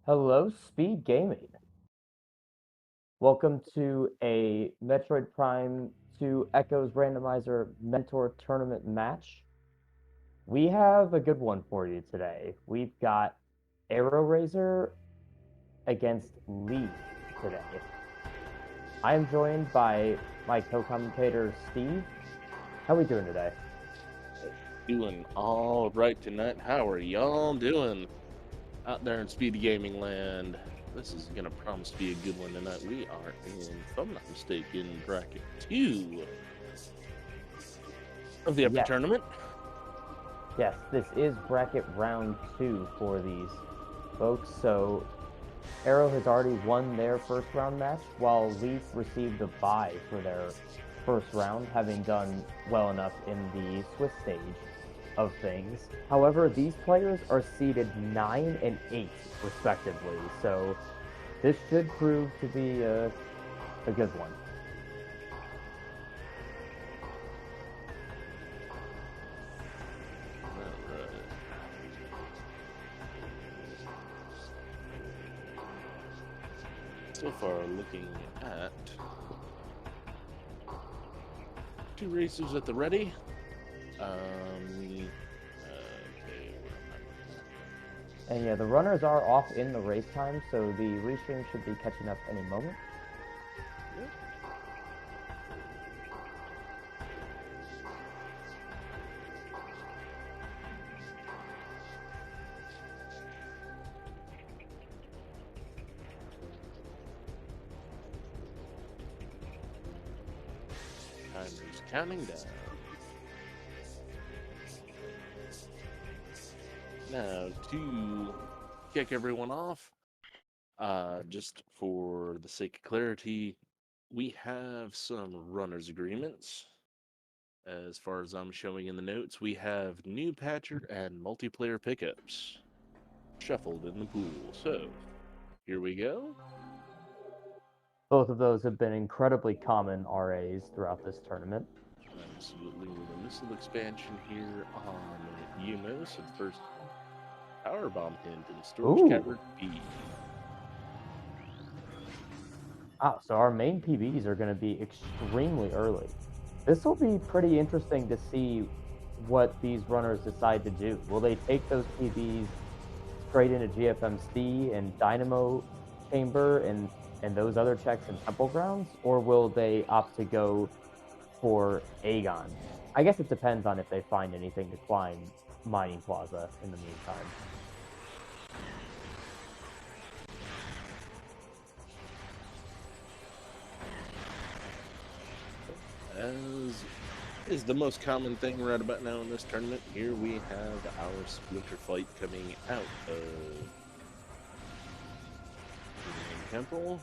Hello, Speed Gaming. Welcome to a Metroid Prime 2 Echoes Randomizer Mentor Tournament match. We have a good one for you today. We've got AeroRaiser against Lee today. I am joined by my co-commentator, Steve. How are we doing today? Doing all right tonight. How are y'all doing out there in SpeedGaming land? This is gonna promise to be a good one tonight. We are in, if I'm not mistaken, bracket 2 of the upper Yes, tournament. yes, this is bracket round 2 for these folks. So Arrow has already won their first round match, while Leaf received a bye for their first round, having done well enough in the Swiss stage of things. However, these players are seeded 9 and 8, respectively, so this should prove to be a good one. Alright. So far, looking at 2 racers at the ready. Okay, And yeah, the runners are off in the race time, so the restream should be catching up any moment. yep. Timer's counting down. Now, to kick everyone off, just for the sake of clarity, we have some runner's agreements. As far as I'm showing in the notes, we have new patcher and multiplayer pickups shuffled in the pool. So, here we go. Both of those have been incredibly common RAs throughout this tournament. Absolutely, with a missile expansion here on Yumo. So, the first power bomb hint in Storage Ooh! Cavern B. Ah, so our main PBs are going to be extremely early. This will be pretty interesting to see what these runners decide to do. Will they take those PBs straight into GFMC and Dynamo Chamber and those other checks in Temple Grounds, or will they opt to go for Aegon? I guess it depends on if they find anything to climb Mining Plaza in the meantime. As is the most common thing right about now in this tournament, here we have our Splinter fight coming out of the main temple.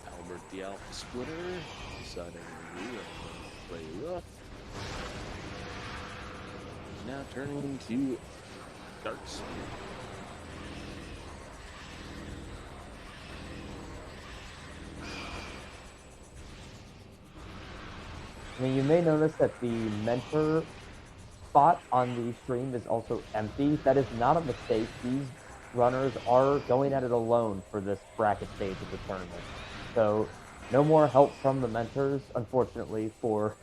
Albert the Alpha Splitter deciding to play rough. Now turning to Dark Spear. I mean, you may notice that the mentor spot on the stream is also empty. That is not a mistake. These runners are going at it alone for this bracket stage of the tournament. So no more help from the mentors, unfortunately, for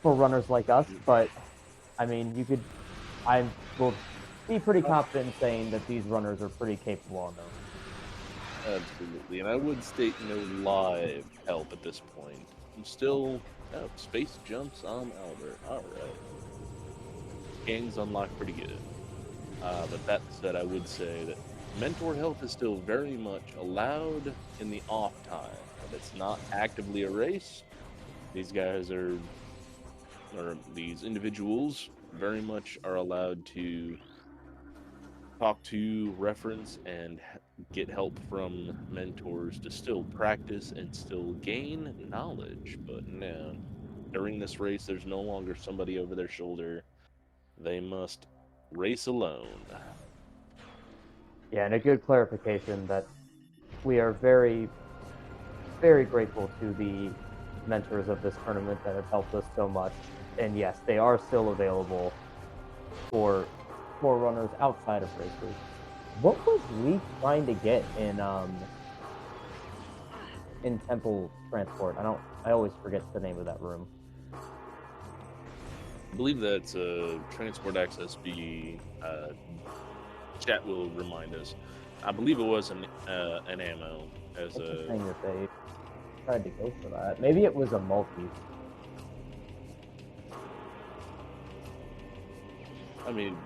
runners like us. But I mean, I will be pretty confident in saying that these runners are pretty capable on their own. Absolutely, and I would state no live help at this point. I'm still space jumps on Albert. Alright. Gang's unlocked pretty good. But that said, I would say that mentor help is still very much allowed in the off time. If it's not actively a race, these guys are, or these individuals, very much are allowed to talk to, reference, and get help from mentors to still practice and still gain knowledge. But no, during this race, there's no longer somebody over their shoulder. They must race alone. Yeah, and a good clarification that we are very, very grateful to the mentors of this tournament that have helped us so much. And yes, they are still available for runners outside of racers. What was Leaf trying to get in Temple Transport? I always forget the name of that room. I believe that's a transport access fee. Chat will remind us. I believe it was an ammo as Interesting that they tried to go for that. Maybe it was a multi. I mean,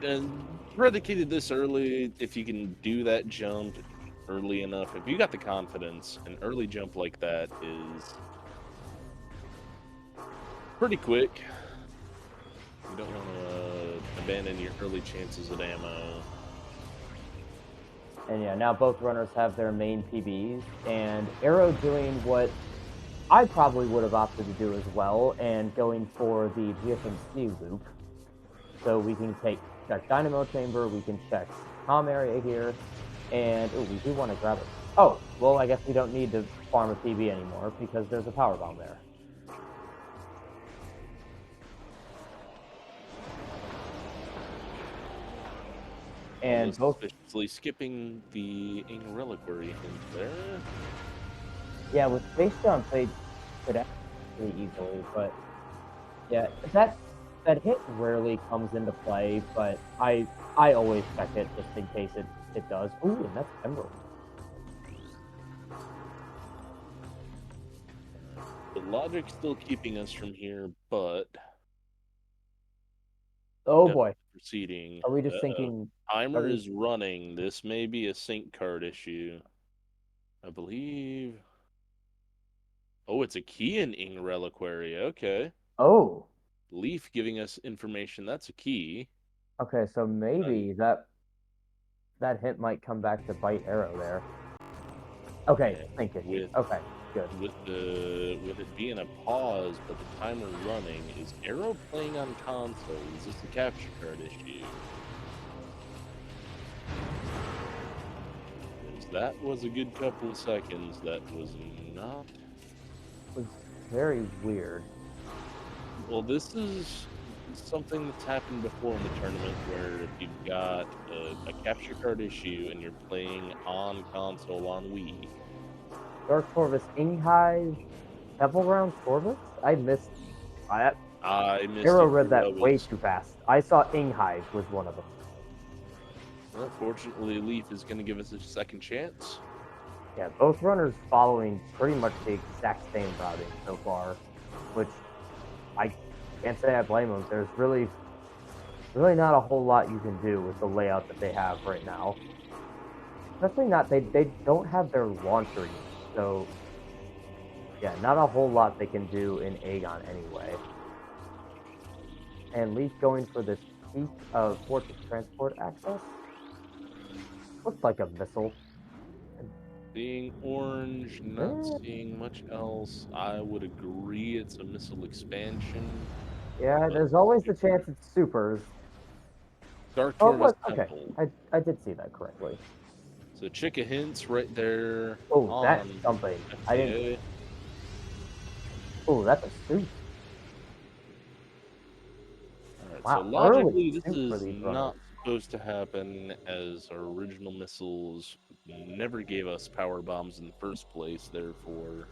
predicated this early. If you can do that jump early enough, if you got the confidence, an early jump like that is pretty quick. You don't want to abandon your early chances at ammo. And yeah, now both runners have their main PBs, and Arrow doing what I probably would have opted to do as well, and going for the GFMC loop. So we can check Dynamo Chamber, we can check comm area here, and we do want to grab it. Oh, well, I guess we don't need to farm a PB anymore because there's a power bomb there. And both suspiciously skipping the Ing Reliquary hint there. Yeah, with Space Jump, they could actually pretty easily, but yeah, that hit rarely comes into play, but I always check it just in case it does. Ooh, and that's Emerald. The logic's still keeping us from here, but Oh no boy, proceeding. are we just thinking? Timer is running. This may be a sync card issue. I believe. Oh, it's a key in Ing Reliquary. Okay. Oh, Leaf giving us information. That's a key. okay, so maybe that hit might come back to bite Arrow there. Okay, sync issue. Okay, good. With it being a pause, but the timer running, is Arrow playing on console? Is this a capture card issue? That was a good couple of seconds. That was not. It was very weird. Well, this is something that's happened before in the tournament where if you've got a capture card issue and you're playing on console on Wii. Dark Torvis, Inghive, Temple Ground Torvis? I missed. I missed Arrow it. read that way too fast. I saw Inghive was one of them. Well, fortunately, Leaf is going to give us a second chance. Yeah, both runners following pretty much the exact same routing so far, which I can't say I blame them. There's really not a whole lot you can do with the layout that they have right now. Especially not, they don't have their launcher yet, so yeah, not a whole lot they can do in Aegon anyway. And Leaf going for this piece of Fortress Transport access. Looks like a missile. Seeing orange, not seeing much else. I would agree it's a missile expansion. Yeah, there's always the chance it's supers. Dark Oh, Torvis look, okay. Temple. I did see that correctly. So Chica hints right there Oh, that's on something. I didn't. FTA. Oh, that's a suit. Alright, Wow, so early logically, this suit for is these runners. not supposed to happen as our original missiles never gave us power bombs in the first place, therefore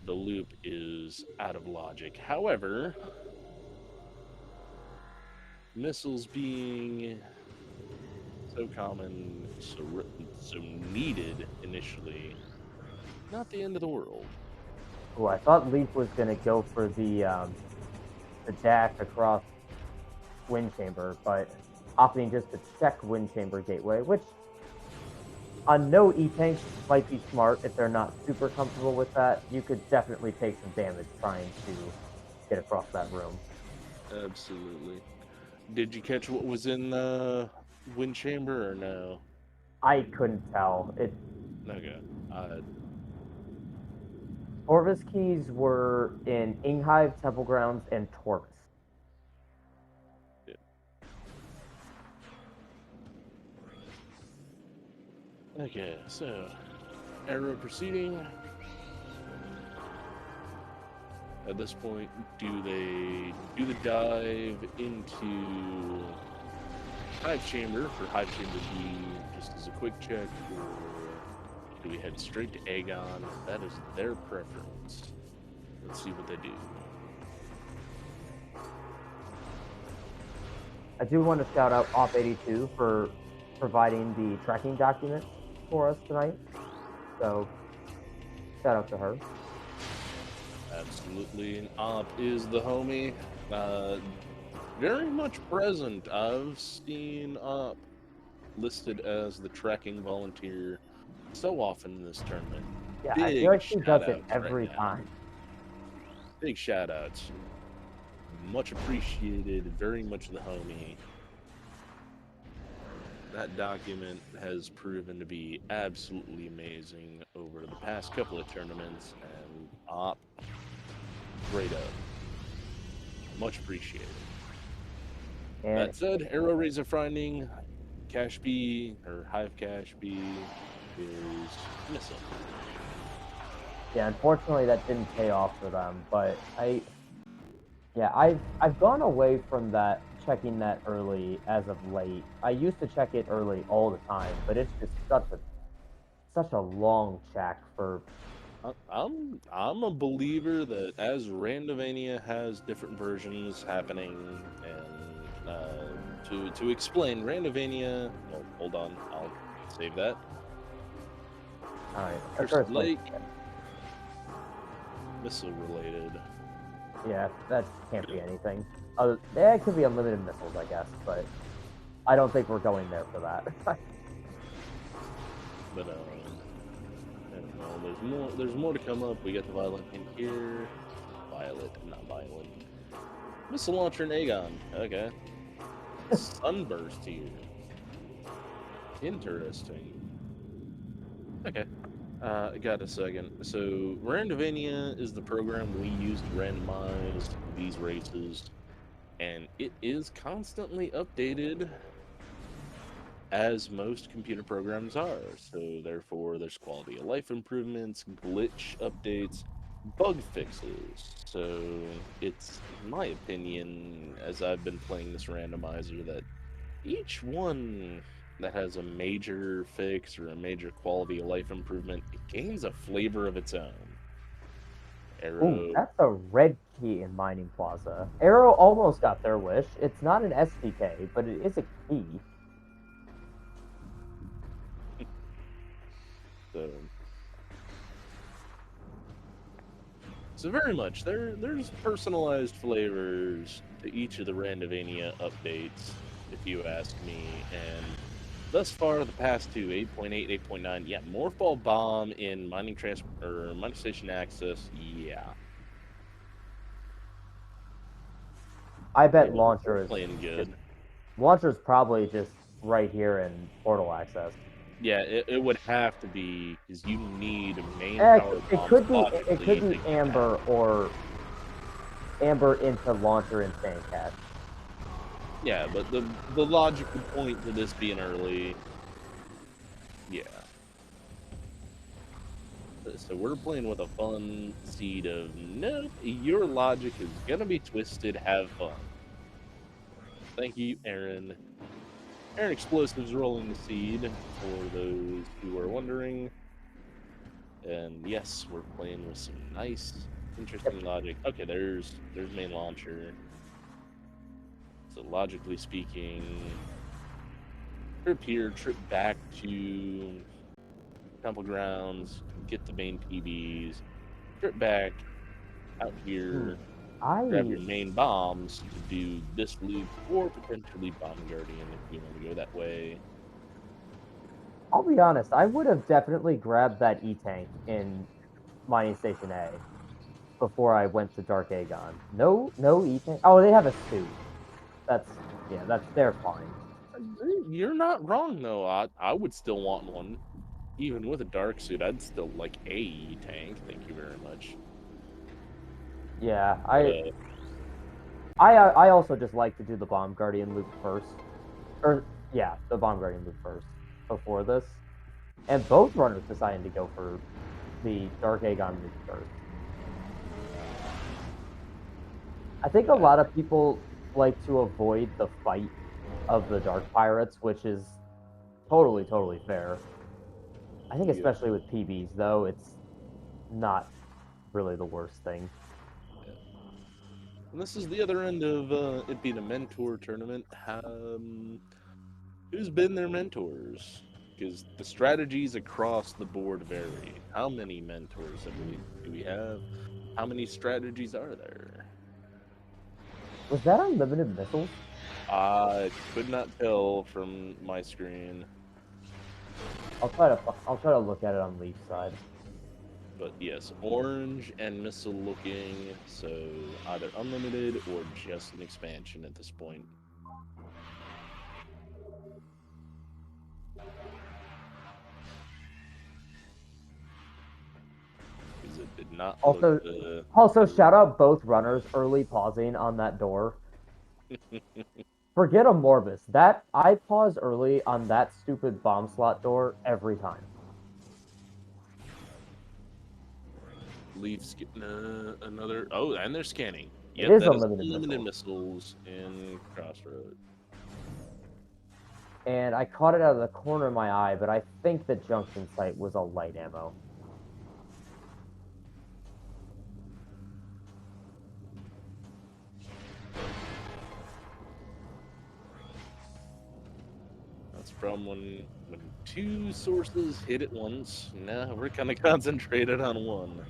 the loop is out of logic. However, missiles being so common, so needed initially, not the end of the world. Oh, I thought Leaf was gonna go for the dash across Wind Chamber, but opting just to check Wind Chamber Gateway, which on no E-tanks might be smart if they're not super comfortable with that. You could definitely take some damage trying to get across that room. Absolutely. Did you catch what was in the wind chamber or no? I couldn't tell. Okay. Torvis keys were in Inghive, Temple Grounds, and Torvis. Yeah. Okay, so arrow proceeding. At this point, do they do the dive into Hive Chamber for Hive Chamber B just as a quick check, or do we head straight to Aegon? That is their preference. Let's see what they do. I do want to shout out Op82 for providing the tracking document for us tonight. So, shout out to her. Absolutely. Op is the homie. Very much present. I've seen Op listed as the tracking volunteer so often in this tournament. Yeah, Big I feel like she does it shout-outs every right now. time. Big shout outs. Much appreciated. Very much the homie. That document has proven to be absolutely amazing over the past couple of tournaments, and Op, great up. Much appreciated. And That said, AeroRaiser finding Cache B, or Hive Cache B, is missing. yeah, unfortunately that didn't pay off for them, but I've gone away from that, checking that early as of late. I used to check it early all the time, but it's just such a long check for. I'm a believer that as Randomania has different versions happening, and to explain Randomania, well, hold on, I'll save that. All right, First Lake, missile related. Yeah, that can't be anything. It could be unlimited missiles, I guess, but I don't think we're going there for that. But I don't know. There's more to come up. We got the Violet in here. Violet, not Violet. Missile launcher in Aegon. Okay. Sunburst here. Interesting. Okay. I got a second. So, Randomania is the program we use to randomize these races, and it is constantly updated, as most computer programs are. So, therefore, there's quality of life improvements, glitch updates, bug fixes. So, it's my opinion, as I've been playing this randomizer, that each one that has a major fix or a major quality of life improvement, it gains a flavor of its own. Ooh, Arrow, that's a red key in Mining Plaza. Arrow almost got their wish. It's not an SDK, but it is a key. so very much there's personalized flavors to each of the Randomania updates, if you ask me. And thus far, the past two, 8.8, 8.9, yeah, Morphball Bomb in Mining Station Access, yeah. I bet Yeah, Launcher we're is playing good. Launcher's probably just right here in Portal Access. Yeah, it would have to be, because you need main It power could bombs. be Amber or Amber into Launcher and Sand Cache. Yeah, but the logic would point to this being early. Yeah. So we're playing with a fun seed of, nope, your logic is gonna be twisted, have fun. Thank you, Aaron. Aaron Explosives rolling the seed, for those who are wondering. And yes, we're playing with some nice, interesting logic. Okay, there's main launcher. So logically speaking, trip here, trip back to Temple Grounds, get the main PBs, trip back out here, grab your main bombs to do this loop, or potentially Bomb Guardian if you want to go that way. I'll be honest, I would have definitely grabbed that E-Tank in Mining Station A before I went to Dark Aegon. No E-Tank? Oh, they have a suit. They're fine. You're not wrong, though. I would still want one. Even with a dark suit, I'd still like a tank. Thank you very much. Yeah, I also just like to do the Bomb Guardian loop first. The Bomb Guardian loop first before this. And both runners decided to go for the Dark Aegon loop first. I think a Yeah, lot of people like to avoid the fight of the Dark Pirates, which is totally fair. I think yep. especially with PBs, though, it's not really the worst thing. And this is the other end of it being a mentor tournament. Who's been their mentors? Because the strategies across the board vary. How many mentors do we have? How many strategies are there? Was that unlimited missiles? I could not tell from my screen, I'll try to look at it on Leaf's side. but yes, orange and missile looking, so either unlimited or just an expansion at this point. Because it did not look Also, the. shout out both runners early pausing on that door. Forget a Morbus. That I pause early on that stupid bomb slot door every time. Leafs getting another. Oh, and they're scanning. It Yep, is that is unlimited unlimited missiles. missiles in Crossroad. And I caught it out of the corner of my eye, but I think the junction site was a light ammo. That's from when two sources hit at once. Now we're kind of concentrated on one.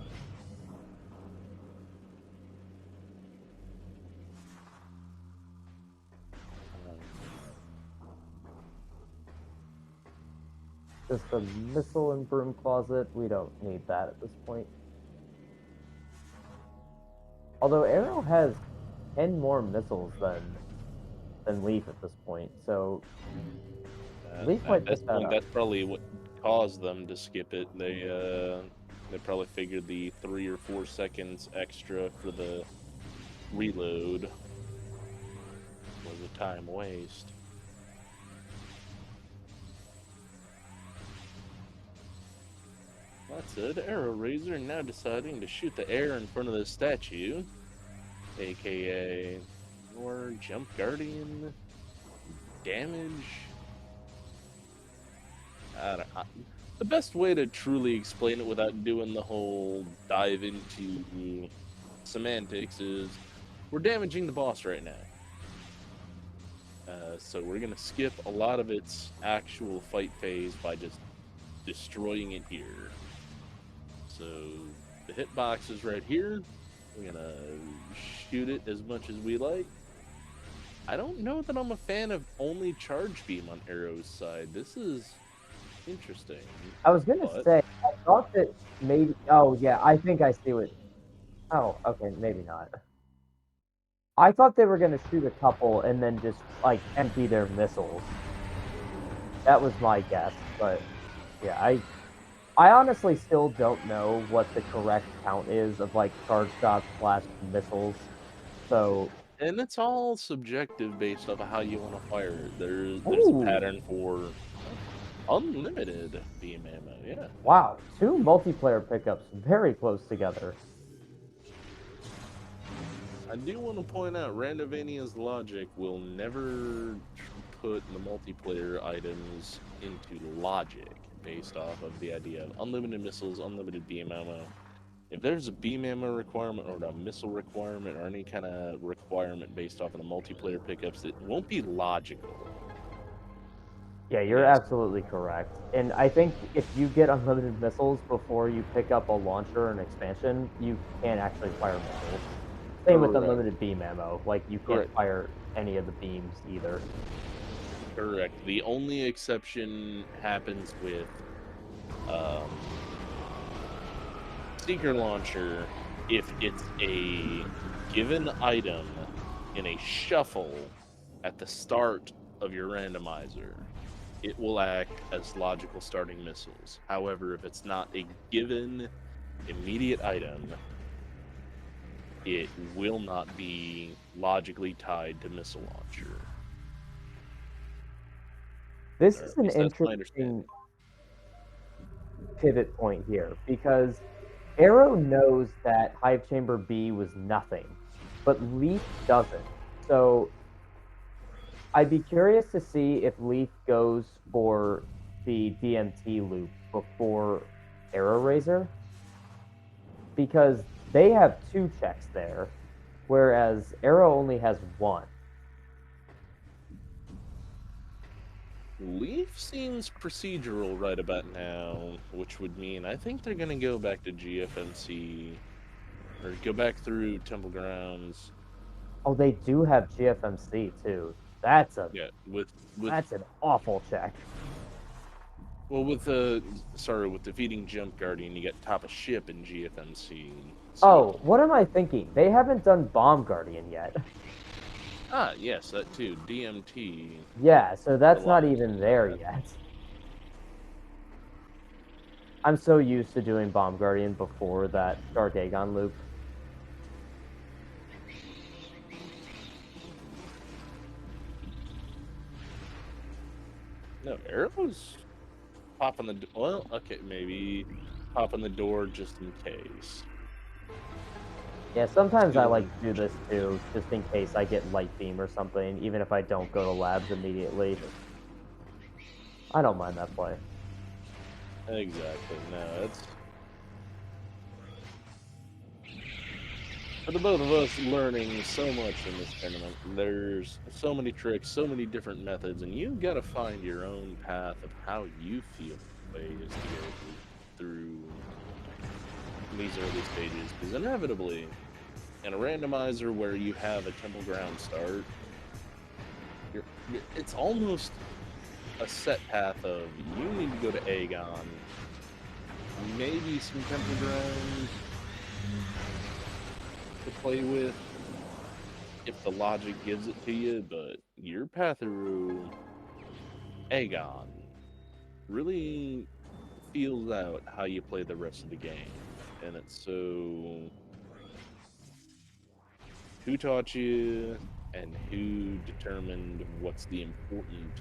Just a missile and broom closet. We don't need that at this point. Although Arrow has 10 more missiles than Leaf at this point, so Leaf At might this pick that point, up. that's probably what caused them to skip it. They probably figured the 3 or 4 seconds extra for the reload was a time waste. That said, AeroRaiser now deciding to shoot the air in front of the statue, aka your Jump Guardian damage. The best way to truly explain it without doing the whole dive into semantics is we're damaging the boss right now. So we're going to skip a lot of its actual fight phase by just destroying it here. So the hitbox is right here. We're going to shoot it as much as we like. I don't know that I'm a fan of only charge beam on Arrow's side. This is interesting. I was gonna But say, I thought that maybe. Oh yeah, I think I see what. Oh, okay, maybe not. I thought they were gonna shoot a couple and then just like empty their missiles. That was my guess, but yeah, I honestly still don't know what the correct count is of like charge shots slash missiles. So, and it's all subjective based off of how you want to fire it. There's a ooh, pattern for unlimited beam ammo. Yeah. wow, two multiplayer pickups very close together. I do want to point out Randovania's logic will never put the multiplayer items into logic based off of the idea of unlimited missiles, unlimited beam ammo. If there's a beam ammo requirement or a missile requirement or any kind of requirement based off of the multiplayer pickups, it won't be logical. Yeah, you're Yes. absolutely correct. And I think if you get unlimited missiles before you pick up a launcher or an expansion, you can't actually fire missiles. Same with Correct. unlimited beam ammo. Like, you can't Correct. fire any of the beams either. Correct. The only exception happens with um, Seeker Launcher if it's a given item in a shuffle at the start of your randomizer. It will act as logical starting missiles. However, if it's not a given immediate item, it will not be logically tied to missile launcher. This Or is at an least that's my understanding. interesting pivot point here because Arrow knows that Hive Chamber B was nothing, but Leaf doesn't. So I'd be curious to see if Leaf goes for the DMT loop before AeroRaiser, because they have 2 checks there, whereas Arrow only has 1. Leaf seems procedural right about now, which would mean I think they're gonna go back to GFMC or go back through Temple Grounds. Oh, they do have GFMC too. That's a Yeah, with that's an awful check. well with with defeating Jump Guardian, you get top of ship in GFMC. So Oh, what am I thinking? They haven't done Bomb Guardian yet. yes, that too. DMT. Yeah, so that's not Relies even on there that. yet. I'm so used to doing Bomb Guardian before that Dark Aegon loop. No, Arrow's popping well, okay, maybe popping the door just in case. Yeah, sometimes I like Feeling to do this too, just in case I get Light Beam or something, even if I don't go to labs immediately. I don't mind that play. exactly. No, it's for the both of us learning so much in this tournament. There's so many tricks, so many different methods, and you got to find your own path of how you feel the way is to go through these early stages. Because inevitably, in a randomizer where you have a temple ground start, it's almost a set path of you need to go to Aegon, maybe some temple ground to play with if the logic gives it to you, but your path through Aegon really feels out how you play the rest of the game. And it's so who taught you and who determined what's the important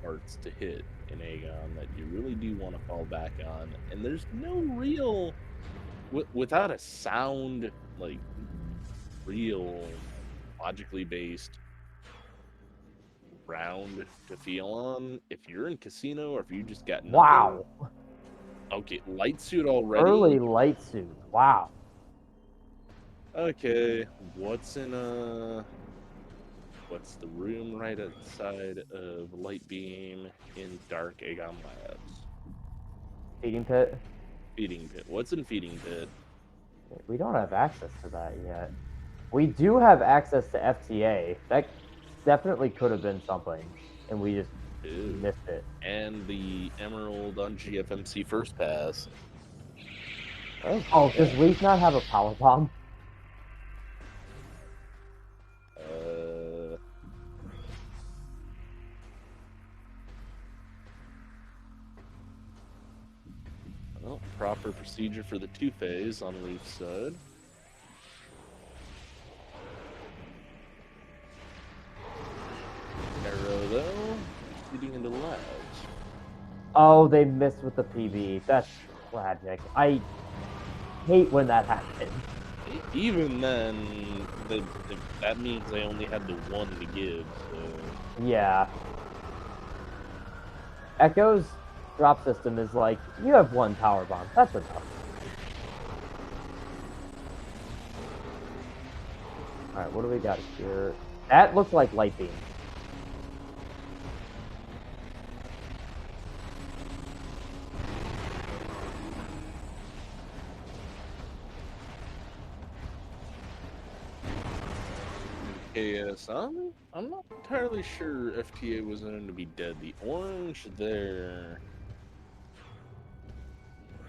parts to hit in Aegon that you really do want to fall back on. And there's no real without a sound like real logically based round to feel on. If you're in casino or if you just got nothing, Wow. okay, light suit already. Early Light Suit. Wow. Okay, what's in what's the room right outside of Light Beam in Dark Aegon Labs? Feeding Pit? Feeding Pit. What's in Feeding Pit? We don't have access to that yet. We do have access to FTA. That definitely could have been something, and we just Ew. missed it. And the Emerald on GFMC First Pass. Oh, does Leaf not have a power bomb? Uh, well, proper procedure for the two-phase on Leaf's side. Arrow, though, leading into labs. Oh, they missed with the PB. That's tragic. I hate when that happens. Even then, that means they only had the one to give, so... Yeah. Echo's drop system is like, you have 1 power bomb. That's enough. Alright, what do we got here? That looks like Light Beam. KS, I'm not entirely sure FTA was known to be dead. The orange there...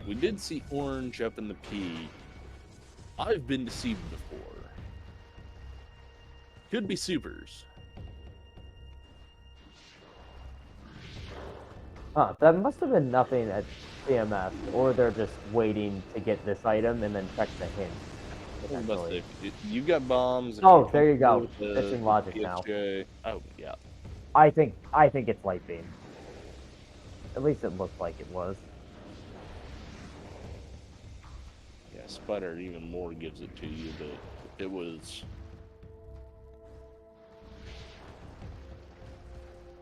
We did see orange up in the peak. I've been deceived before. Could be supers. Huh, that must have been nothing at CMS, or they're just waiting to get this item and then check the hint. But you got bombs. If Oh, you're there you comfortable go. with Fishing logic now. PSJ. Oh, yeah. I think it's Light Beam. At least it looked like it was. Yeah, Spider even more gives it to you, but it was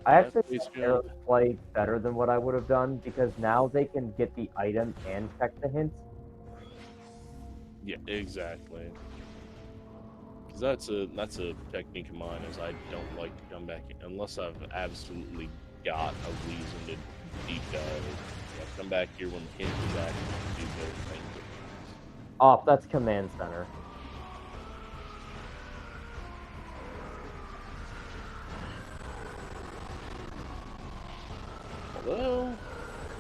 I actually Base like jump. Arrows play better than what I would have done because now they can get the item and check the hints. Yeah, exactly. Because that's a technique of mine. Is I don't like to come back unless I've absolutely got a reason to deep dive. I come back here when the hint is active to do better things. Off, that's command center. Although,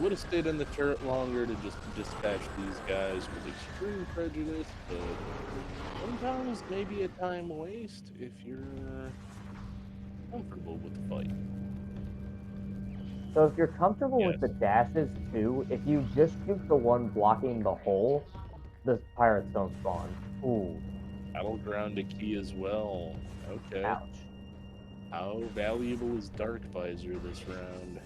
would have stayed in the turret longer to just dispatch these guys with extreme prejudice, but sometimes maybe a time waste if you're comfortable with the fight. So if you're comfortable with Yes. the dashes too, if you just shoot the one blocking the hole, the pirates don't spawn. Ooh, Battleground a key as well. Okay. ouch. How valuable is Dark Visor this round?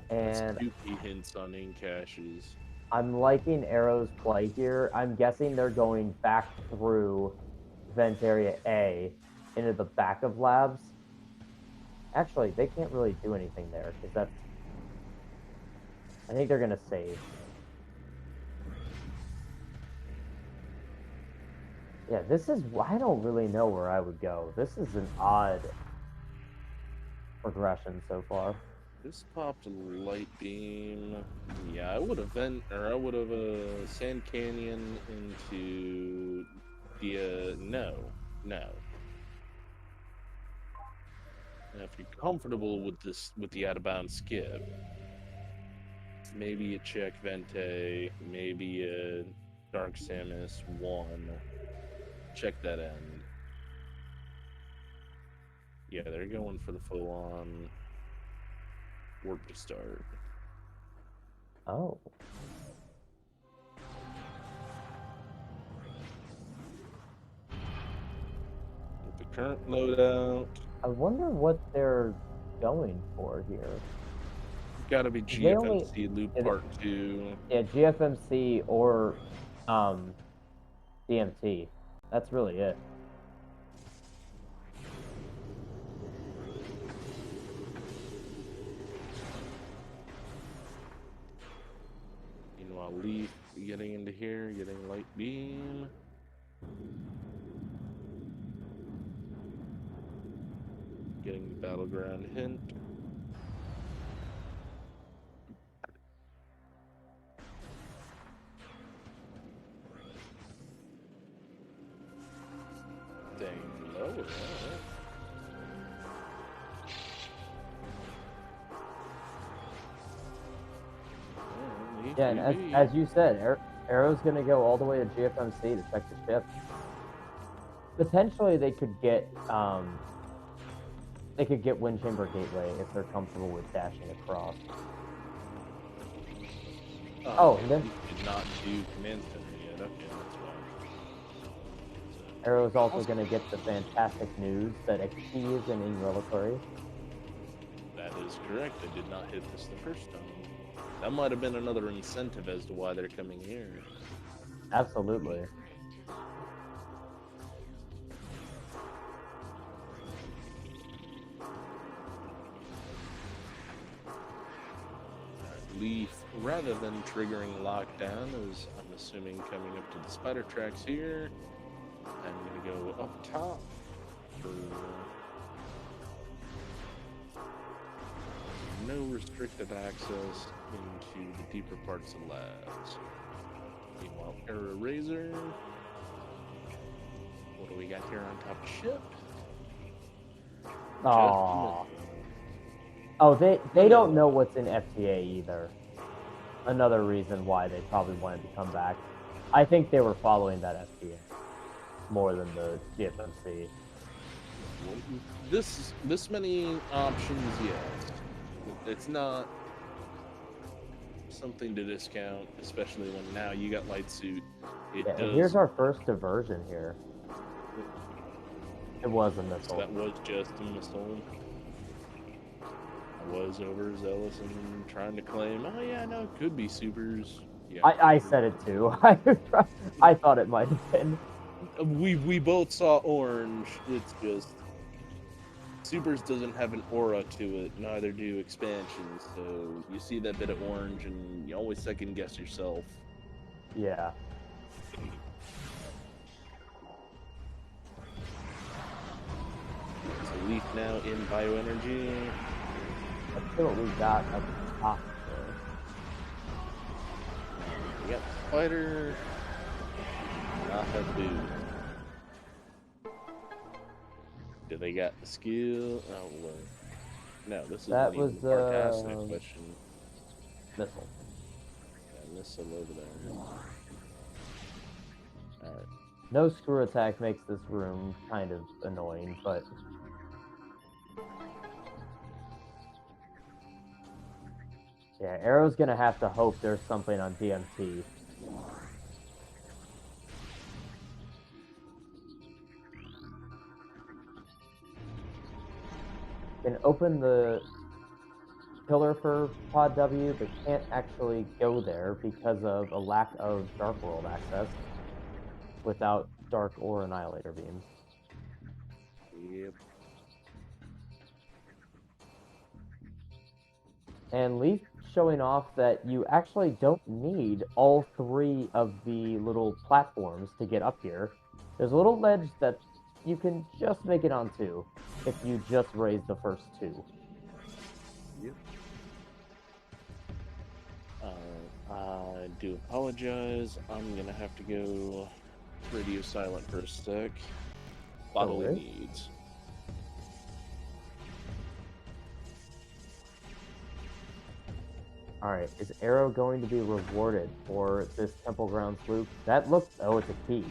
That's And 2 key hints on in caches. I'm liking Arrow's play here. I'm guessing they're going back through vent area A into the back of labs. Actually, they can't really do anything there because that's. I think they're gonna save. Yeah, this is. I don't really know where I would go. This is an odd progression so far. This popped a light beam. Yeah, I would have I would have Sand Canyon into the no, no. Now, if you're comfortable with this, with the out of bounds skip, maybe a check Vente, maybe a Dark Samus 1. Check that end. Yeah, they're going for the full on work to start. Oh. With the current loadout, I wonder what they're going for here. gotta be They only GFMC Loop yeah, Part 2. yeah, GFMC or DMT. That's really it. Meanwhile, Leaf getting into here, getting light beam. Getting the battleground hint. Staying low. Alright. Yeah, and as you said, Arrow's gonna go all the way to GFMC to check the ship. Potentially, they could get Wind Chamber Gateway if they're comfortable with dashing across. Oh, and then did not do command center yet. Okay, that's why. Arrow's also gonna get the fantastic news that a key is in reliquary. That is correct. I did not hit this the first time. That might have been another incentive as to why they're coming here. Absolutely. Leaf, rather than triggering lockdown, is I'm assuming coming up to the spider tracks here. I'm gonna go up top for no restricted access into the deeper parts of labs. Meanwhile, AeroRaiser. What do we got here on top of ship? Oh. Oh, they don't know what's in FTA either. Another reason why they probably wanted to come back. I think they were following that FTA more than the GFMC. This many options, yes. It's not something to discount, especially when now you got light suit. It Yeah, does. here's our first diversion here. It was a missile. So that was just a missile. I was overzealous and trying to claim, oh yeah, no, it could be supers. Yeah, I said it too. I thought it might have been. we both saw orange. It's just Supers doesn't have an aura to it, neither do expansions, so you see that bit of orange and you always second guess yourself. Yeah. So Leaf now in bioenergy. Let's see what we got at the top there. We got Spider. Not have boots. Do they got the skill? Oh, Lord. No, this isn't That even was the part to ask that question. missile. Yeah, missile over there. Alright. No screw attack makes this room kind of annoying, but yeah, Arrow's gonna have to hope there's something on DMT. Can open the pillar for Pod W, but can't actually go there because of a lack of Dark World access without Dark or Annihilator beams. Yep. And Leaf showing off that you actually don't need all three of the little platforms to get up here. There's a little ledge that you can just make it onto if you just raise the first two. Yep. I do apologize. I'm gonna have to go radio silent for a sec. Bodily Okay. needs. Alright, is Arrow going to be rewarded for this Temple Grounds loop? That looks... oh, it's a key.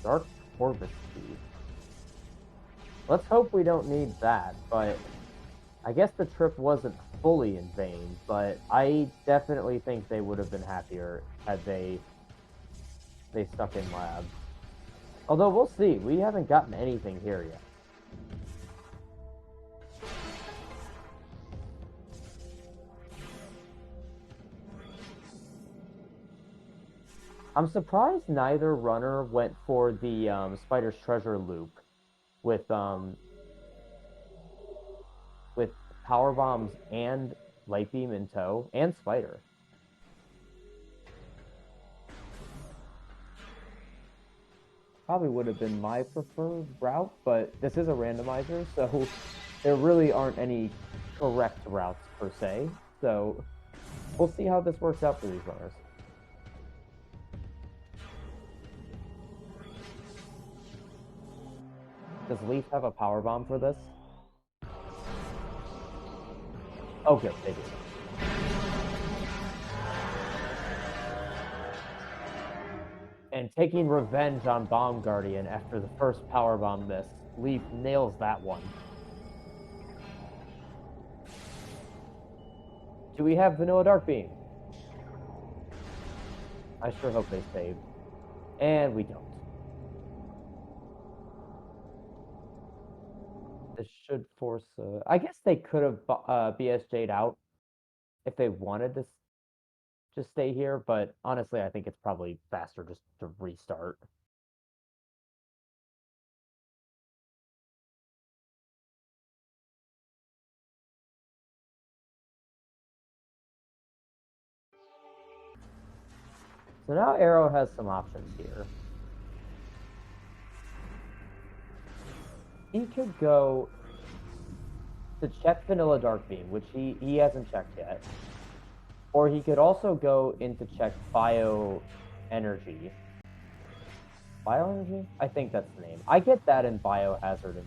Dark Corvus key. Let's hope we don't need that, but I guess the trip wasn't fully in vain, but I definitely think they would have been happier had they stuck in labs. Although, we'll see. We haven't gotten anything here yet. I'm surprised neither runner went for the Spider's Treasure loop with power bombs and light beam in tow, and Spider. Probably would have been my preferred route, but this is a randomizer, so there really aren't any correct routes per se. So we'll see how this works out for these runners. Does Leaf have a power bomb for this? Oh, good, they do. And taking revenge on Bomb Guardian after the first power bomb miss, Leaf nails that one. Do we have Vanilla Dark Beam? I sure hope they save. And we don't. This should force... I guess they could have BSJ'd out if they wanted to just stay here, but honestly, I think it's probably faster just to restart. So now Arrow has some options here. He could go to check Vanilla Dark Beam, which he hasn't checked yet. Or he could also go into check Bioenergy. Bioenergy? I think that's the name. I get that in Biohazard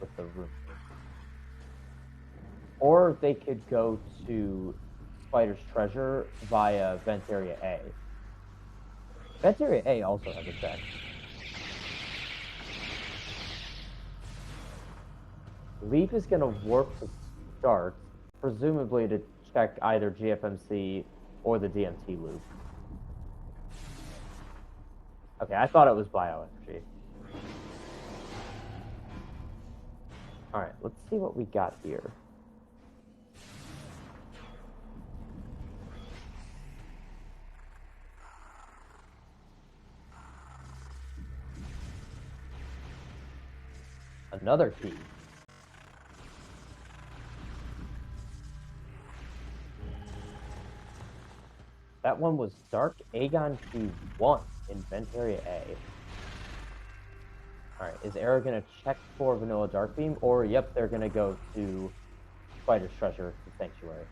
with the room. Or they could go to Spider's Treasure via Vent Area A. Vent Area A also has a check. Leaf is going to warp to start, presumably to check either GFMC or the DMT loop. Okay, I thought it was Bioenergy. Alright, let's see what we got here. Another key. That one was Dark Aegon Key 1 in Vent Area A. Alright, is Arrow going to check for Vanilla Dark Beam? Or, yep, they're going to go to Spider's Treasure, the Sanctuary.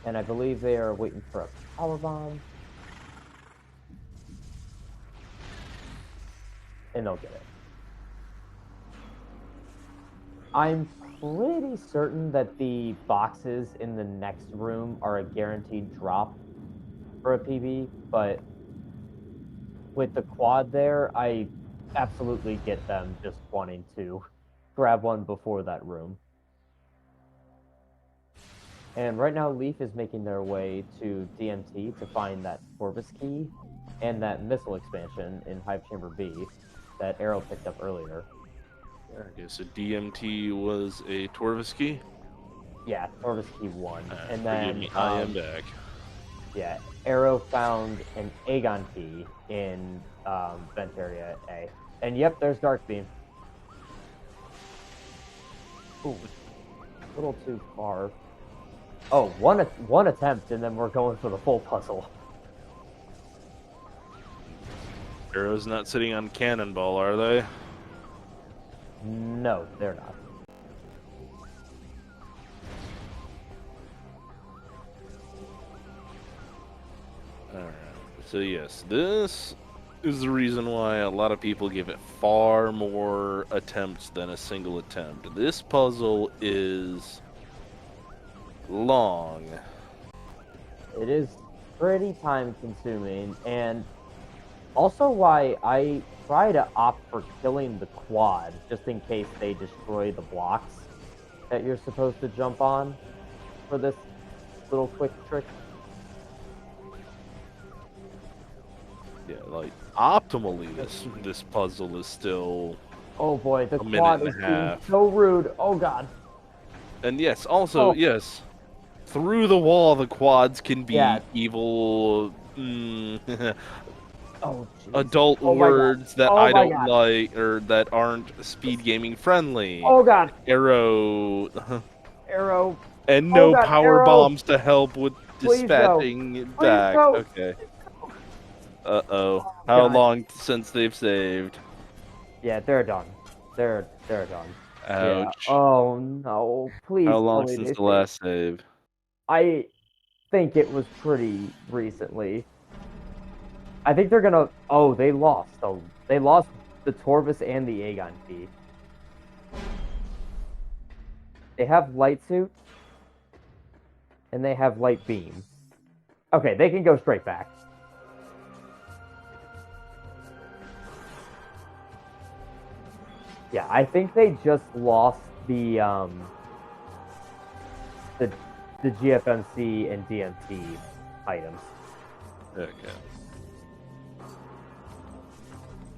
And I believe they are waiting for a power bomb. And they'll get it. I'm pretty certain that the boxes in the next room are a guaranteed drop for a PB, but with the quad there, I absolutely get them just wanting to grab one before that room. And right now, Leaf is making their way to DMT to find that Corvus key and that missile expansion in Hive Chamber B that Arrow picked up earlier. Okay, so DMT was a Torvis key? Yeah, Corvus key 1. And Forgive then me, I am back. Yeah, Arrow found an Aegon key in Vent Area A. And yep, there's Dark Beam. Ooh, a little too far. Oh, one attempt, and then we're going for the full puzzle. Arrow's not sitting on Cannonball, are they? No, they're not. Alright, so yes, this is the reason why a lot of people give it far more attempts than a single attempt. This puzzle is long. It is pretty time consuming, and also why I try to opt for killing the quad, just in case they destroy the blocks that you're supposed to jump on for this little quick trick. Yeah, like optimally, this puzzle is still Oh boy, the a minute quad and is a being half. so rude. Oh god. And yes, also Oh. yes, through the wall the quads can be Yeah. evil. Oh jeez. Adult Oh my god. words that Oh I my don't god. like or that aren't speed gaming friendly. Oh god. Arrow. Arrow. And Oh no god. power Arrow. bombs to help with Please go. dispatching it Please back. go. Okay. Uh-oh. Oh How god. long since they've saved? Yeah, they're done. They're done. Yeah. Ouch. Oh no. How Please tell long me since they the saved. last save? I think it was pretty recently. I think they're gonna. Oh, they lost. Oh, they lost the Torvus and the Aegon key. They have light suit, and they have light beam. Okay, they can go straight back. Yeah, I think they just lost the GFMC and DMT items. Okay.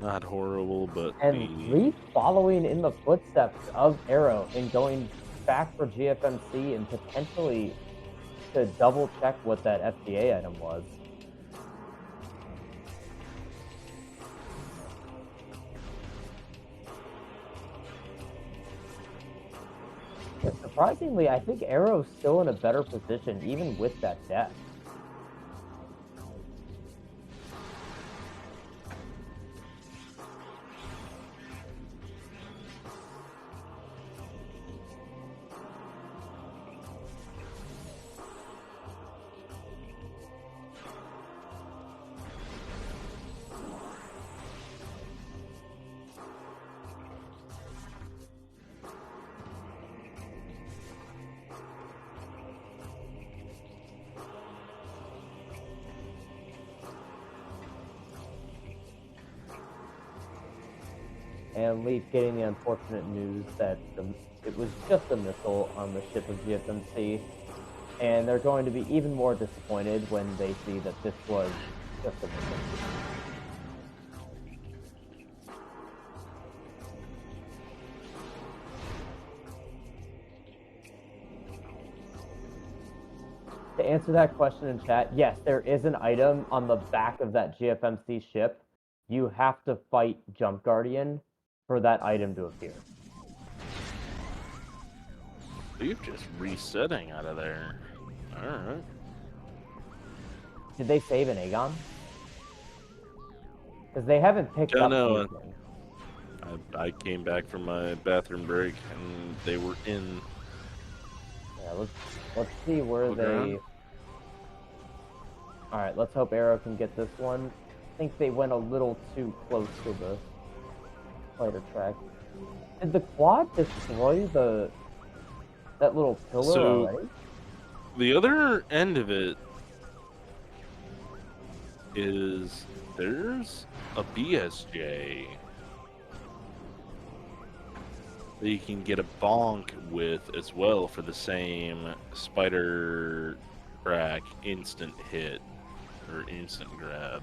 Not horrible, but And Leaf following in the footsteps of Arrow and going back for GFMC and potentially to double check what that FDA item was. But surprisingly, I think Arrow's still in a better position even with that death. And Leaf getting the unfortunate news that it was just a missile on the ship of GFMC, and they're going to be even more disappointed when they see that this was just a missile. To answer that question in chat, yes, there is an item on the back of that GFMC ship. You have to fight Jump Guardian for that item to appear. You're just resetting out of there. Alright. Did they save an Aegon? Because they haven't picked up anything. I came back from my bathroom break and they were in. Yeah, let's see where they. All right, let's hope Arrow can get this one. I think they went a little too close to the fighter track. Did the quad destroy that little pillar already? The other end of it is there's a BSJ that you can get a bonk with as well for the same spider track instant hit or instant grab,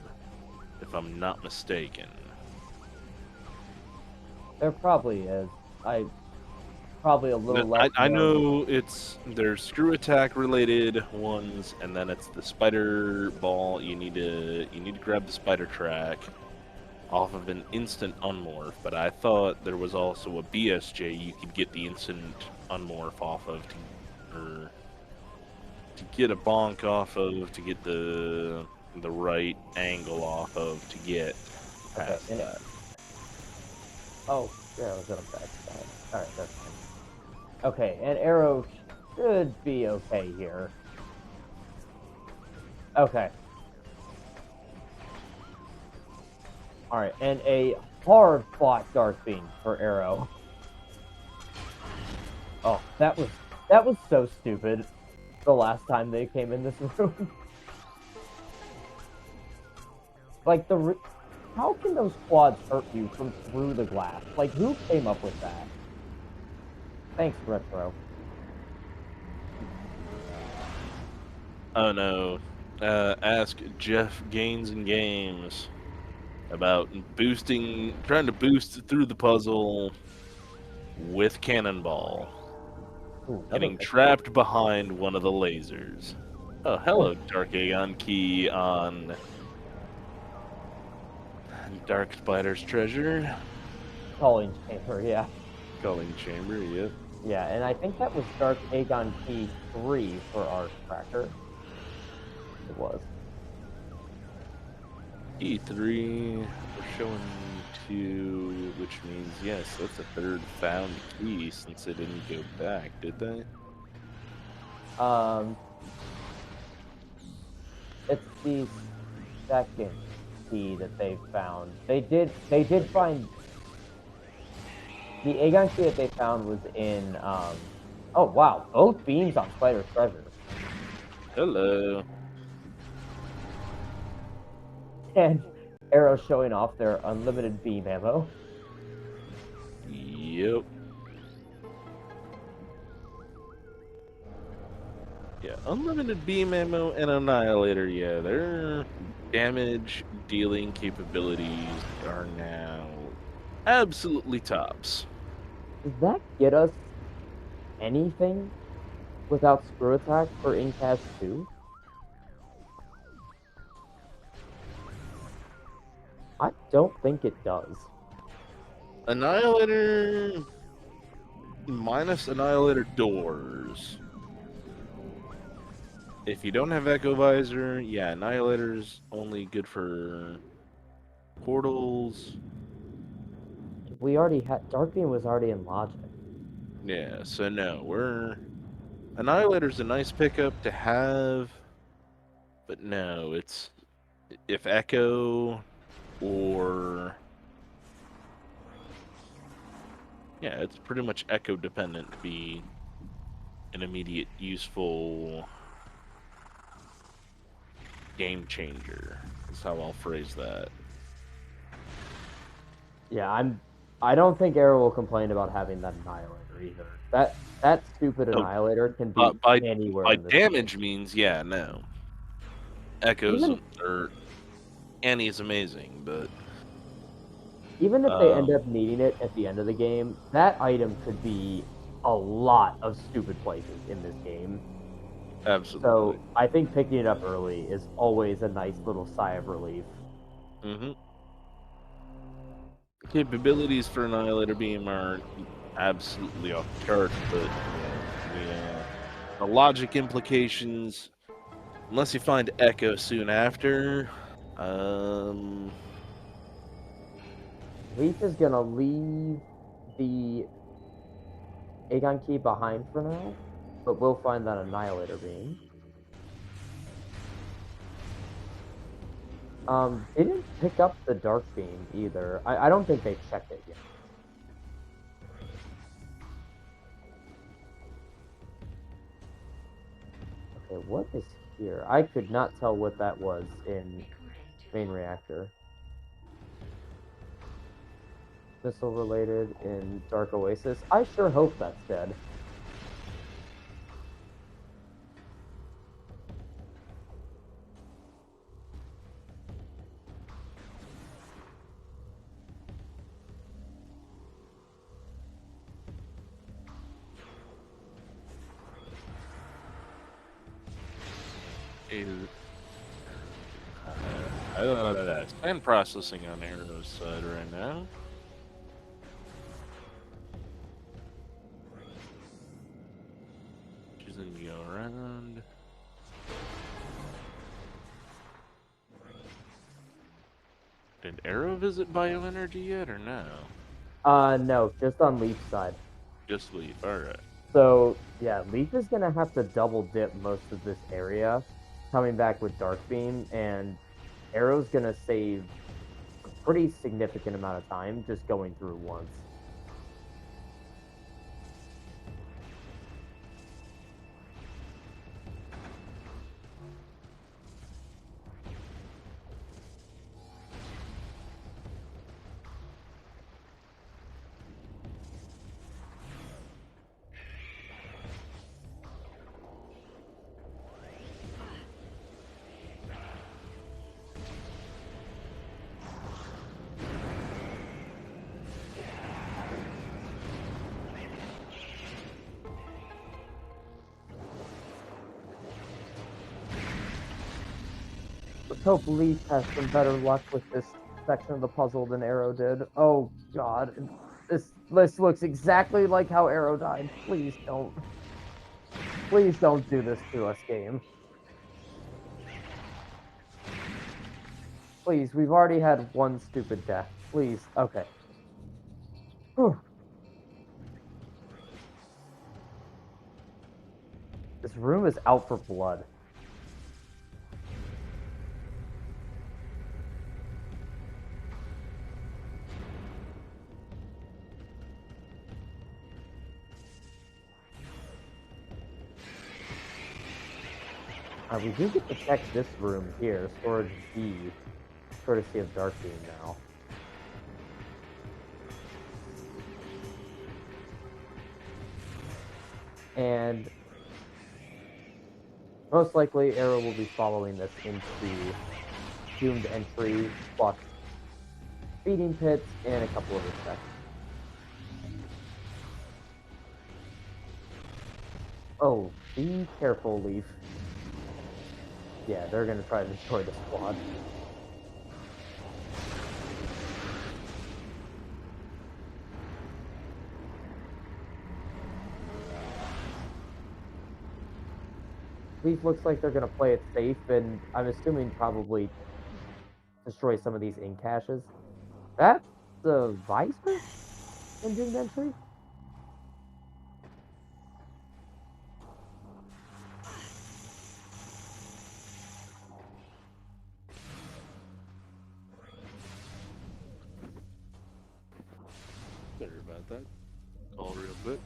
if I'm not mistaken. There probably is. Probably a little less. I know there's screw attack related ones, and then it's the spider ball. You need to grab the spider track off of an instant unmorph, but I thought there was also a BSJ you could get the instant unmorph off of to get a bonk off of, to get the right angle off of, to get past that. Oh, yeah, I was on a bad side. Alright, that's fine. Okay, and Arrow should be okay here. Okay. Alright, and a hard-fought Dark Beam for Arrow. Oh, that was so stupid the last time they came in this room. Like, how can those quads hurt you from through the glass? Like, who came up with that? Thanks, Retro. Oh no. Ask Jeff Gains and Games about trying to boost through the puzzle with Cannonball. Ooh, getting trapped behind one of the lasers. Oh, hello, Dark Aegon Key on Dark Spider's Treasure. Calling Chamber, yeah. Calling Chamber, yep. Yeah, and I think that was Dark Aegon Key 3 for our tracker. It was. Key 3, we're showing 2, which means, yes, that's a third found key since they didn't go back, did they? It's the second key that they found. They did find the Aegon key that they found was in oh wow, both beams on Spider's Treasure. Hello. And Arrow showing off their unlimited beam ammo. Yep. Yeah, unlimited beam ammo and annihilator, yeah, their damage dealing capabilities are now absolutely tops. Does that get us anything without screw attack for Incast 2? I don't think it does. Annihilator minus Annihilator doors. If you don't have Echo Visor, yeah, Annihilator's only good for portals. We already had Darkbeam was already in Logic. Yeah, so no, Annihilator's a nice pickup to have, but no, it's if Echo or yeah, it's pretty much Echo dependent to be an immediate useful game changer. That's how I'll phrase that. Yeah, I don't think Arrow will complain about having that Annihilator either. That stupid Annihilator can be anywhere. By damage means, yeah, no. Echoes or Annie's amazing, but even if they end up needing it at the end of the game, that item could be a lot of stupid places in this game. Absolutely. So I think picking it up early is always a nice little sigh of relief. Mm-hmm. Capabilities for Annihilator Beam are absolutely off the charts, but the logic implications, unless you find Echo soon after, Leaf is gonna leave the Aegon key behind for now, but we'll find that Annihilator beam. Didn't pick up the Dark Beam either. I don't think they checked it yet. Okay, what is here? I could not tell what that was in main reactor. Missile related in Dark Oasis. I sure hope that's dead. and processing on Arrow's side right now. She's gonna go around. Did Arrow visit bioenergy yet, or no? No, just on Leaf's side. Just leave. All right. So, yeah, Leaf is going to have to double dip most of this area, coming back with Dark Beam, and Arrow's going to save a pretty significant amount of time just going through once. Let's hope Leaf has some better luck with this section of the puzzle than Arrow did. Oh, God. This list looks exactly like how Arrow died. Please don't. Please don't do this to us, game. Please, we've already had one stupid death. Please, okay. Whew. This room is out for blood. We do get to check this room here, storage B, courtesy of Dark Beam now. And most likely Arrow will be following this into doomed entry plus feeding pits and a couple of effects. Oh, be careful, Leaf. Yeah, they're gonna try to destroy the squad. Leaf looks like they're gonna play it safe, and I'm assuming probably destroy some of these ink caches. That's the Visor in doomed entry? Sorry about that. Call real quick.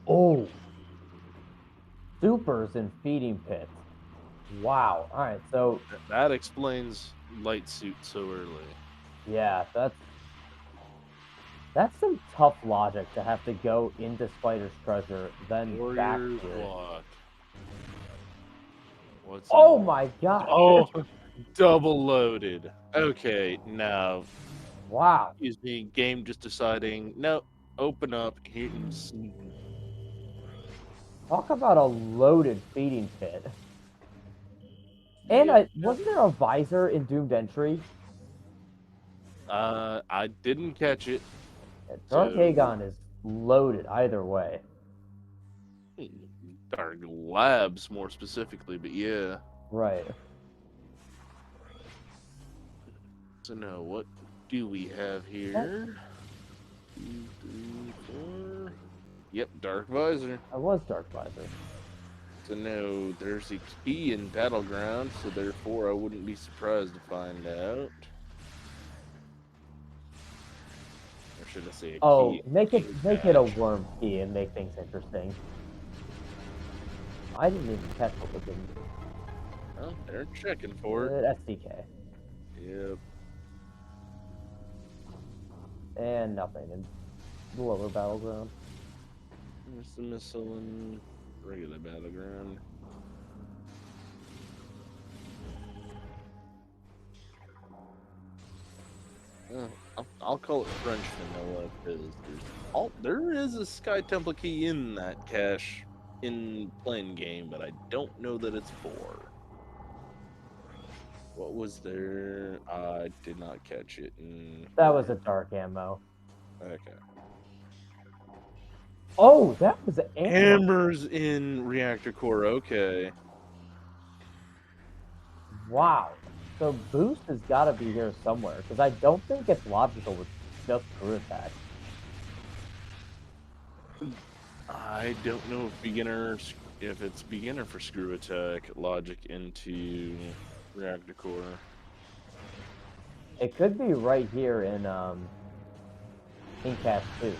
Oh, supers and feeding pits. Wow. All right. So That explains light suit so early. yeah, that's That's some tough logic to have to go into Spider's treasure, then back Warriors to it. block. What's Oh in? my god! Oh, double loaded. Okay, now, Wow. excuse me, game just deciding, no, open up, here's Talk about a loaded feeding pit. And yep. wasn't there a visor in Doomed Entry? I didn't catch it, Dark so Aegon is loaded either way. Dark Labs more specifically, but yeah. Right. So now, what do we have here? 2, 3, 4. Yep, Dark Visor. I was Dark Visor. So no, there's a key in Battleground, so therefore I wouldn't be surprised to find out. Or should I say a Oh, key? make it a Patch. worm key and make things interesting. I didn't even catch what was in Oh, they're checking for it. SDK. Yep. And nothing in the lower battleground. There's the missile in regular Battleground. I'll call it French vanilla because there is a Sky Temple key in that cache in plain game, but I don't know that it's for. What was there? I did not catch it. That was a dark ammo. Okay. Oh, that was an ammo. Hammers in reactor core. Okay. Wow. So boost has got to be here somewhere because I don't think it's logical with just screw attack. I don't know if it's beginner for screw attack logic into reactor core. It could be right here in Cast 2.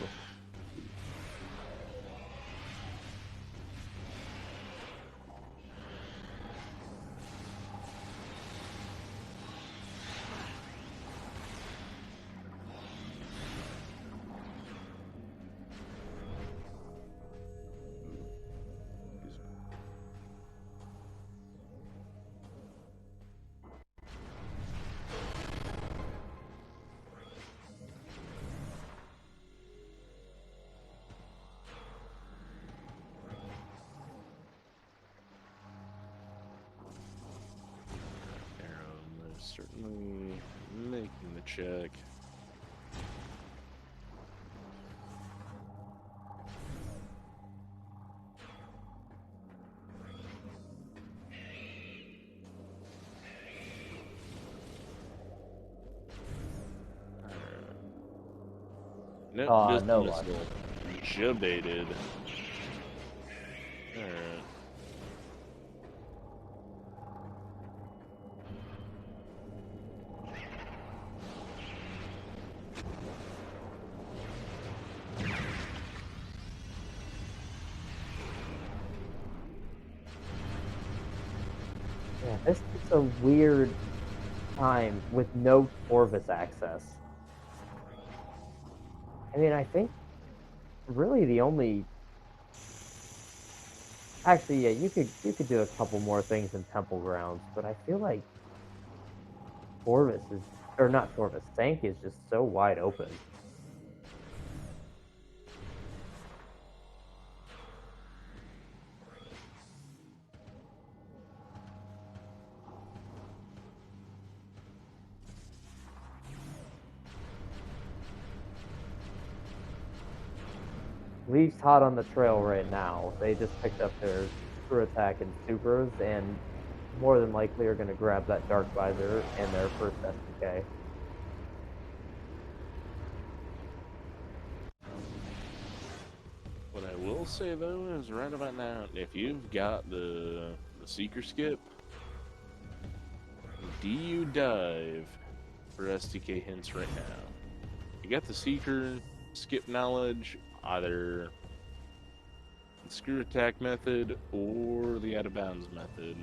Certainly making the check. Nope, just No a luck. missile. Jebaited. Alright. Yeah, this is a weird time with no Corvus access. I mean, I think really the only actually, yeah, you could do a couple more things in Temple Grounds, but I feel like Corvus is or not Corvus, Sank is just so wide open. Leaf's hot on the trail right now. They just picked up their screw attack and supers, and more than likely are going to grab that dark visor and their first SDK. What I will say though is right about now, if you've got the seeker skip, do you dive for SDK hints right now? You got the seeker skip knowledge, either the screw attack method or the out of bounds method.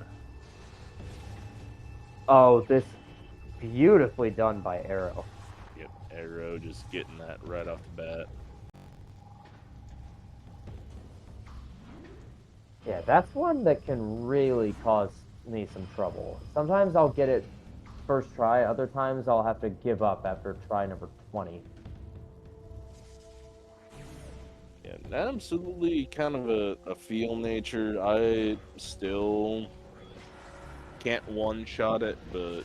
Oh, this beautifully done by Arrow. Yep. Arrow just getting that right off the bat. Yeah, that's one that can really cause me some trouble. Sometimes I'll get it first try, other times I'll have to give up after try number 20. Yeah, absolutely kind of a feel nature. I still can't one-shot it, but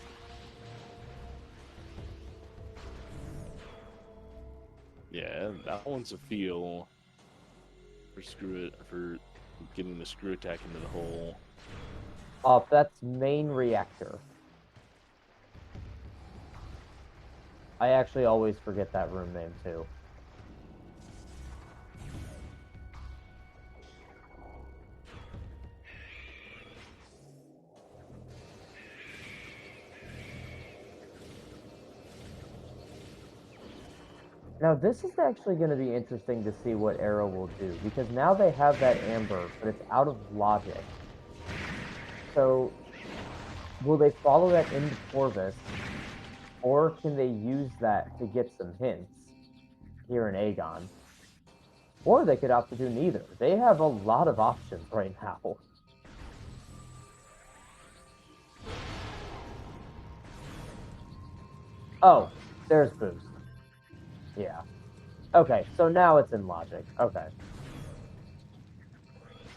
yeah, that one's a feel for getting the screw attack into the hole. That's main reactor. I actually always forget that room name too. Now, this is actually going to be interesting to see what Arrow will do, because now they have that amber, but it's out of logic. So, will they follow that into Corvus, or can they use that to get some hints here in Aegon? Or they could opt to do neither. They have a lot of options right now. Oh, there's boost. Yeah. Okay, so now it's in logic. Okay.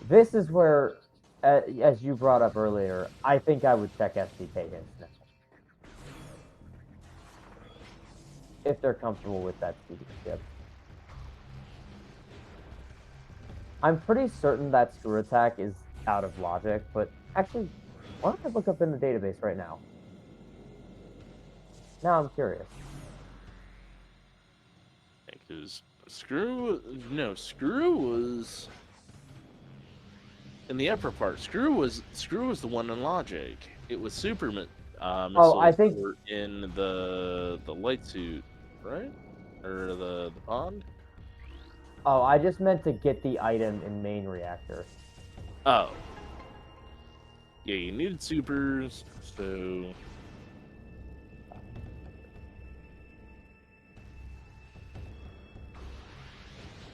This is where, as you brought up earlier, I think I would check SDK hints now. If they're comfortable with that speed skip. I'm pretty certain that screw attack is out of logic, but actually, why don't I look up in the database right now? Now I'm curious. Because screw was in the upper part. Screw was the one in logic. It was Superman. I think were in the light suit, right? Or the pond? Oh, I just meant to get the item in main reactor. Oh. Yeah, you needed supers, so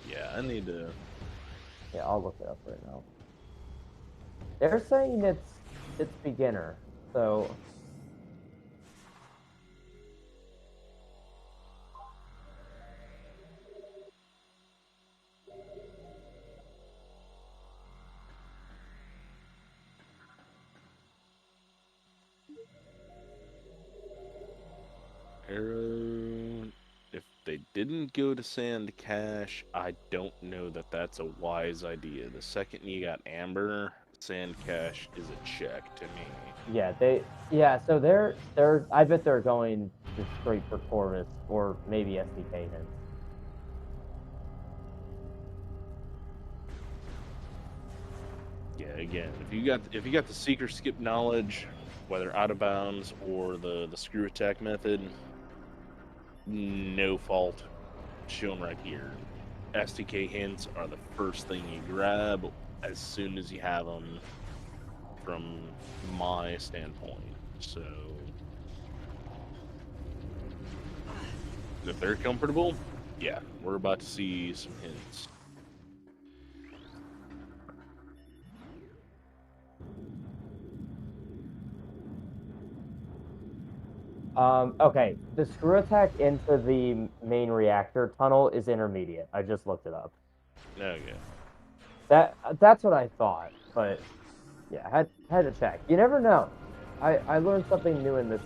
yeah, I need to. Yeah, I'll look it up right now. They're saying it's beginner, so Arrow. If they didn't go to Sand Cache, I don't know that that's a wise idea. The second you got Amber, Sand Cache is a check to me. so they're I bet they're going just straight for Corvus or maybe SDK hints. Yeah, again, if you got the seeker skip knowledge, whether out of bounds or the screw attack method, no fault shown right here. SDK hints are the first thing you grab as soon as you have them, from my standpoint. So if they're comfortable, yeah, we're about to see some hints. Okay, the screw attack into the main reactor tunnel is intermediate. I just looked it up. Okay. That's what I thought, but yeah, had to check. You never know. I learned something new in this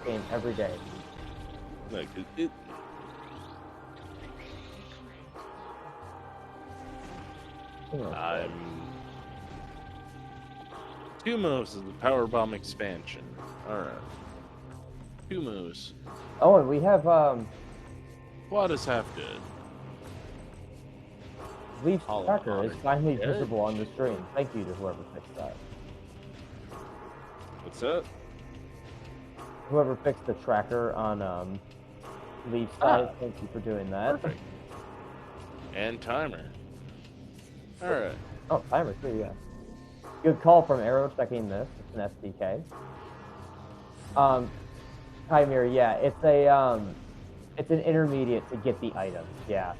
game every day. Like I'm two moves is the power bomb expansion. All right. Two moves. Oh, and we have Quad is half dead. Leaf's Hollow tracker is Hunter. finally Yeah. visible on the stream. Thank you to whoever fixed that. What's that? Whoever fixed the tracker on Leaf's side, thank you for doing that. Perfect. And timer. All right. Oh, timer too, yeah. Good call from Arrow checking this. It's an SDK. Chimera, yeah, it's a It's an intermediate to get the items, yeah.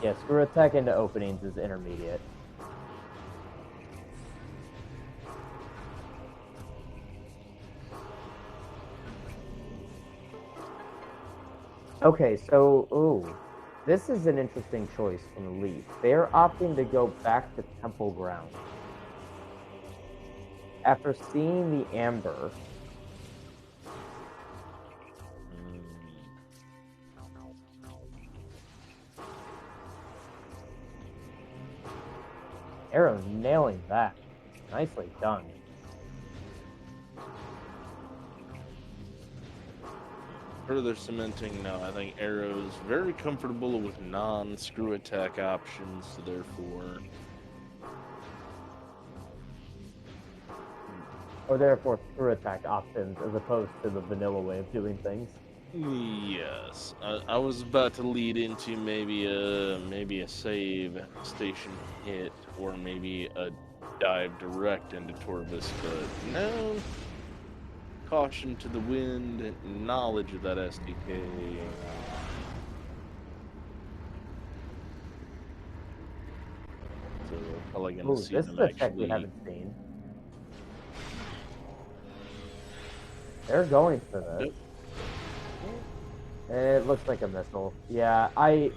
Yeah, screw attack into openings is intermediate. Okay, so, ooh, this is an interesting choice from the Leaf. They're opting to go back to Temple Ground. After seeing the Amber, Arrow nailing that. Nicely done. Further cementing now, I think Arrow's very comfortable with non-screw attack options, so therefore... Or therefore screw attack options as opposed to the vanilla way of doing things. Yes, I was about to lead into maybe a save station hit, or maybe a dive direct into Torvis, but no. Caution to the wind, knowledge of that SDK. So we're probably going to see This is them a check we actually. haven't seen. They're going for this. It looks like a missile. Yeah, I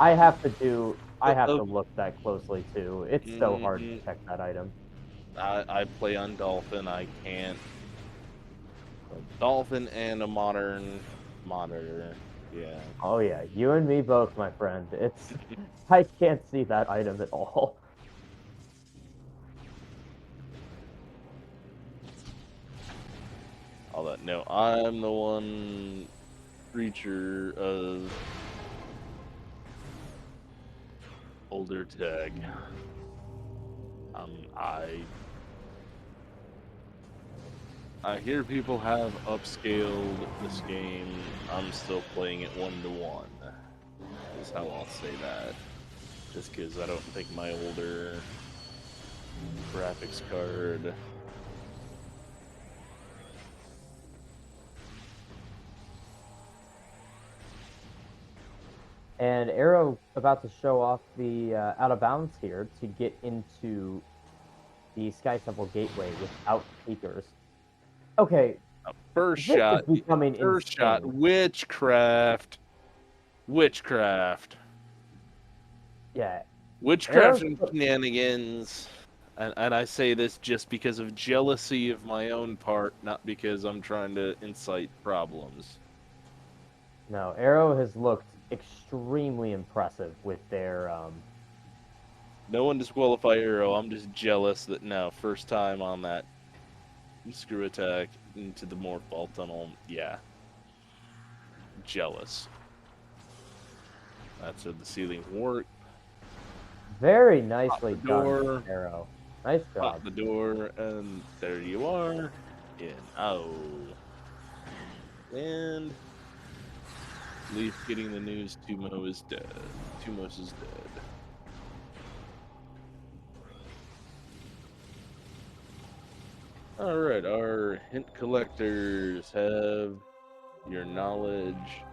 have to look that closely too. It's so hard to check that item. I play on Dolphin. I can't. Dolphin and a modern monitor. Yeah. Oh yeah, you and me both, my friend. It's I can't see that item at all. All that. No, I'm the one creature of older tag. I hear people have upscaled this game. I'm still playing it 1-to-1. Is how I'll say that. Just because I don't think my older graphics card. And Arrow about to show off the out of bounds here to get into the Sky Temple Gateway without speakers. Okay. First shot. Becoming First insane. shot. Witchcraft. Witchcraft. Yeah. Witchcraft and shenanigans. And I say this just because of jealousy of my own part, not because I'm trying to incite problems. No, Arrow has looked extremely impressive with their No one disqualify Arrow. I'm just jealous that no, first time on that screw attack into the Morph Ball Tunnel. Yeah. Jealous. That's how the ceilings work. very nicely door. done, Arrow. Nice job. Pop the door, and there you are. In. Oh. And Leaf getting the news Tumo is dead. Tumos is dead. Alright, our hint collectors have your knowledge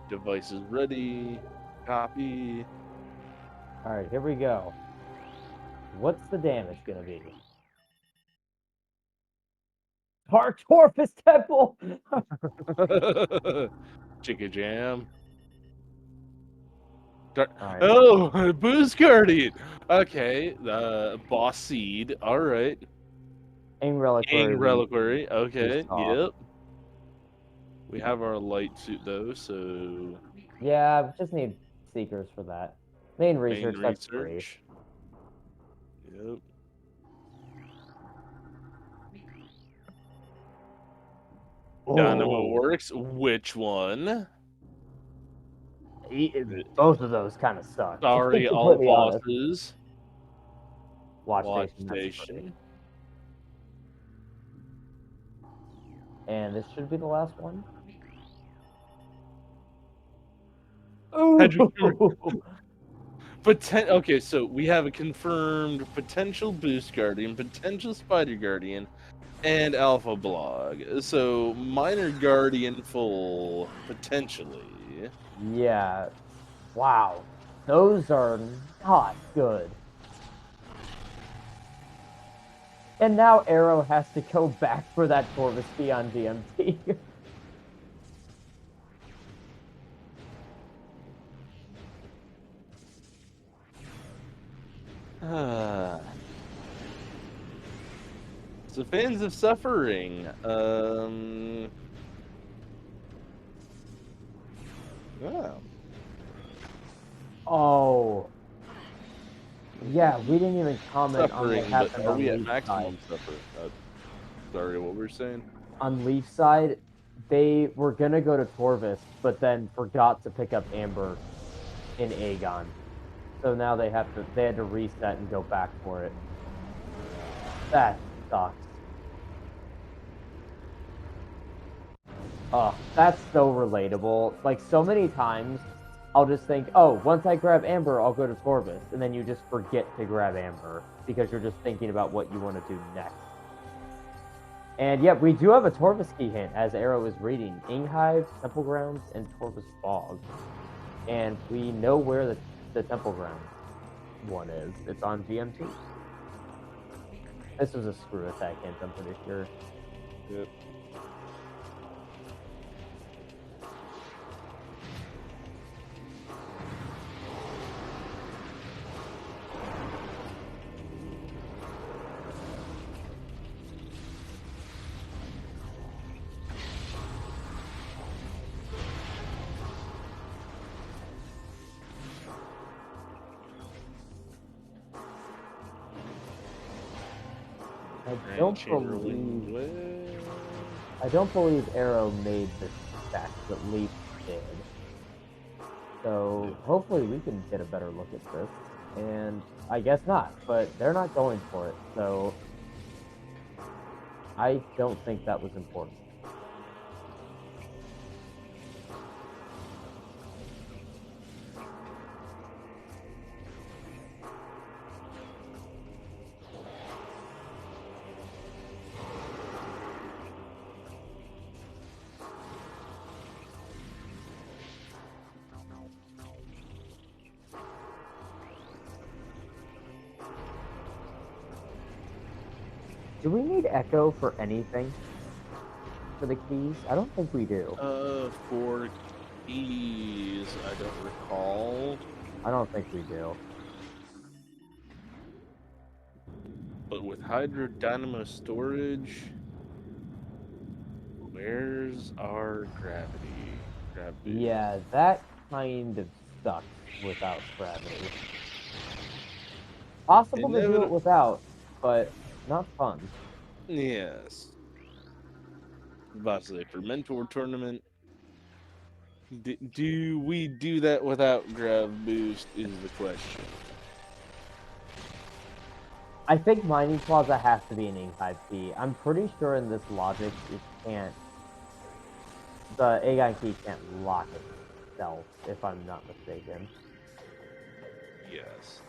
devices ready. Copy. Alright, here we go. What's the damage gonna be? Torfus Temple! Chicka Jam. Right. Oh, Boost Guardian. Okay, Boss Seed. All right. Aim Reliquary. Reliquary. Okay. Yep. We have our light suit though, so. Yeah, just need seekers for that. Main research. That's free. Yep. Dynamo Works. Which one? Both of those kind of suck. Sorry, all bosses. Watch station. And this should be the last one. Ooh. Okay, so we have a confirmed potential Boost Guardian, potential Spider Guardian, and Alpha Blog. So Minor Guardian full, potentially. Yeah. Wow. Those are not good. And now Arrow has to go back for that Corvus key on DMT. So fans of suffering. Wow. Oh. Yeah, we didn't even comment on what Suffering, but happened are on we at Leaf's side. maximum suffering? Sorry, what were you saying? On Leaf's side, they were gonna go to Torvis, but then forgot to pick up Amber in Aegon. So now they had to reset and go back for it. That sucks. Oh, that's so relatable. Like, so many times, I'll just think, oh, once I grab Amber, I'll go to Torvis. And then you just forget to grab Amber because you're just thinking about what you want to do next. And yeah, we do have a Torvis key hint, as Arrow is reading. Inghive, Temple Grounds, and Torvis Bog. And we know where the Temple Grounds one is. It's on GM2. This was a screw attack hint, I'm pretty sure. Yep. I don't believe Arrow made the stack that Leaf did. So hopefully we can get a better look at this. And I guess not, but they're not going for it. So I don't think that was important. Do we need Echo for anything? For the keys? I don't think we do. For keys, I don't recall. I don't think we do. But with Hydro Dynamo storage, where's our gravity? Yeah, that kind of sucks without gravity. Possible to do it without, but not fun. Yes. About to say, for Mentor Tournament, do we do that without Grav Boost is the question. I think Mining Plaza has to be an ink-type key. I'm pretty sure in this logic it can't... The Aegon key can't lock itself, if I'm not mistaken. Yes.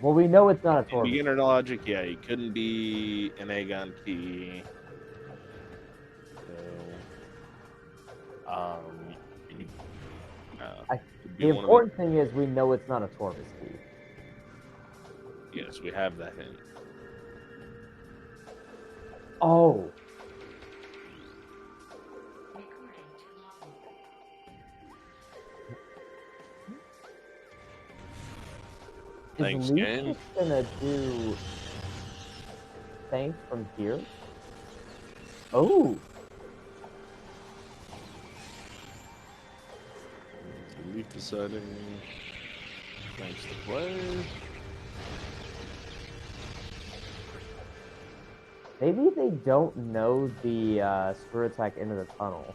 Well, we know it's not a Torvus. Beginner logic, yeah, it couldn't be an Aegon key. So, the important thing is we know it's not a Torvus key. Yes, we have that hint. Oh. Thanks, is Leaf game. just gonna do thanks from here? Oh. Leaf deciding thanks to play. Maybe they don't know the screw attack into the tunnel.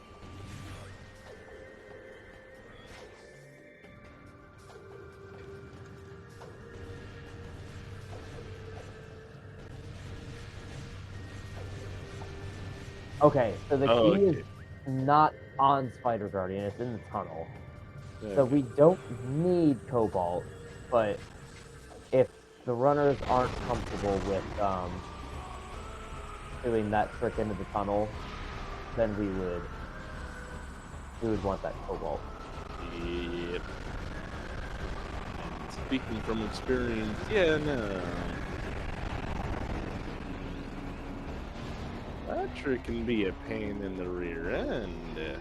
Okay, so the key is not on Spider Guardian, it's in the tunnel. Yeah. So we don't need Cobalt, but the runners aren't comfortable with doing that trick into the tunnel, then we would want that cobalt. Yep. And speaking from experience, yeah, no. That trick can be a pain in the rear end.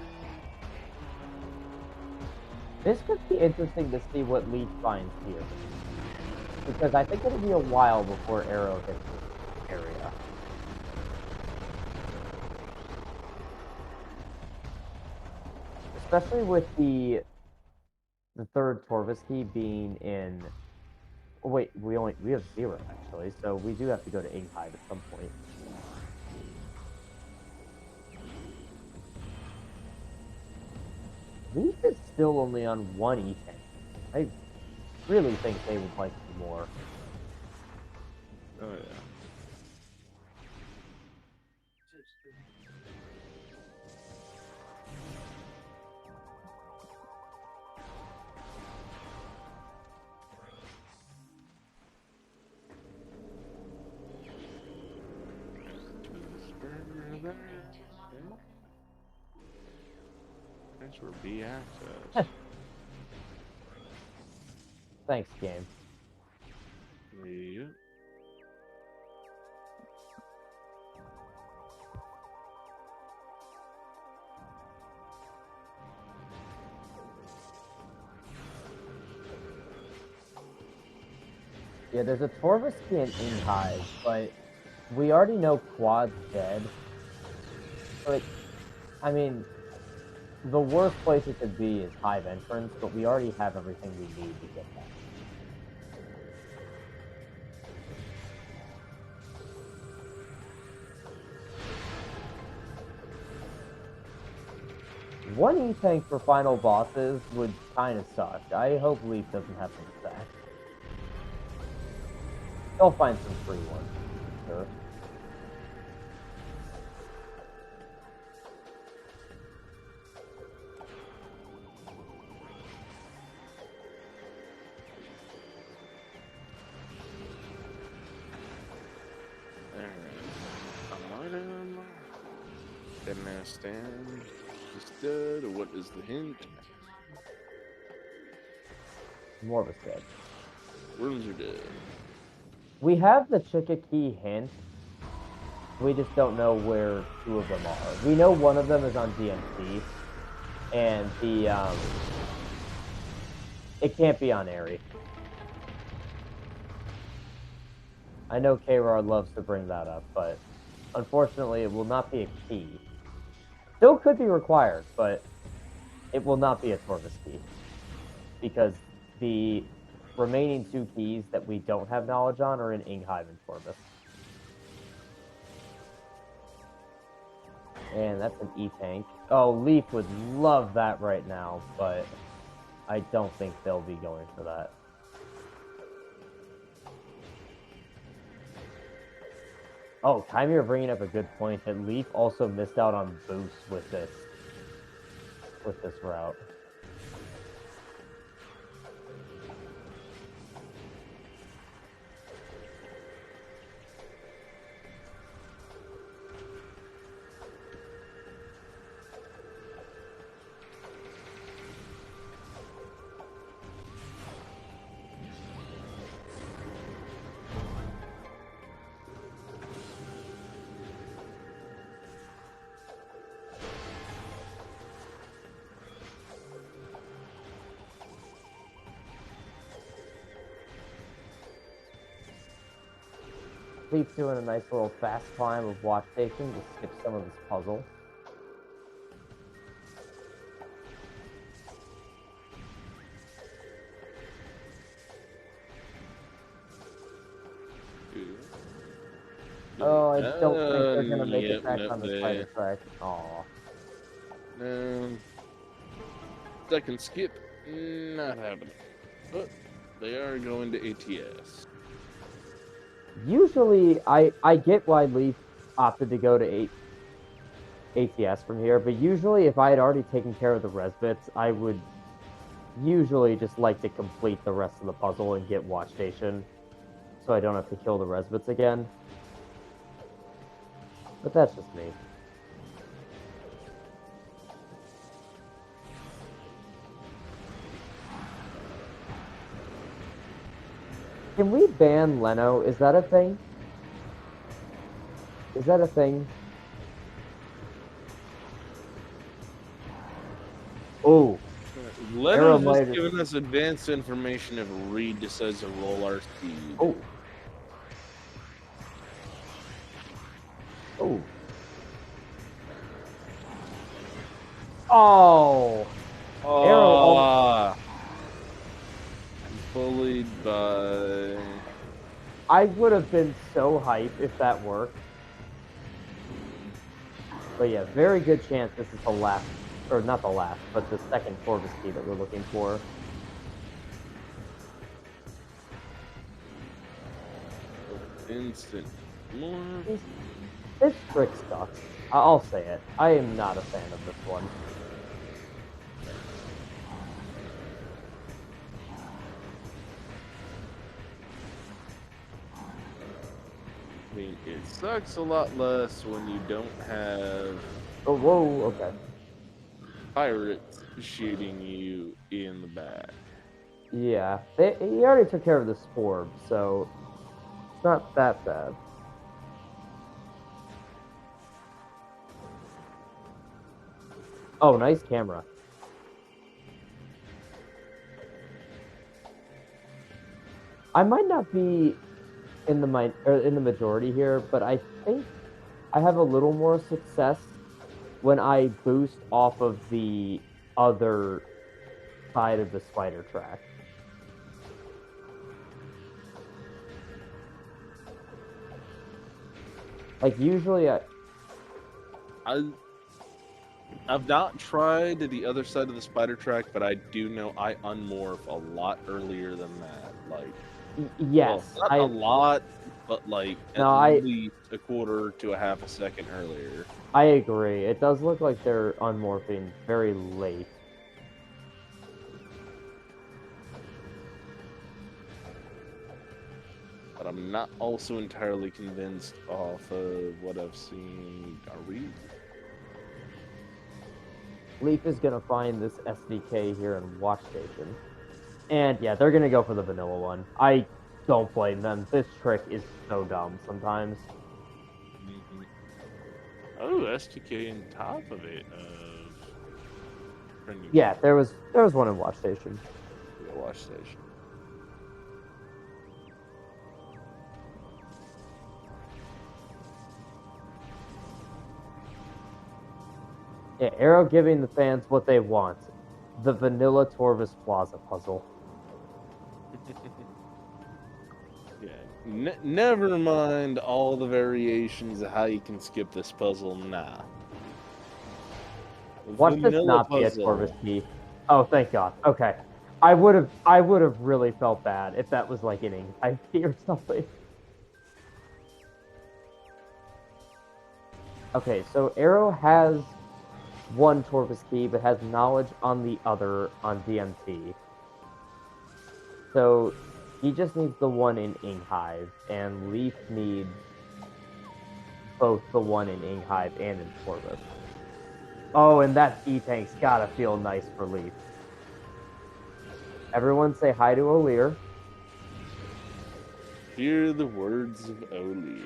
This could be interesting to see what Leaf finds here, because I think it'll be a while before Arrow hits this area. Especially with the third Torvis key being in. Oh, wait, we have 0 actually, so we do have to go to Inghive at some point. Leaf is still only on 1 E-tank. I really think they would like to do more. Oh yeah. Thanks for B access. Thanks, game. Yep. Yeah, there's a Torvis key in Inghive, but we already know Quad's dead. But, I mean, the worst place it could be is Hive entrance, but we already have everything we need to get that. One E-tank for final bosses would kind of suck. I hope Leaf doesn't have some stack. They'll find some free ones, sure. Item. Dead man stand. Instead, what is the hint? More of a dead. Rooms are dead. We have the Chicka key hint. We just don't know where 2 of them are. We know one of them is on DMC, and it can't be on Airy. I know K-Rar loves to bring that up, but unfortunately it will not be a key. Still could be required, but it will not be a Torvis key. Because the remaining 2 keys that we don't have knowledge on are in Inghive and Torvis. And that's an E-tank. Oh, Leaf would love that right now, but I don't think they'll be going for that. Oh, Time, you're bringing up a good point that Leaf also missed out on boost with this route. Leaf's doing a nice little fast climb of watch station to skip some of this puzzle. Oh, I don't think they're gonna make it back on the spider track. Aw. No. Second skip, not happening. But they are going to ATS. Usually, I get why Leaf opted to go to ATS from here, but usually if I had already taken care of the res bits, I would usually just like to complete the rest of the puzzle and get watch station. so I don't have to kill the Resbits again. But that's just me. Can we ban Leno? Is that a thing? Is that a thing? Oh, Leno's just AeroRaiser. giving us advanced information if Reed decides to roll our speed. Oh. Oh. Oh. Oh. Bullied by... I would have been so hyped if that worked. But yeah, very good chance this is the last, or not the last, but the second Corvus key that we're looking for. Instant more. This trick sucks. I'll say it. I am not a fan of this one. I mean, it sucks a lot less when you don't have Oh, whoa, okay. pirates shooting you in the back. Yeah, he already took care of the Spore, so it's not that bad. Oh, nice camera. I might not be in the majority here, but I think I have a little more success when I boost off of the other side of the spider track. Like usually I've not tried the other side of the spider track, but I do know I unmorph a lot earlier than that. Like, yes, well, not a lot, but like No, at least a quarter to a half a second earlier. I agree. It does look like they're unmorphing very late. But I'm not also entirely convinced off of what I've seen. Are we? Leaf is gonna find this SDK here in Watch Station. And yeah, they're gonna go for the vanilla one. I don't blame them. This trick is so dumb sometimes. Mm-hmm. Oh, STK on top of it. Yeah, there was one in Watch Station. Yeah, Watch Station. Yeah, Arrow giving the fans what they want. The vanilla Torvis Plaza puzzle. Yeah, never mind all the variations of how you can skip this puzzle. Nah. Watch this not be a Torvis key. Oh, thank God. Okay. I would have really felt bad if that was like an IP or something. Okay, so Arrow has one Torvis key, but has knowledge on the other on DMT. So he just needs the one in Inghive, and Leaf needs both the one in Inghive and in Torvis. Oh, and that E-Tank's gotta feel nice for Leaf. Everyone say hi to O'Lear. Hear the words of O'Lear.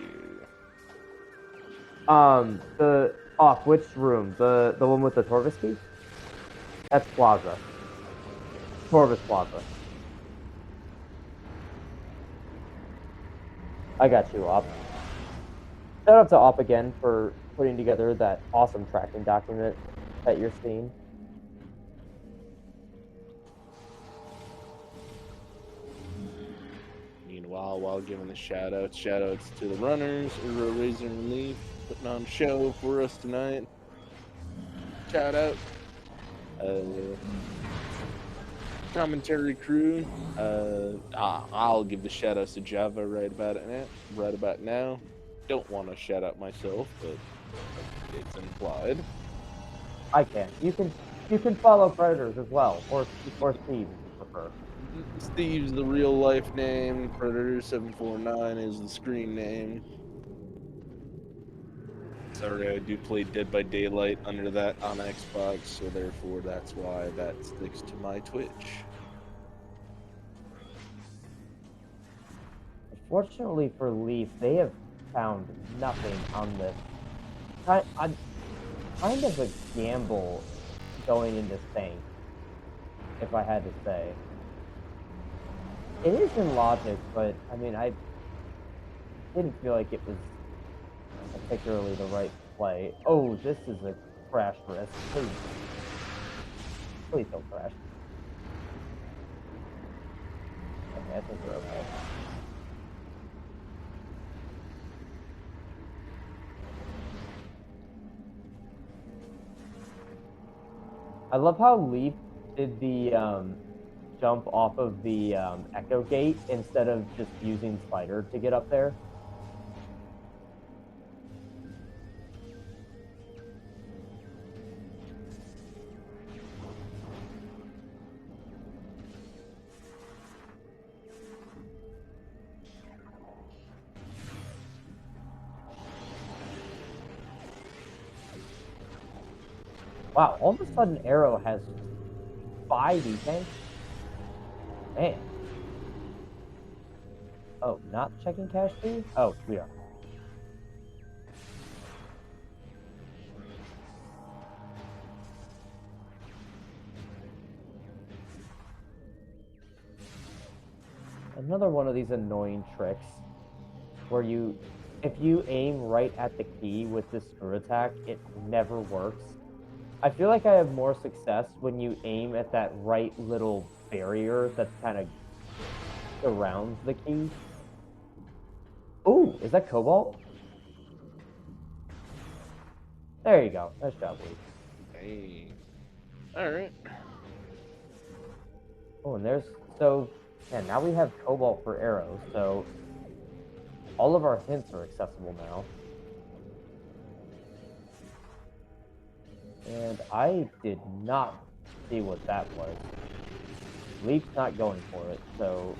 Which room? The one with the Torvis key? That's Plaza. Torvis Plaza. I got you, Op. Shout out to Op again for putting together that awesome tracking document that you're seeing. Meanwhile, while giving the shout-outs to the runners, AeroRaiser and Leaf, putting on a show for us tonight. Shout-out. Commentary crew. I'll give the shout-outs to Java right about now. Don't want to shout-out myself, but it's implied. I can. You can follow Predators as well, or Steve if you prefer. Steve's the real life name. Predator749 is the screen name. Sorry, I do play Dead by Daylight under that on Xbox, so therefore that's why that sticks to my Twitch. Fortunately for Leaf, they have found nothing on this. Kind of a gamble going into Saint, if I had to say. It is in logic, but I mean, I didn't feel like it was particularly the right play. Oh, this is a crash risk. Please don't crash. Okay, I think we're okay. I love how Leaf did the jump off of the Echo Gate instead of just using Spider to get up there. Wow, all of a sudden Arrow has 5 E-tanks? Man. Oh, not checking cache key? Oh, we are. Another one of these annoying tricks where if you aim right at the key with this screw attack, it never works. I feel like I have more success when you aim at that right little barrier that kind of surrounds the key. Ooh, is that Cobalt? There you go. Nice job, Lee. Hey. Alright. Oh, and yeah, now we have Cobalt for arrows, so all of our hints are accessible now. And I did not see what that was. Leaf's not going for it, so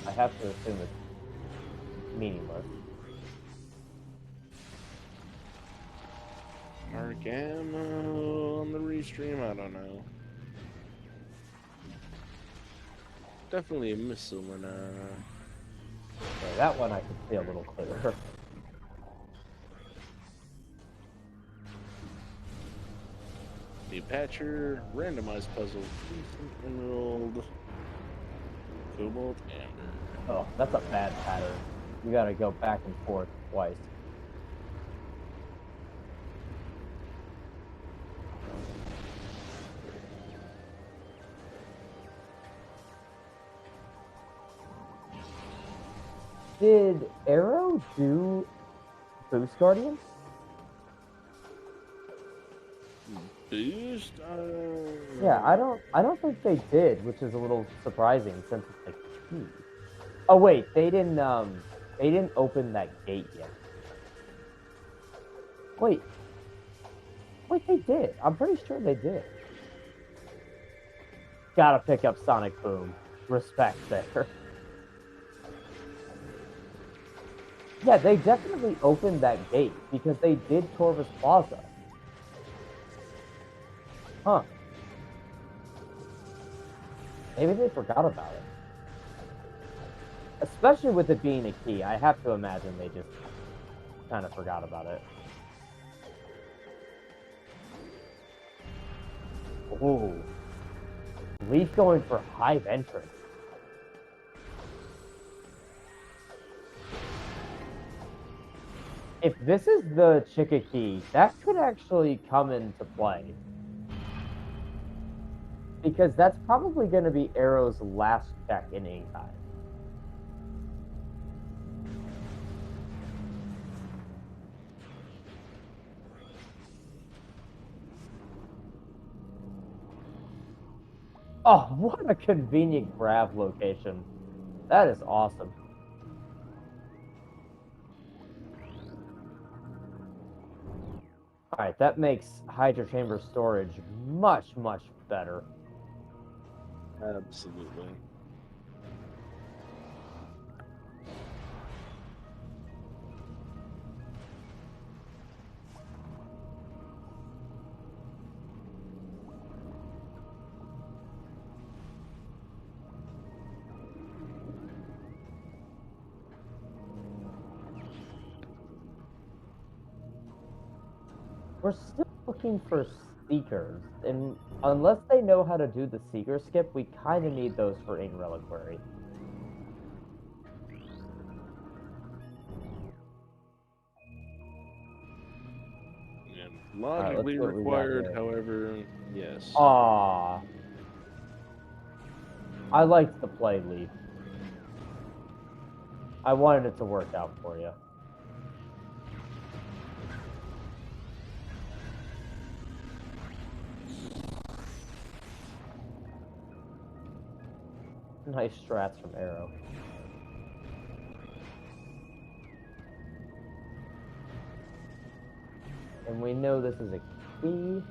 I have to assume it's meaningless. Arc ammo on the restream, I don't know. Definitely a missile and Okay, that one I can see a little clearer. the Patcher, randomized puzzle, Emerald, Cobalt, Amber. Oh, that's a bad pattern. You gotta go back and forth twice. Did Arrow do Boost Guardians? Boost? Yeah, I don't think they did, which is a little surprising since it's like key. Oh wait, they didn't open that gate yet. Wait, they did. I'm pretty sure they did. Gotta pick up Sonic Boom. Respect there. Yeah, they definitely opened that gate because they did Torvus Plaza. Huh. Maybe they forgot about it. Especially with it being a key, I have to imagine they just kind of forgot about it. Ooh. Leaf going for Hive entrance. If this is the Chicka key, that could actually come into play. Because that's probably going to be Arrow's last check in ink time. Oh, what a convenient grab location. That is awesome. Alright, that makes Hydra Chamber storage much, much better. Absolutely. We're still looking for seekers, and unless they know how to do the seeker skip, we kind of need those for Ing Reliquary. And Alright, let's logically see what we got required, here. however, yes. Aw. I liked the play, Leaf. I wanted it to work out for you. Nice strats from Arrow. And we know this is a key.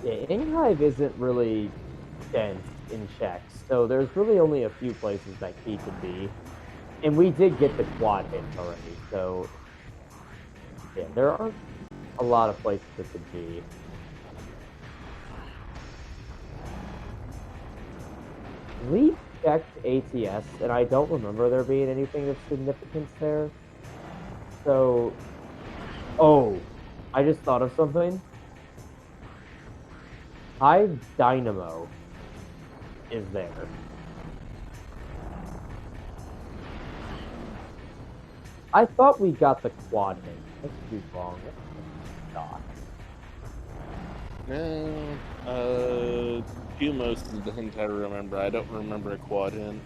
Yeah, Inghive isn't really dense in checks, so there's really only a few places that key could be. And we did get the quad hits already, so yeah, there aren't a lot of places it could be. We checked ATS, and I don't remember there being anything of significance there. So, oh, I just thought of something. Hive Dynamo is there. I thought we got the quad hit. Let's be wrong. No, Qmos is the hint I remember. I don't remember a quad hint.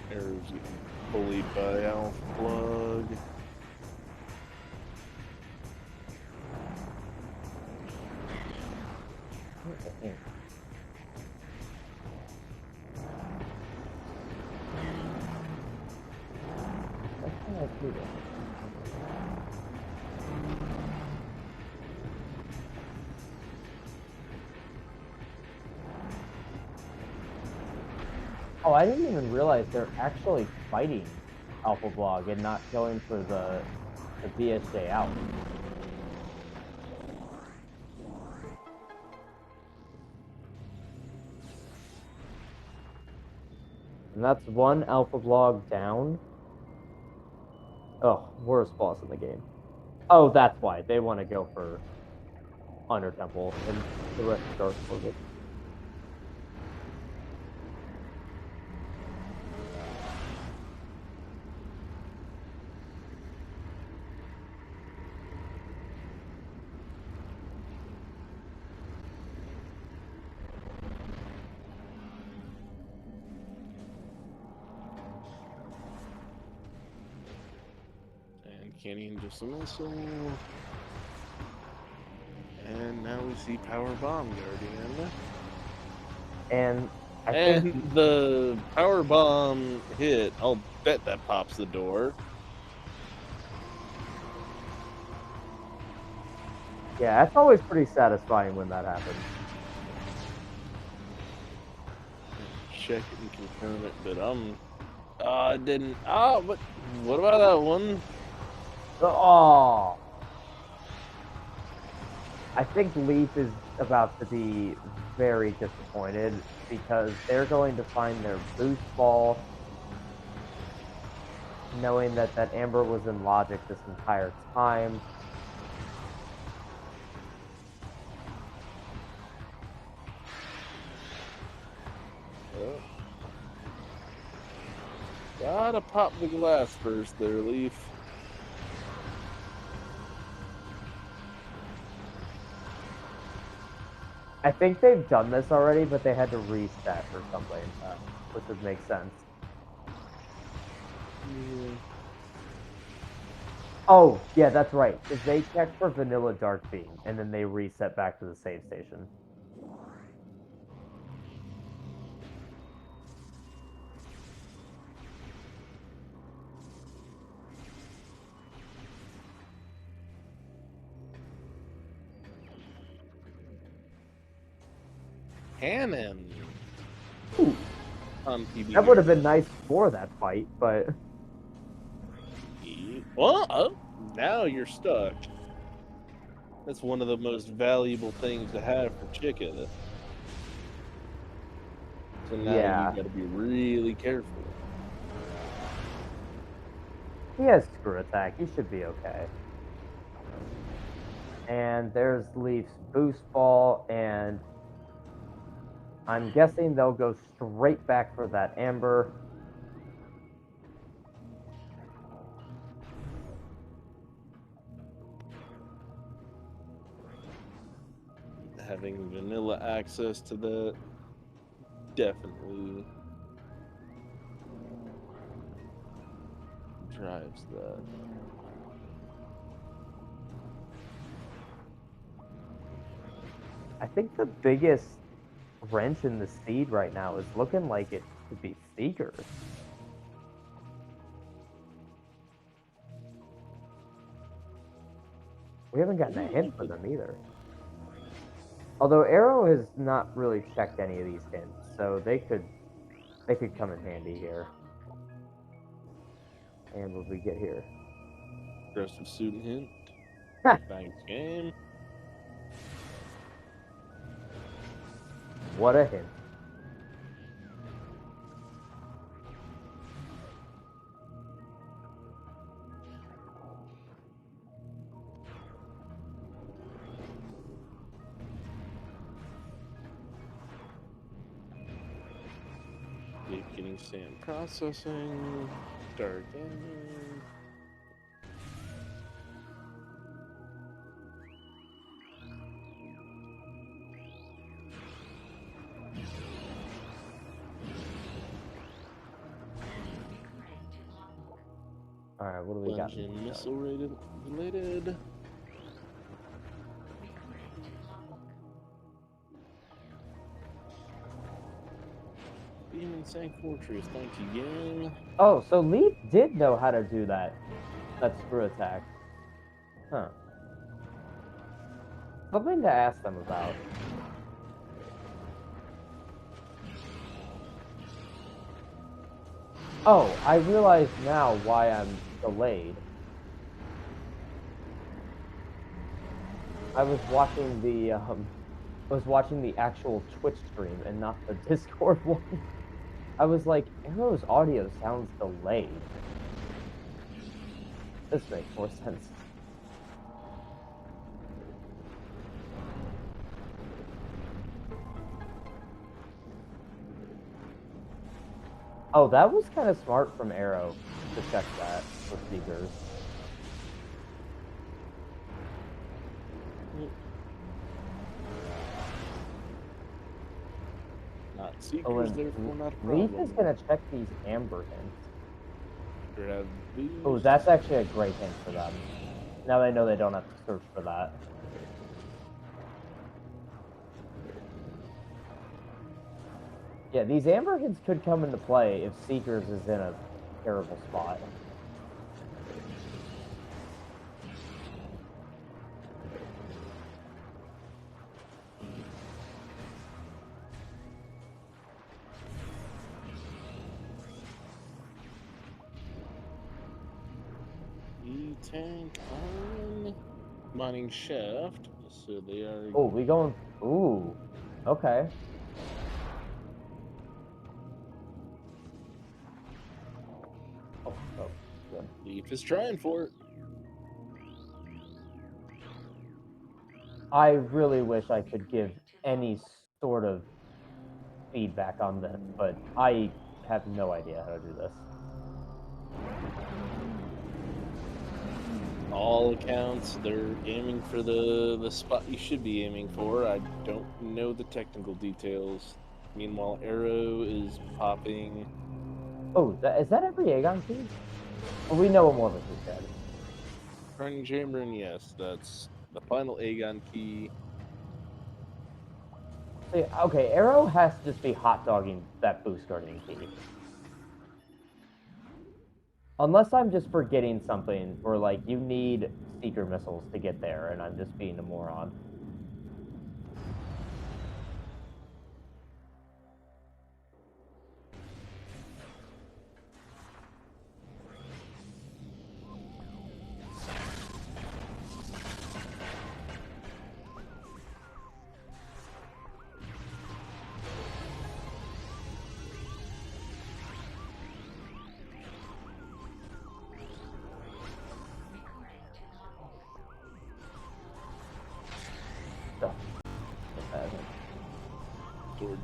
Arrow's getting bullied by Alpha Plug. Oh, I didn't even realize they're actually fighting Alpha Blog and not going for the BSJ out. And that's one Alpha Blog down. Oh, worst boss in the game. Oh, that's why. They want to go for Under Temple and the rest of Dark Forces. And Canyon just a missile. And now we see Power Bomb Guardian. And I And think the Power Bomb hit, I'll bet that pops the door. yeah, that's always pretty satisfying when that happens. Check it and confirm it, but I didn't. But what about that one? Oh, I think Leaf is about to be very disappointed because they're going to find their boost ball, knowing that Amber was in logic this entire time. Oh. Gotta pop the glass first there, Leaf. I think they've done this already, but they had to reset or something, which would make sense. Yeah. Oh, yeah, that's right. If they check for Vanilla Dark Beam, and then they reset back to the save station. cannon Ooh, on PB that would have here. been nice for that fight, but Well, oh, now you're stuck. That's one of the most valuable things to have for chicken. So now you yeah. got to be really careful. He has screw attack. He should be okay. And there's Leaf's boost ball, and I'm guessing they'll go straight back for that amber. Having vanilla access to that definitely drives that. I think the biggest wrench in the seed right now is looking like it could be Seekers. We haven't gotten a hint for them either. Although Arrow has not really checked any of these hints, so they could come in handy here. And what do we get here? Aggressive student hint. Thanks, game. What a hint. Getting sand processing. Dark ending. Alright, what do we got? Dungeon missile related. Demon Sank Fortress, thank you, game. Oh, so Leaf did know how to do that screw attack. Huh. Something to ask them about. Oh, I realize now why I'm delayed. I was watching the actual Twitch stream and not the Discord one. I was like, Arrow's audio sounds delayed. This makes more sense. Oh, that was kind of smart from Arrow to check that for Seekers. Not Seekers, therefore not a problem. Leaf is going to check these amber hints. Grab these. Oh, that's actually a great hint for them. Now they know they don't have to search for that. Yeah, these amber hints could come into play if Seekers is in a terrible spot. E-tank on mining shaft, so they are. Oh, we going? Ooh, okay. Oh, good. Leaf is trying for it. I really wish I could give any sort of feedback on this, but I have no idea how to do this. All accounts, they're aiming for the spot you should be aiming for. I don't know the technical details. Meanwhile, Arrow is popping. Oh, is that every Aegon key? Well, we know what Morvis is dead. Turning chamber, and yes, that's the final Aegon key. See, okay, Arrow has to just be hot dogging that boost guardian key. Unless I'm just forgetting something, or like you need seeker missiles to get there, and I'm just being a moron.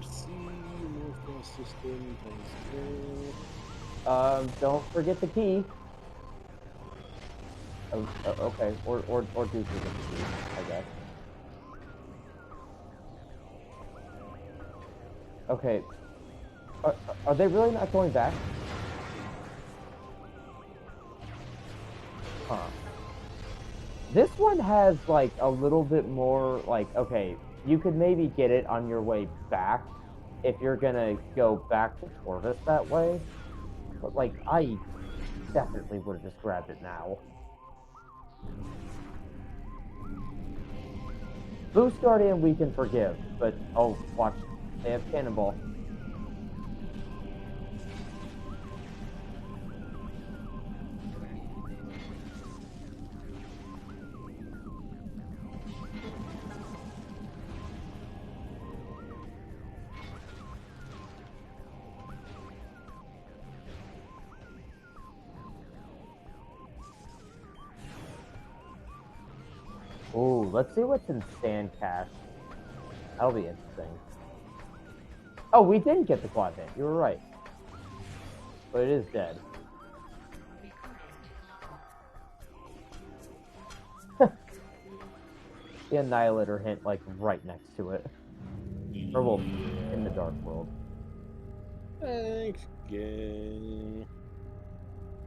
Towards C, northwest system, thanks. Don't forget the key. Oh, okay, or do forget the key, I guess. Okay. Are they really not going back? Huh. This one has, like, a little bit more, like, okay, you could maybe get it on your way back if you're gonna go back to Torvis that way. But, like, I definitely would have just grabbed it now. Boost Guardian we can forgive, but, oh, watch. They have Cannonball. Ooh, let's see what's in Sand Cache. That'll be interesting. Oh, we didn't get the quad hit. You were right. But it is dead. The Annihilator hint, like, right next to it. Or, well, in the Dark World. Thanks, game.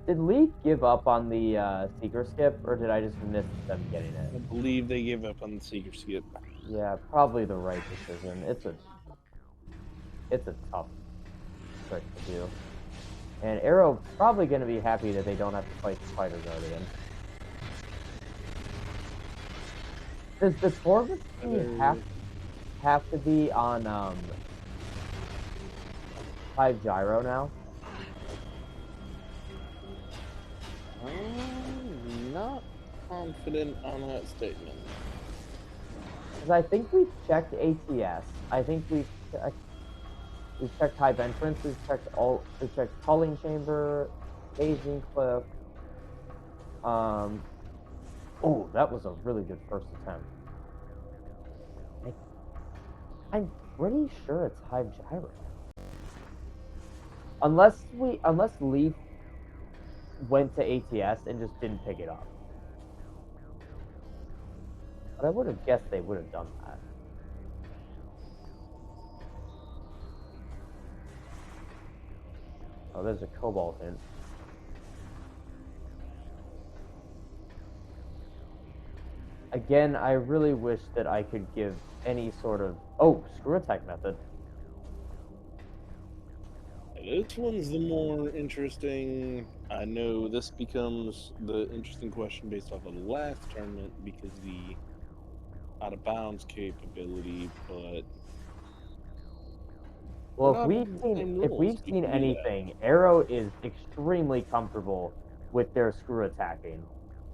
Did Lee give up on the Seeker Skip, or did I just miss them getting I it? believe they gave up on the Seeker Skip. Yeah, probably the right decision. It's a tough trick to do. And Arrow probably going to be happy that they don't have to fight the Spider Guardian. Does the Torvis have to be on 5 Gyro now? I'm not confident on that statement. Because I think we've checked ATS. I think we've checked Hive Entrance. We've checked Culling Chamber, Hazing Cliff. Oh, that was a really good first attempt. I'm pretty sure it's Hive Gyro. Unless Leaf went to ATS and just didn't pick it up. But I would have guessed they would have done that. Oh, there's a Cobalt hint. Again, I really wish that I could give any sort of... Oh, Screw Attack method. This one's the more interesting. I know this becomes the interesting question based off of the last tournament because the out of bounds capability, but Well, not on the same if rules. we've We seen can do that. anything, Arrow is extremely comfortable with their screw attacking.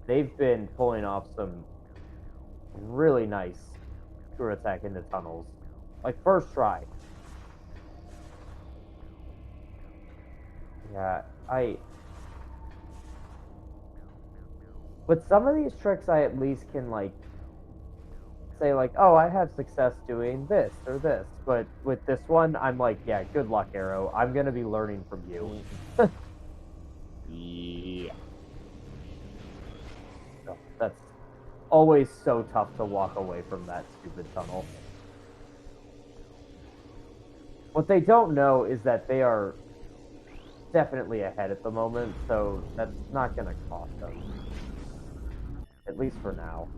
They've been pulling off some really nice screw attack into tunnels. Like, first try. Yeah, with some of these tricks, I at least can, like, say, like, oh, I have success doing this or this. But with this one, I'm like, yeah, good luck, Arrow. I'm going to be learning from you. Yeah. So that's always so tough to walk away from that stupid tunnel. What they don't know is that they are definitely ahead at the moment, so that's not going to cost them. At least for now.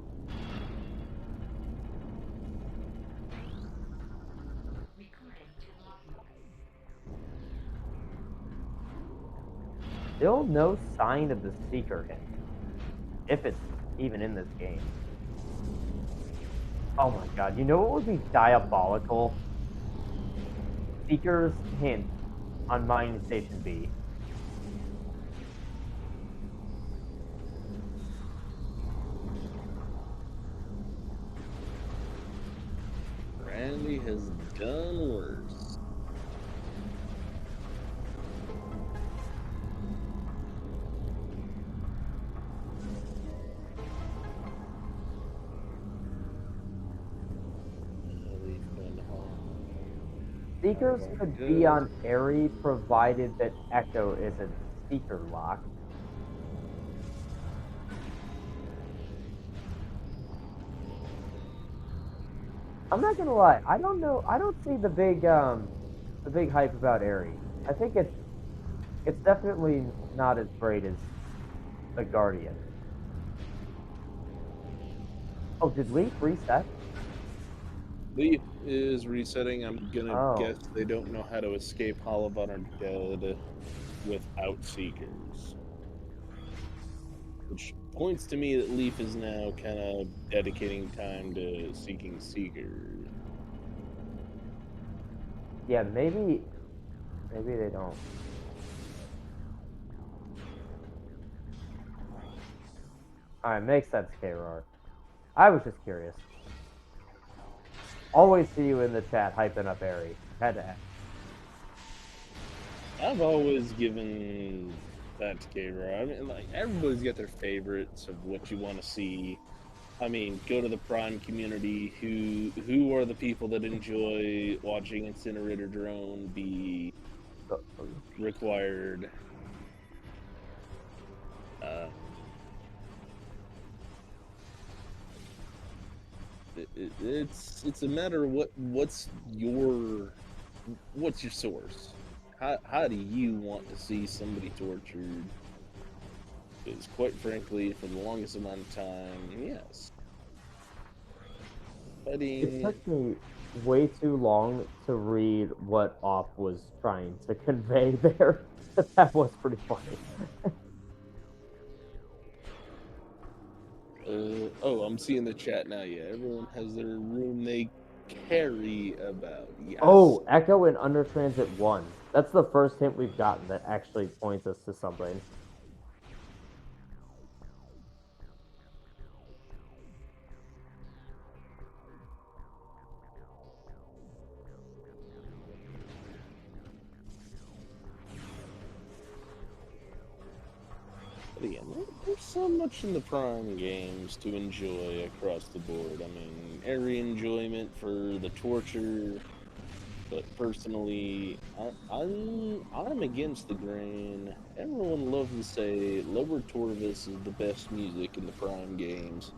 Still no sign of the Seeker hint. If it's even in this game. Oh my god, you know what would be diabolical? Seeker's hint on Mining Station B. Randy has done worse. Leaf going to home. Seekers my could be god. on Airy provided that Echo isn't Seeker locked. I'm not gonna lie, I don't know. I don't see the big hype about Airy. I think it's definitely not as great as the Guardian. Oh, did Leaf reset? Leaf is resetting. I'm gonna Oh, guess they don't know how to escape Hollowbot or Dead without Seekers. Which points to me that Leaf is now kind of dedicating time to seeking Seekers. yeah, maybe they don't. All right, makes sense, KRR. I was just curious. Always see you in the chat hyping up Airy. Had to ask. I've always given that to K-Roy. I mean, like, everybody's got their favorites of what you want to see. I mean, go to the Prime community. Who are the people that enjoy watching Incinerator Drone be required? Uh, it's a matter of what's your source. How do you want to see somebody tortured? Because quite frankly, for the longest amount of time, yes, It fighting. took me way too long to read what Off was trying to convey there. That was pretty funny. Oh, I'm seeing the chat now. Yeah, everyone has their room they carry about. Yes. Oh, Echo in Under Transit 1. That's the first hint we've gotten that actually points us to something. But again, there's so much in the Prime games to enjoy across the board. I mean, every enjoyment for the torture, but personally, I'm against the grain. Everyone loves to say Lower Torvis is the best music in the Prime games.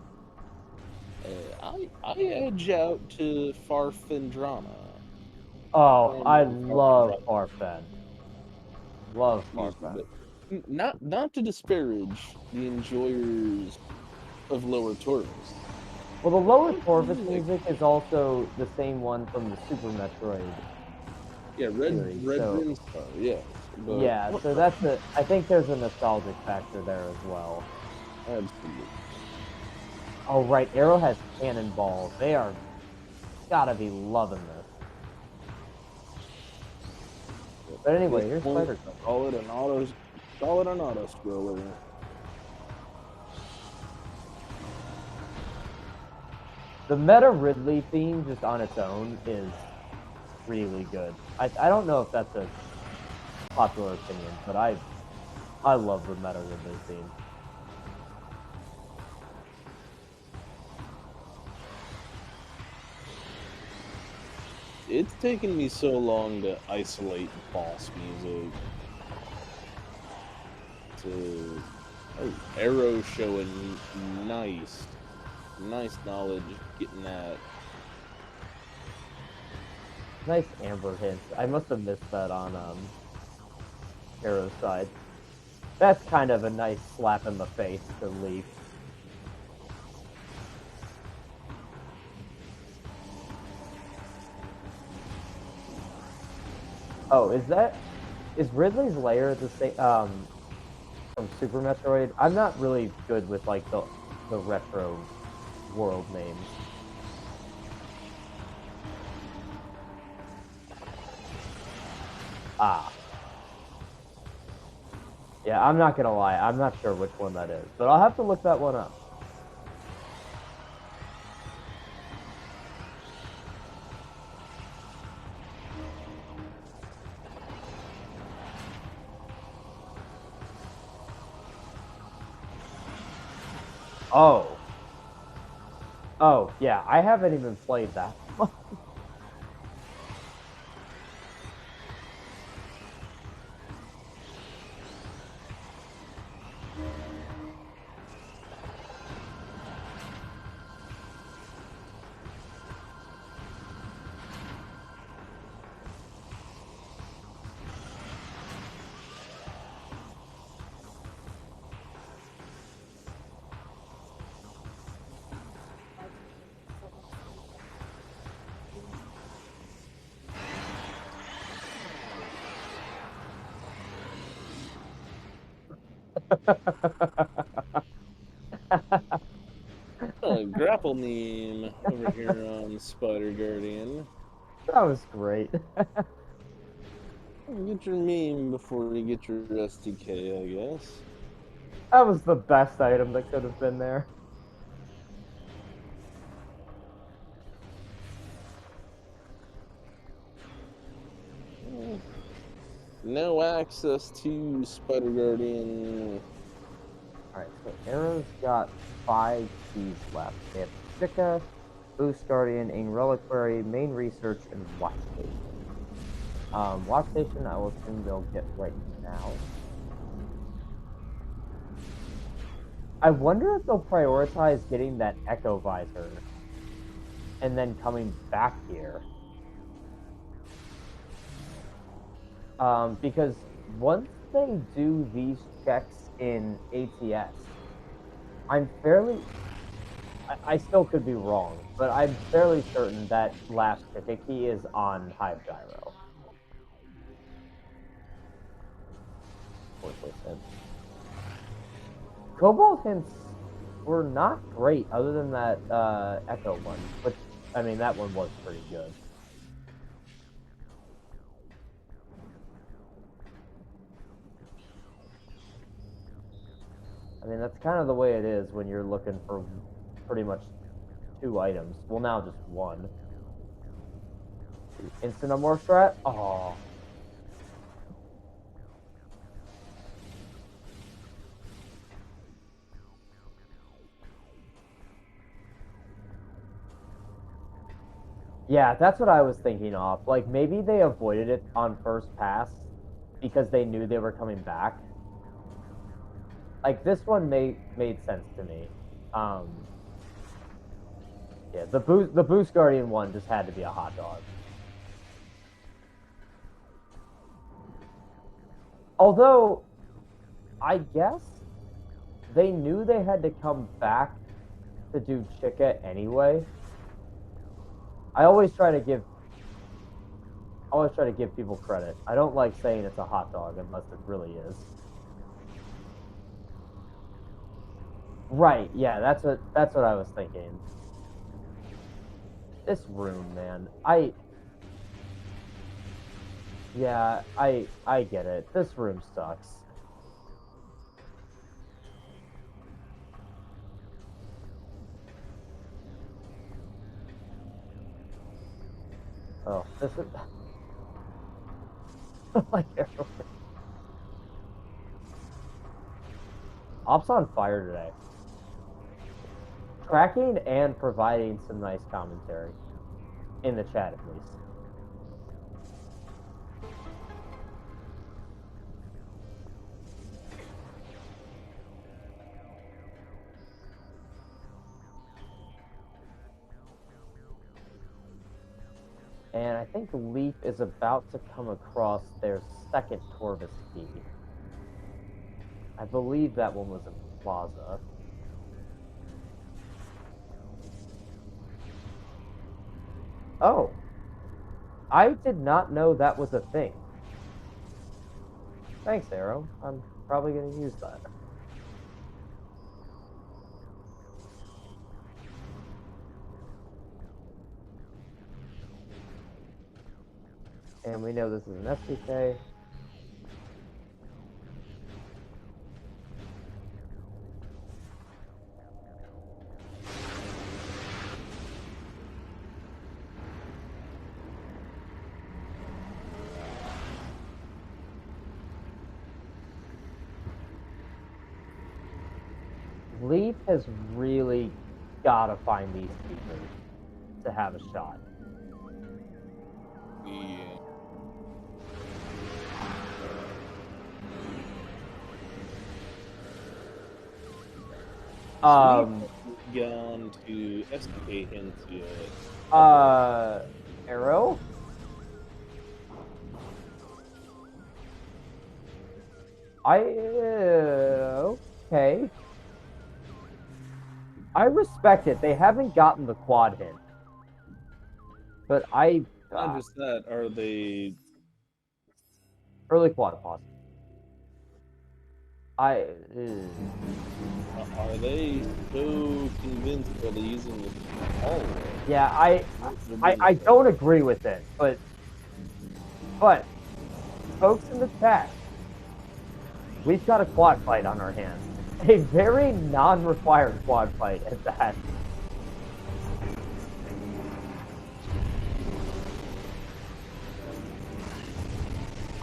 I edge out to Farfendrana. Oh, I Farming love Farfendrana Farfen. Love music, Farfen. but not to disparage the enjoyers of Lower Torvis. Well, the lower Farfen Torvis music, music is also the same one from the Super Metroid yeah, series. Red So, Brinstar, yes, but yeah, so that's I think there's a nostalgic factor there as well. absolutely. Oh, right. Arrow has cannonballs. They are gotta be loving this. But At this anyway, here's point, Spider Clip. call it an auto scroller. The meta Ridley theme just on its own is really good. I don't know if that's a popular opinion, but I love the meta Ridley theme. It's taken me so long to isolate boss music to Arrow showing nice knowledge, getting that. Nice amber hints. I must have missed that on Arrow's side. That's kind of a nice slap in the face to Leaf. Oh, is Ridley's lair the same from Super Metroid? I'm not really good with like the retro world names. Ah. Yeah, I'm not gonna lie. I'm not sure which one that is, but I'll have to look that one up. Oh. Oh, yeah, I haven't even played that. Grapple meme over here on Spider Guardian. That was great. Get your meme before you get your STK, I guess. That was the best item that could have been there. No access to Spider Guardian. Alright, so Arrow's got 5 keys left. They have Chica, Boost Guardian, Ing Reliquary, Main Research, and Watch Station. Watch Station, I will assume they'll get right now. I wonder if they'll prioritize getting that Echo Visor and then coming back here. Because once they do these checks in ATS, I'm fairly... I still could be wrong, but I'm fairly certain that last ticket key is on Hive Gyro. Cobalt hints were not great, other than that Echo one, which, I mean, that one was pretty good. I mean, that's kind of the way it is when you're looking for pretty much 2 items. Well, now just 1. Instant Amor strat? Oh. Yeah, that's what I was thinking of. Like, maybe they avoided it on first pass because they knew they were coming back. Like, this one made sense to me. Yeah, the Boost Guardian one just had to be a hot dog. Although, I guess they knew they had to come back to do Chica anyway. I always try to give people credit. I don't like saying it's a hot dog unless it really is. Right, yeah, that's what I was thinking. This room, man. Yeah, I get it. This room sucks. Oh, this is like Ops on fire today. Tracking and providing some nice commentary in the chat, at least. And I think Leaf is about to come across their second Corvus key. I believe that one was in Plaza. Oh. I did not know that was a thing. Thanks, Arrow. I'm probably going to use that. And we know this is an SDK. Leaf has really got to find these people to have a shot. Yeah. Sweet Um, gone to SK into it. uh, Arrow? Okay. I respect it. They haven't gotten the quad hit. But Not just that, are they early quad pause. I, are they so convinced that they're using this hallway? yeah, They're being I afraid. don't agree with it, but folks in the chat, we've got a quad fight on our hands. A very non-required quad fight at that.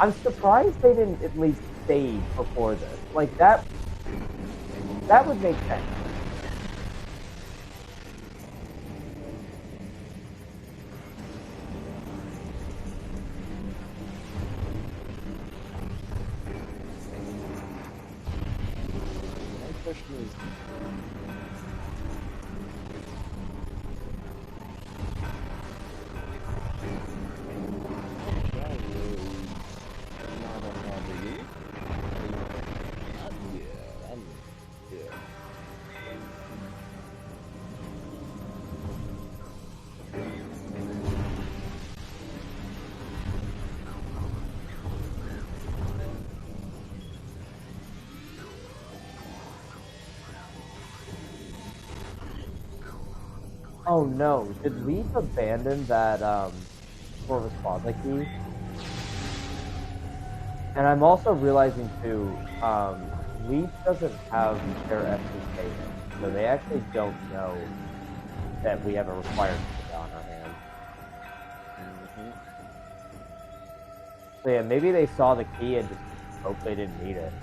I'm surprised they didn't at least stage before this. Like that would make sense. My question is, not on lobby. Yeah. Oh no, did Leaf abandon that Corvus Plaza key? And I'm also realizing too, Leaf doesn't have their SDK yet, so they actually don't know that we have a required key on our hands. So yeah, maybe they saw the key and just hoped they didn't need it.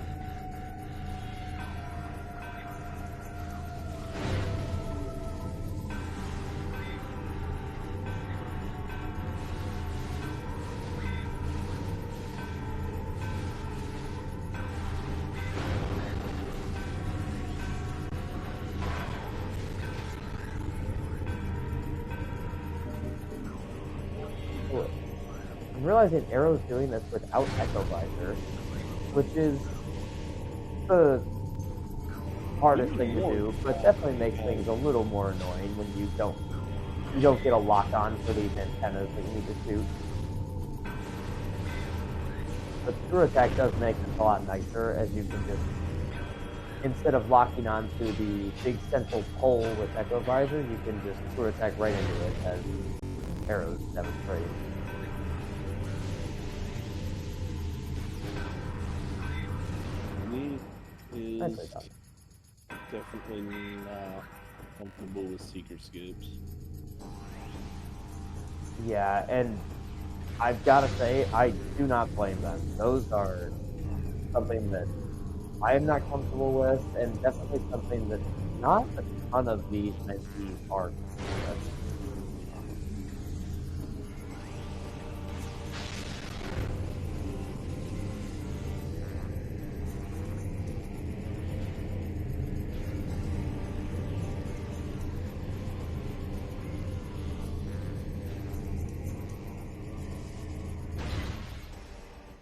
I'm realizing Arrow's doing this without AeroRaiser, which is the hardest thing to do, but definitely makes things a little more annoying when you don't get a lock on for these antennas that you need to shoot. But screw attack does make this a lot nicer, as you can just, instead of locking onto the big central pole with AeroRaiser, you can just screw attack right into it, as Arrows demonstrate. Me Nicely is done. definitely not comfortable with seeker scoops. Yeah, and I've got to say, I do not blame them. Those are something that I am not comfortable with, and definitely something that not a ton of these mentees are comfortable with.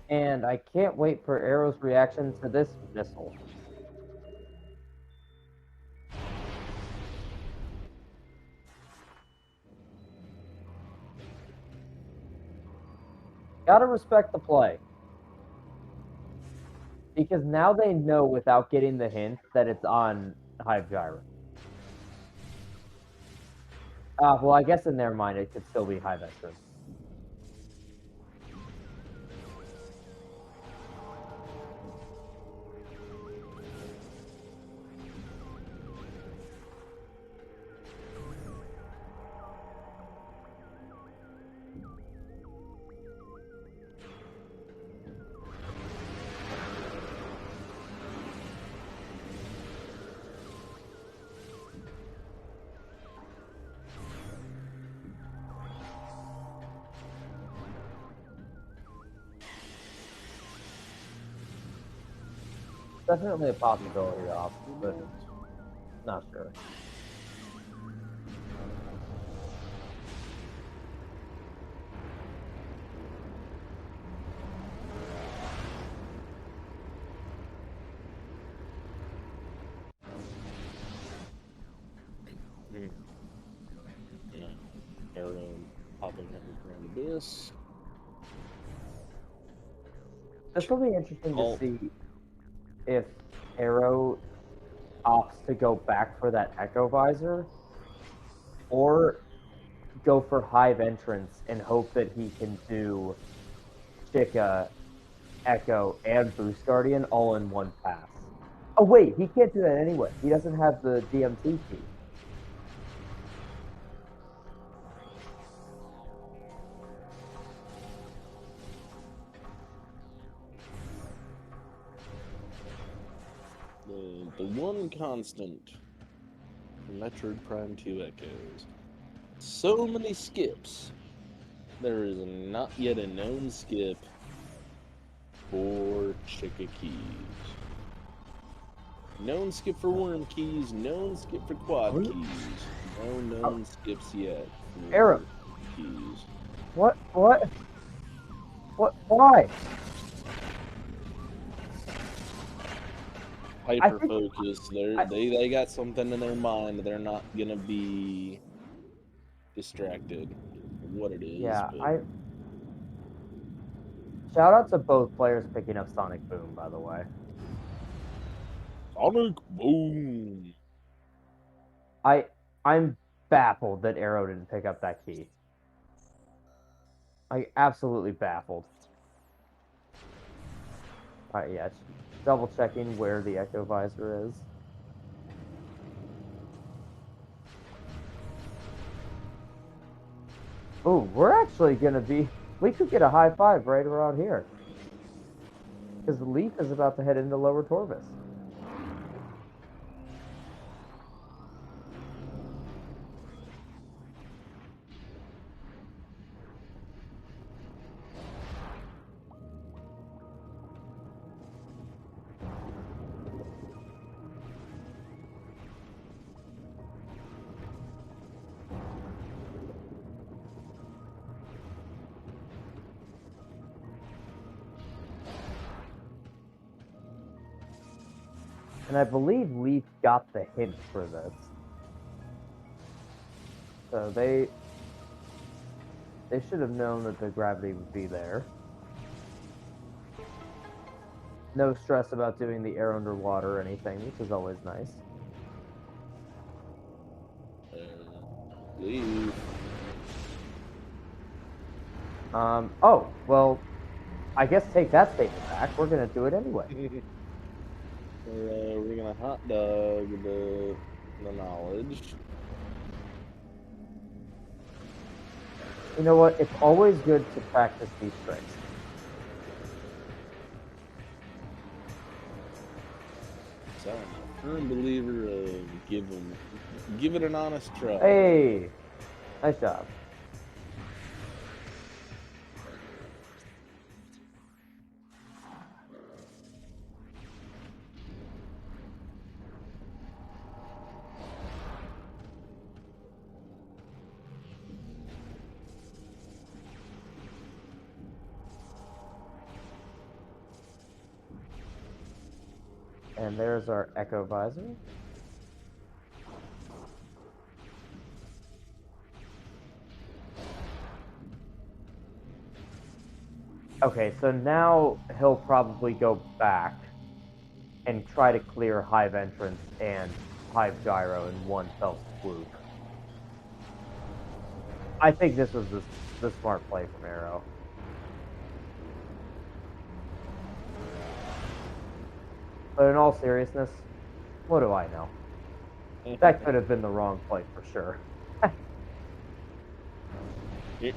And I can't wait for Arrow's reaction to this missile. Gotta respect the play. Because now they know without getting the hint that it's on Hive Gyro. Well, I guess in their mind it could still be Hive Extra. Definitely a possibility off, but Not sure. Yeah. Arrow popping up around this. This will be interesting to Alt. see if Arrow opts to go back for that Echo Visor, or go for Hive entrance and hope that he can do Chica, Echo, and Boost Guardian all in one pass. Oh wait, he can't do that anyway. He doesn't have the DMT key. The one constant from Metroid Prime 2 Echoes. So many skips. There is not yet a known skip for Chica keys. Known skip for worm keys, known skip for quad keys. No known skips yet for Arrow. keys. What? Why? Hyper focus. They got something in their mind. They're not gonna be distracted. What it is? Yeah, But shout out to both players picking up Sonic Boom, by the way. Sonic Boom. I'm baffled that Arrow didn't pick up that key. Absolutely baffled. Alright, yeah, double checking where the Echo Visor is. Oh, we're actually gonna be. We could get a high five right around here. Because Leaf is about to head into Lower Torvis. And I believe Leaf got the hint for this. So they should have known that the gravity would be there. No stress about doing the air underwater or anything, which is always nice. Leave. Oh, well, I guess take that statement back. We're gonna do it anyway. We're gonna hot dog the knowledge. You know what? It's always good to practice these tricks. So I'm a firm believer of give it an honest try. Hey, nice job. And there's our Echo Visor. Okay, so now he'll probably go back and try to clear Hive entrance and Hive gyro in one fell swoop. I think this was the smart play from Arrow. But in all seriousness, what do I know? That could have been the wrong play for sure.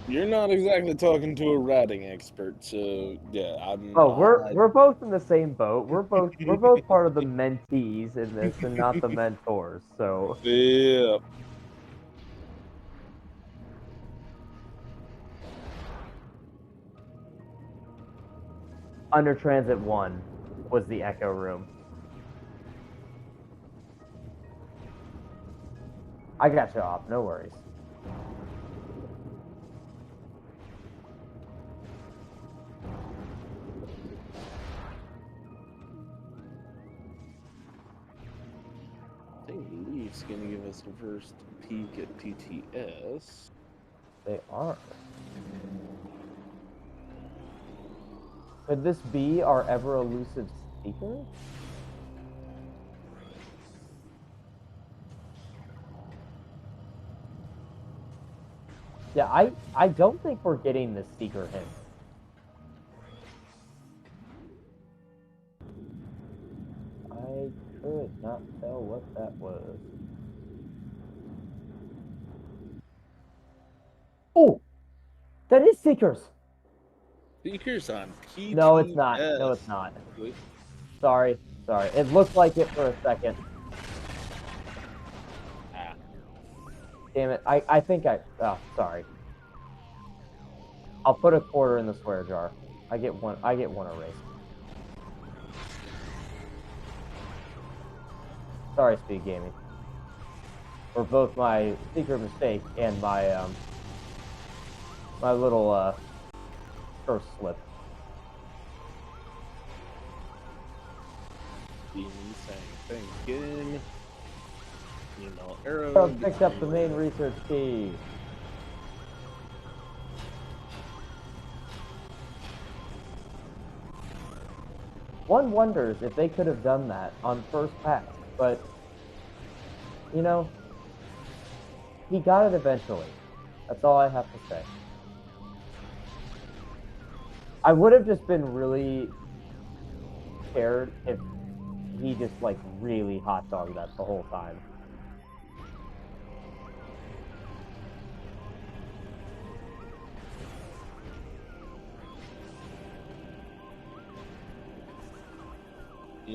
You're not exactly talking to a riding expert, so yeah, I'm. Oh, we're both in the same boat. We're both part of the mentees in this, and not the mentors. So Yeah. Under Transit 1 was the Echo Room. I got you off. No worries. I think Leaf's gonna give us a first peek at PTS. They are. Could this be our ever elusive Seeker? Yeah, I don't think we're getting the Seeker hint. I could not tell what that was. Oh, that is Seekers. Seekers on PTS. No, it's not. No, it's not. Wait. Sorry. It looked like it for a second. Ah. Damn it. I think oh, sorry. I'll put a quarter in the swear jar. I get one erased. Sorry, SpeedGaming. For both my secret mistake and my my little first slip. Demon saying thank again. Email arrow. So picked up the main research key. One wonders if they could have done that on first pass, but you know, he got it eventually. That's all I have to say. I would have just been really scared if he just like really hot dogged that the whole time.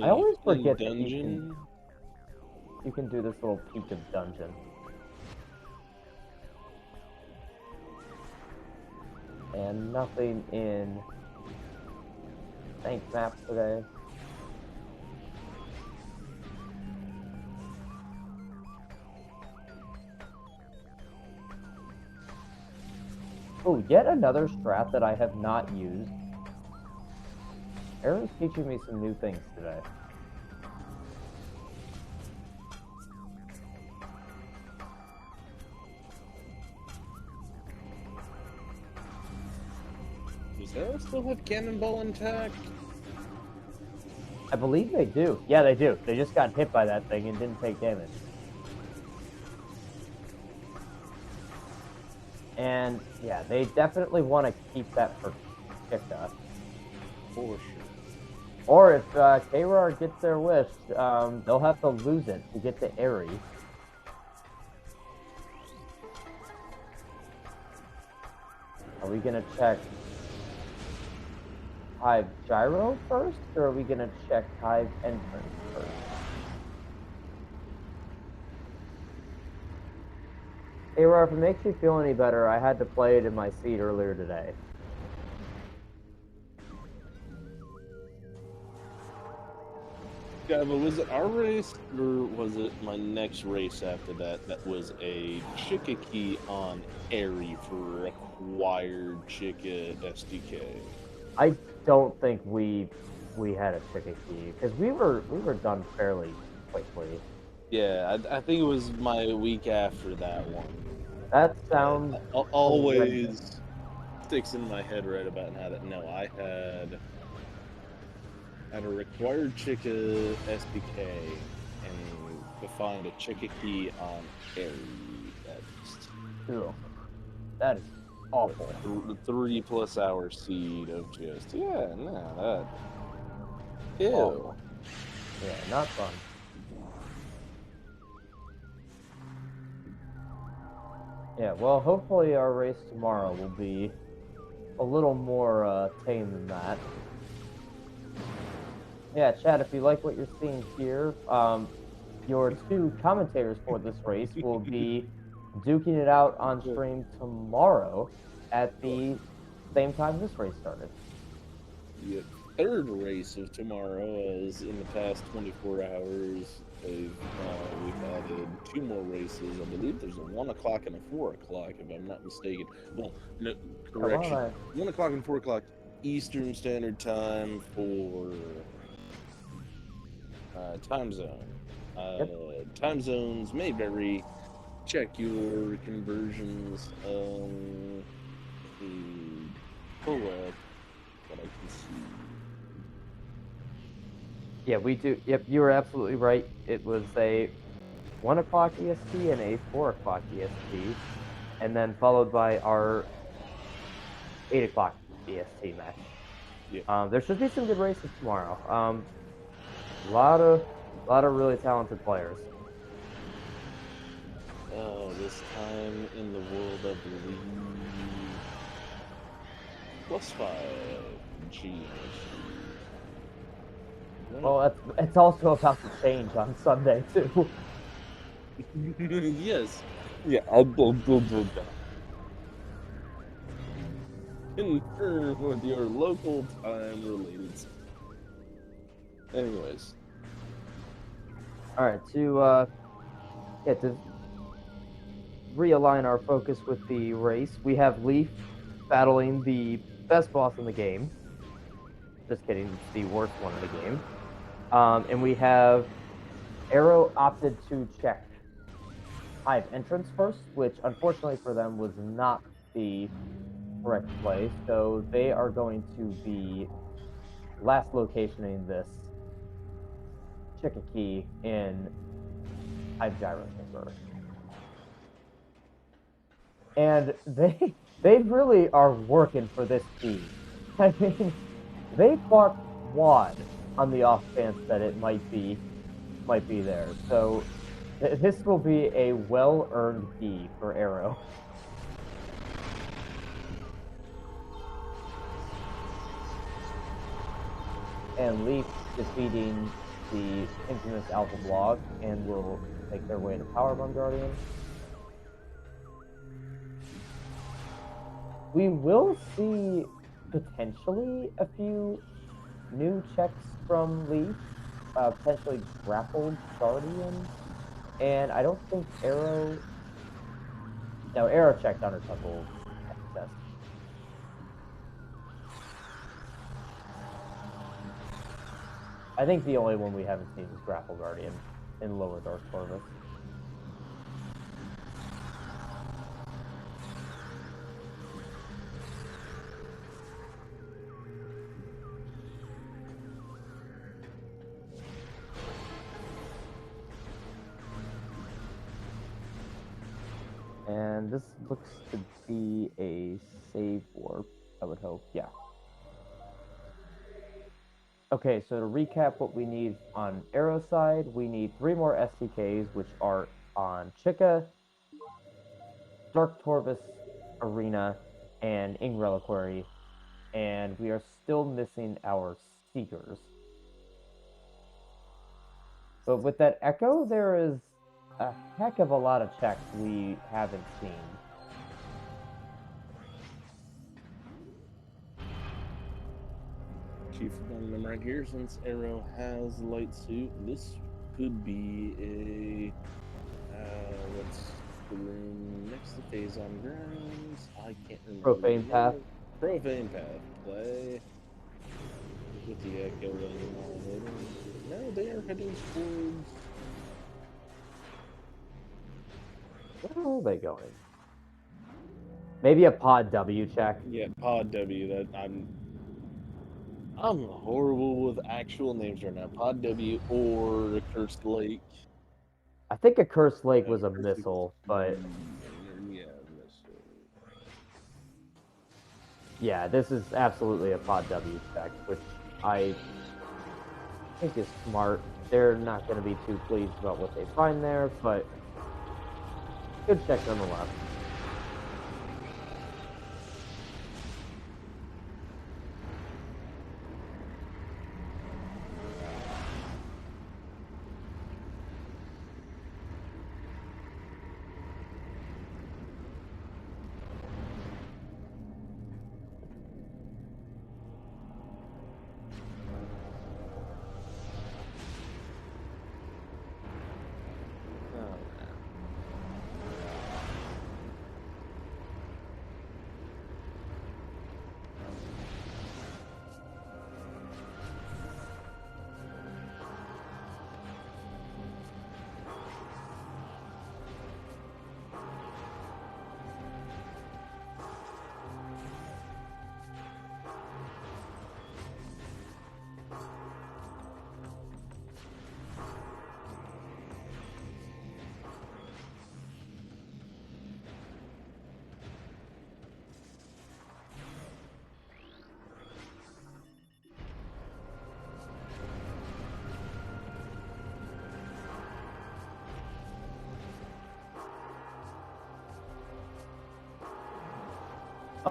I always forget that you can do this little peek of dungeon. And nothing in Thanks map today. Oh, yet another strat that I have not used. Aaron's teaching me some new things today. Does Arrow still have Cannonball intact? I believe they do. Yeah, they do. They just got hit by that thing and didn't take damage. And yeah, they definitely want to keep that for Kika. For sure. Or if K-Rar gets their wish, they'll have to lose it to get to Aerie. Are we gonna check Hive Gyro first, or are we gonna check Hive Entrance first? K-Rar, if it makes you feel any better, I had to play it in my seat earlier today. Yeah, but was it our race, or was it my next race after that that was a Chicka key on Aerie for acquired Chicka SDK? I don't think we had a ticket key because we were done fairly quickly. Yeah, I think it was my week after that one. That sounds always horrendous. sticks in my head right about now that no, I had a required Chicka SDK and to find a Chicka key on Aerie. That is awful. The 3+ hour seed of just no that ew. Awful. Yeah, not fun. Yeah, well, hopefully our race tomorrow will be a little more tame than that. Yeah, Chad, if you like what you're seeing here, your two commentators for this race will be duking it out on stream tomorrow at the same time this race started. The third race of tomorrow is in the past 24 hours. We've had 2 more races. I believe there's a 1 o'clock and a 4 o'clock, if I'm not mistaken. Well, no, Yeah, why don't correction. 1 o'clock and 4 o'clock Eastern Standard Time for time zone. Yep. Time zones may vary. Check your conversions to pull up what I can see. Yeah, we do. Yep, you were absolutely right. It was a 1 o'clock EST and a 4 o'clock EST, and then followed by our 8 o'clock EST match. Yeah. There should be some good races tomorrow. A lot of really talented players. This time in the world, I believe +5 G. Well, it's also about to change on Sunday too. Yes. Yeah, I'll confirm with your local time related. Anyways. All right, to realign our focus with the race, we have Leaf battling the best boss in the game. Just kidding, it's the worst one in the game. And we have Arrow opted to check Hive entrance first, which unfortunately for them was not the correct play. So they are going to be last locationing this check a key in Hive gyro chamber. And they really are working for this key. I mean, they fought quad on the off chance that it might be there. So this will be a well-earned key for Arrow. And Leaf defeating the infamous Alpha Blog and will make their way to Powerbomb Guardian. We will see potentially a few new checks from Leaf, potentially grappled Guardian, and I don't think Arrow. No, Arrow checked Under Temple access. I think the only one we haven't seen is Grapple Guardian in Lower Dark Corvus. And this looks to be a save warp, I would hope. Yeah. Okay, so to recap what we need on Arrow side, we need 3 more STKs, which are on Chica, Dark Torvus Arena, and Ing Reliquary, and we are still missing our Seekers. But with that Echo, there is a heck of a lot of checks we haven't seen. Chief among them right here, since Arrow has light suit, this could be a what's the room next to Phase on Grounds? I can't remember. Profane Path. Profane Path play with the Echo letting on. No, they are heading towards. Where are they going? Maybe a Pod W check. Yeah, Pod W. That I'm horrible with actual names right now. Pod W or Cursed Lake. I think a Cursed Lake was a missile, but yeah, missile. Yeah, this is absolutely a Pod W check, which I think is smart. They're not going to be too pleased about what they find there, but good check nonetheless.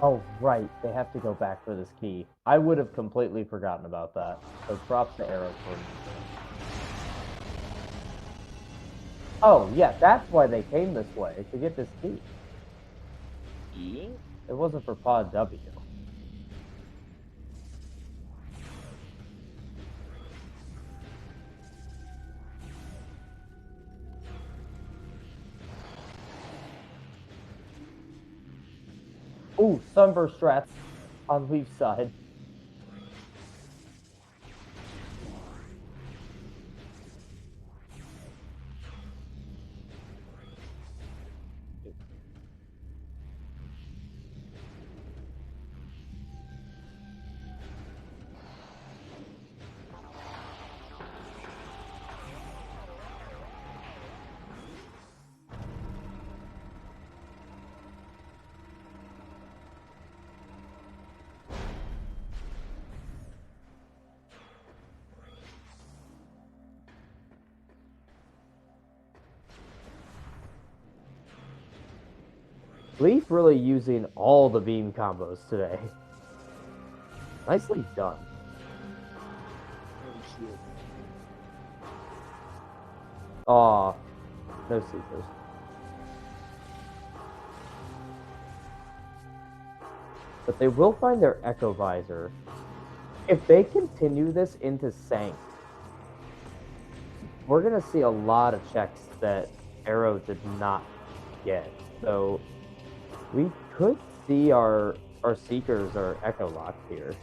Oh, right. They have to go back for this key. I would have completely forgotten about that. So props to Arrow for remembering. Oh, yeah, that's why they came this way, to get this key. Yeah. It wasn't for Pod W. Ooh, Sunburst strats on Leaf's side. Leaf really using all the beam combos today. Nicely done. Aw, no seekers. But they will find their Echo Visor. If they continue this into Sank, we're going to see a lot of checks that Arrow did not get. So we could see our Seekers are Echo locked here.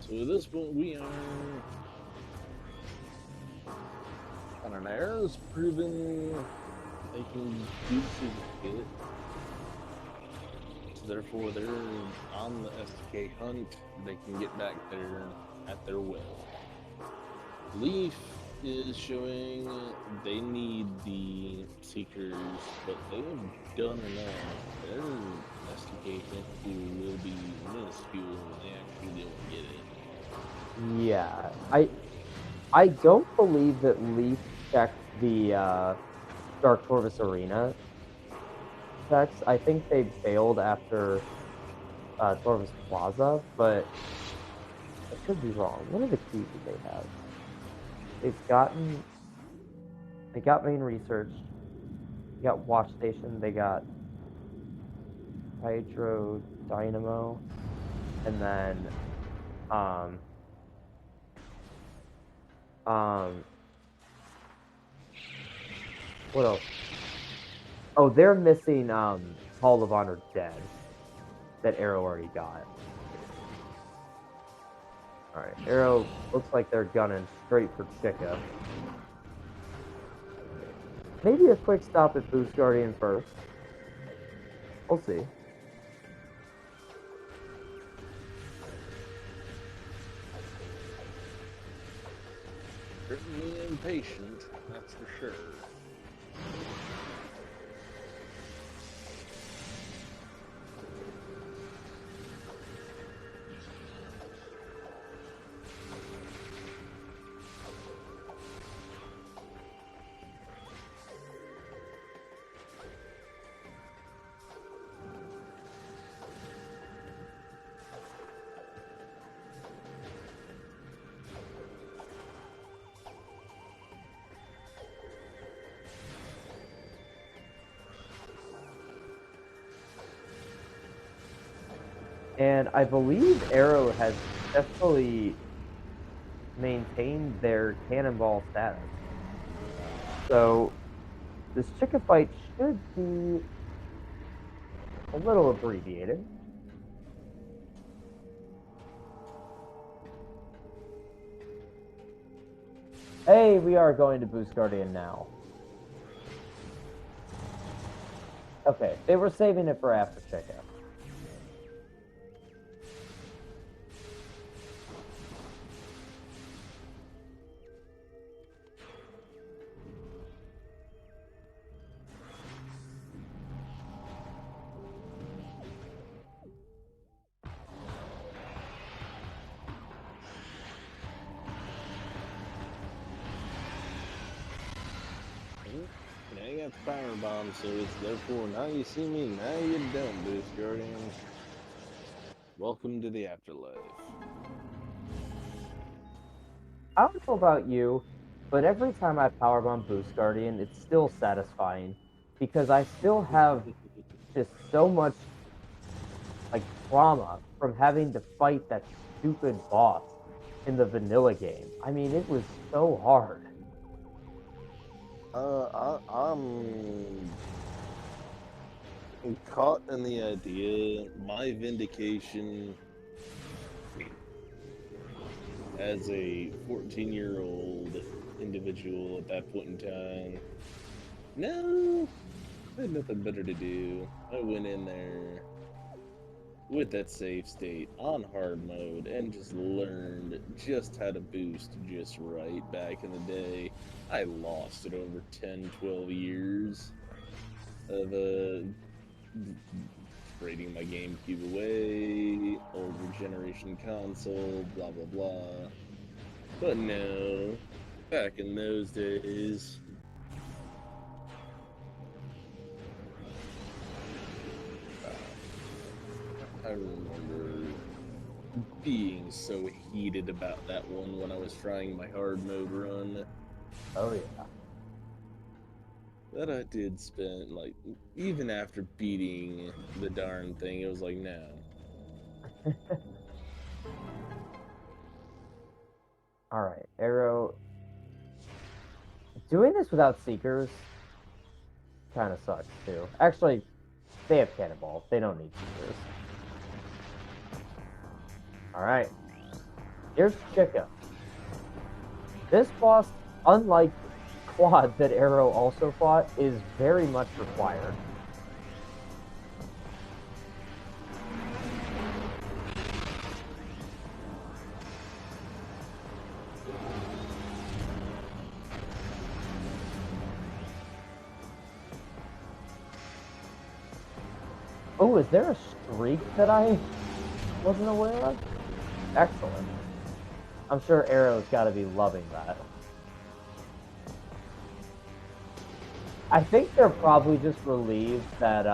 So at this point, we are on an Arrow's proven they can do the hit. So therefore, they're on the SK hunt. They can get back there at their will. Leaf is showing they need the Seekers, but they have done enough. Their SK hunt pool will be minuscule when they actually don't get it. Yeah, I don't believe that Leaf checked the Dark Torvus Arena checks. I think they bailed after Torvus Plaza, but I could be wrong. What are the keys that they have? They got main research, they got watch station, they got Hydro Dynamo, and then what else? Oh, they're missing Hall of Honor Dead that Arrow already got. Alright, Arrow looks like they're gunning straight for Chica. Maybe a quick stop at Boost Guardian first. We'll see. Certainly impatient, that's for sure. And I believe Arrow has successfully maintained their cannonball status. So this Chica fight should be a little abbreviated. Hey, we are going to Boost Guardian now. Okay, they were saving it for after Chica. got the power bomb, so it's therefore now you see me, now you don't, Boost Guardian. Welcome to the afterlife. I don't know about you, but every time I powerbomb Boost Guardian, it's still satisfying because I still have just so much like trauma from having to fight that stupid boss in the vanilla game. I mean, it was so hard. I'm caught in the idea. My vindication as a 14-year-old individual at that point in time. No, I had nothing better to do. I went in there with that save state on hard mode and just learned just how to boost just right back in the day. I lost it over 10, 12 years of trading my GameCube away, older generation console, blah blah blah. But no, back in those days, I remember being so heated about that one when I was trying my hard mode run Oh yeah. that I did spend, like, even after beating the darn thing, it was like, no. All right, Arrow. Doing this without Seekers kind of sucks too. Actually, they have cannonballs. They don't need Seekers. All right. Here's Chica. This boss, unlike Quad that Arrow also fought, is very much required. Oh, is there a streak that I wasn't aware of? Excellent. I'm sure Arrow's got to be loving that. I think they're probably just relieved that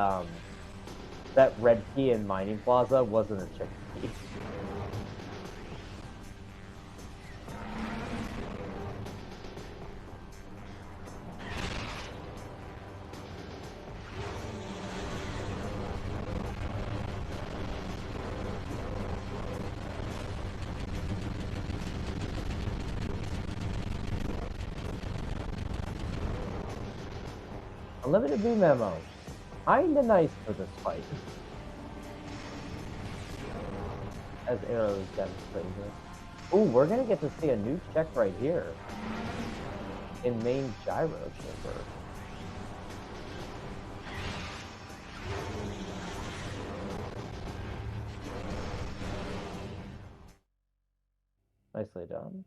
that red key in Mining Plaza wasn't a chicken key. Unlimited beam ammo. Kinda nice for this fight. As Arrow is demonstrating here. Ooh, we're gonna get to see a new check right here. In main gyro chamber. Nicely done.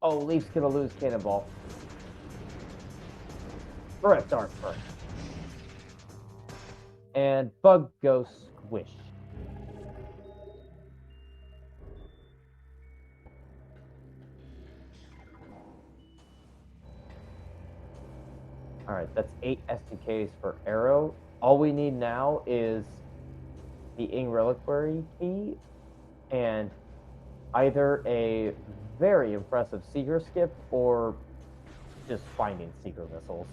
Oh, Leaf's gonna lose Cannonball. Correct arm first. And Bug goes squish. Alright, that's 8 SDKs for Arrow. All we need now is the Ing Reliquary key and either a very impressive Seeker skip or just finding Seeker missiles.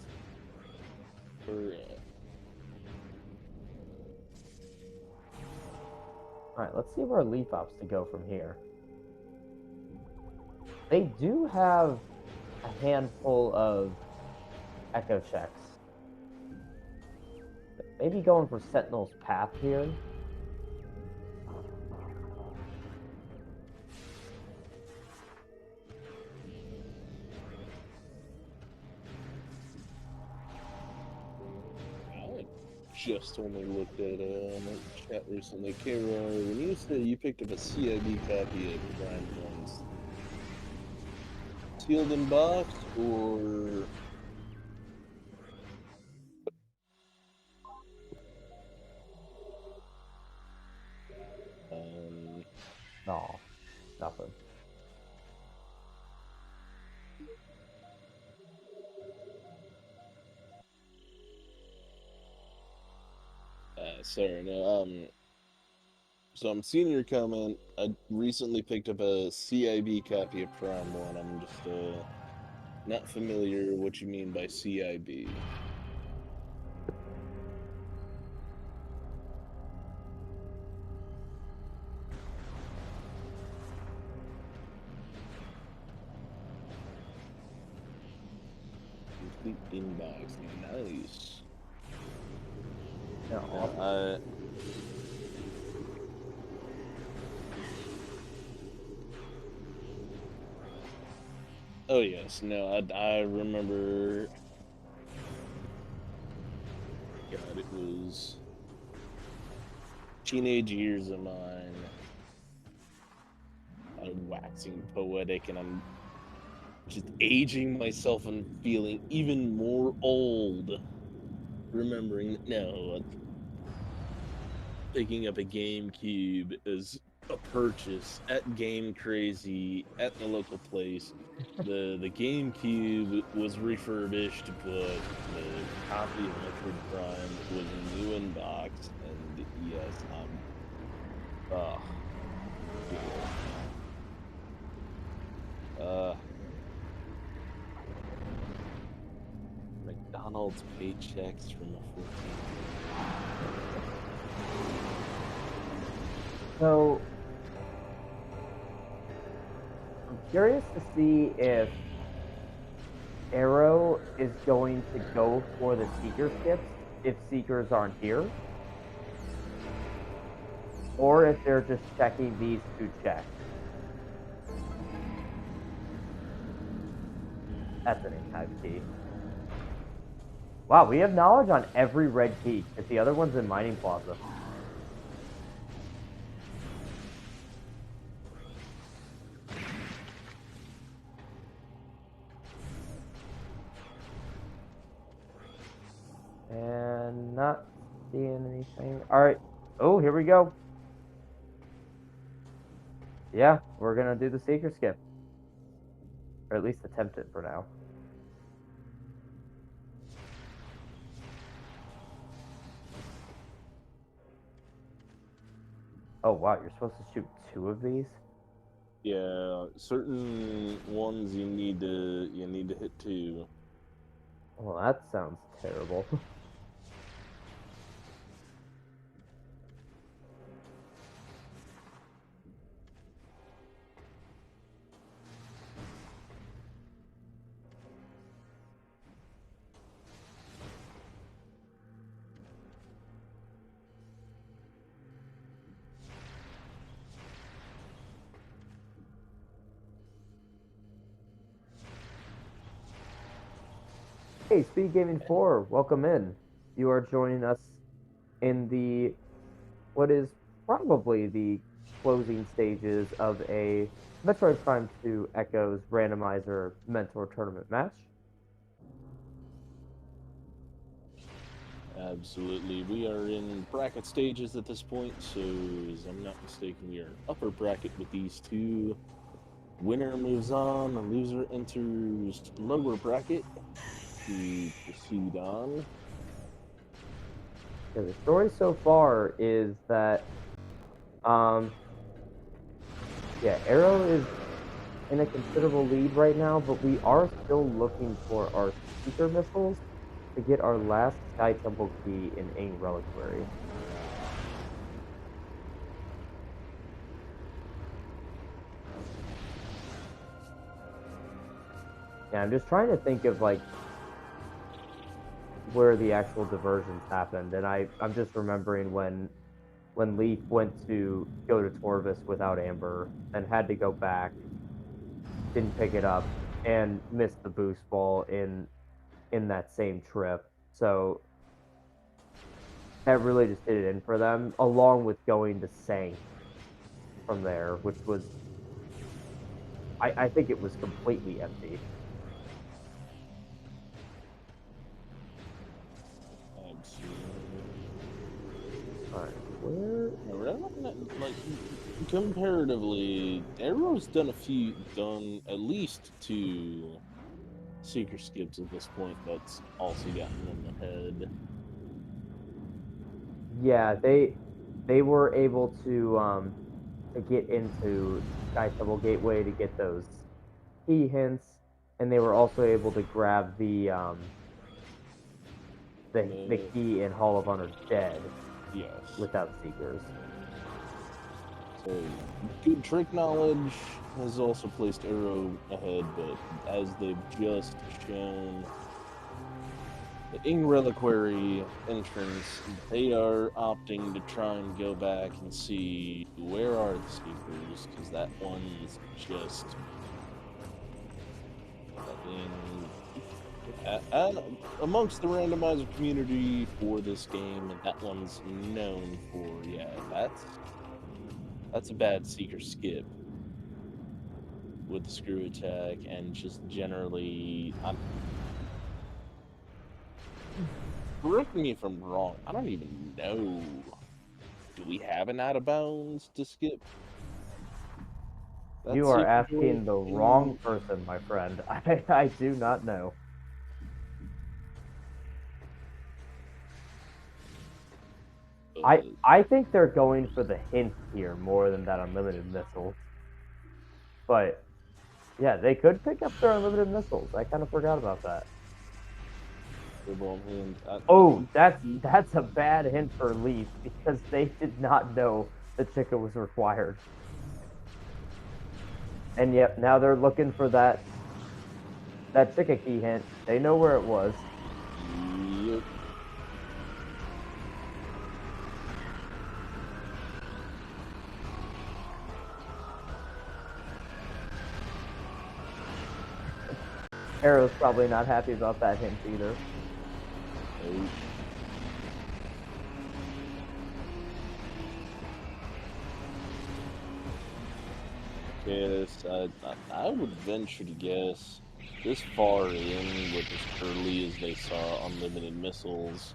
Alright, let's see where Leaf opts to go from here. They do have a handful of echo checks. Maybe going for Sentinel's Path here. I just only looked at chat recently. K-Roy, when you said you picked up a CIB copy of Grind Ones, sealed in box or No, nothing. sorry. No, so I'm seeing your comment. I recently picked up a CIB copy of Prime 1. I'm just not familiar what you mean by CIB. Complete inbox. Nice. Yeah, No, awesome. oh yes, no, I remember. God, it was teenage years of mine. I'm waxing poetic, and I'm just aging myself and feeling even more old. Remembering, no, picking up a GameCube as a purchase at Game Crazy at the local place. The GameCube was refurbished, but the copy of Metroid Prime was new in box, and yes, uh McDonald's paychecks from a 14. So I'm curious to see if Arrow is going to go for the seeker skips if seekers aren't here, or if they're just checking these to check. That's an in-type key. Wow, we have knowledge on every red key, because the other one's in Mining Plaza. And not seeing anything. All right. Oh, here we go. Yeah, we're going to do the seeker skip. Or at least attempt it for now. Oh, wow, you're supposed to shoot 2 of these? Yeah, certain ones you need to hit too. Well, that sounds terrible. Hey, SpeedGaming 4, welcome in. You are joining us in the what is probably the closing stages of a Metroid Prime 2 Echoes Randomizer Mentor Tournament match. Absolutely. We are in bracket stages at this point, so as I'm not mistaken, we are upper bracket with these two. Winner moves on, the loser enters lower bracket to proceed on. Yeah, the story so far is that, yeah, Arrow is in a considerable lead right now, but we are still looking for our Seeker missiles to get our last Sky Temple key in Aang Reliquary. Yeah, I'm just trying to think of like where the actual diversions happened, and I'm just remembering when Leaf went to go to Torvis without Amber and had to go back, didn't pick it up, and missed the boost ball in that same trip. So that really just did it in for them, along with going to Sank from there, which was I think it was completely empty. All right, where? Like comparatively, Arrow's done at least two seeker skips at this point. That's also gotten in the head. Yeah, they were able to get into Sky Temple Gateway to get those key hints, and they were also able to grab the Uh, key in Hall of Honor Dead yes. without Seekers. So, good trick knowledge has also placed Arrow ahead, but as they've just shown the Ing Reliquary entrance, they are opting to try and go back and see where are the Seekers, because that one's just, I mean, amongst the randomizer community for this game, that one's known for, yeah, that's a bad Seeker skip with the screw attack, and just generally, correct me if I'm wrong, I don't even know. Do we have an out of bounds to skip that You are Seeker door asking the wrong in? person, my friend. I do not know. I think they're going for the hint here more than that unlimited missile. But yeah, they could pick up their unlimited missiles. I kind of forgot about that. Oh, that's a bad hint for Leaf because they did not know the ticket was required. And yet now they're looking for that ticket key hint. They know where it was. Yep. Arrow's probably not happy about that hint either. Nope. Yes, I would venture to guess this far in with as early as they saw unlimited missiles.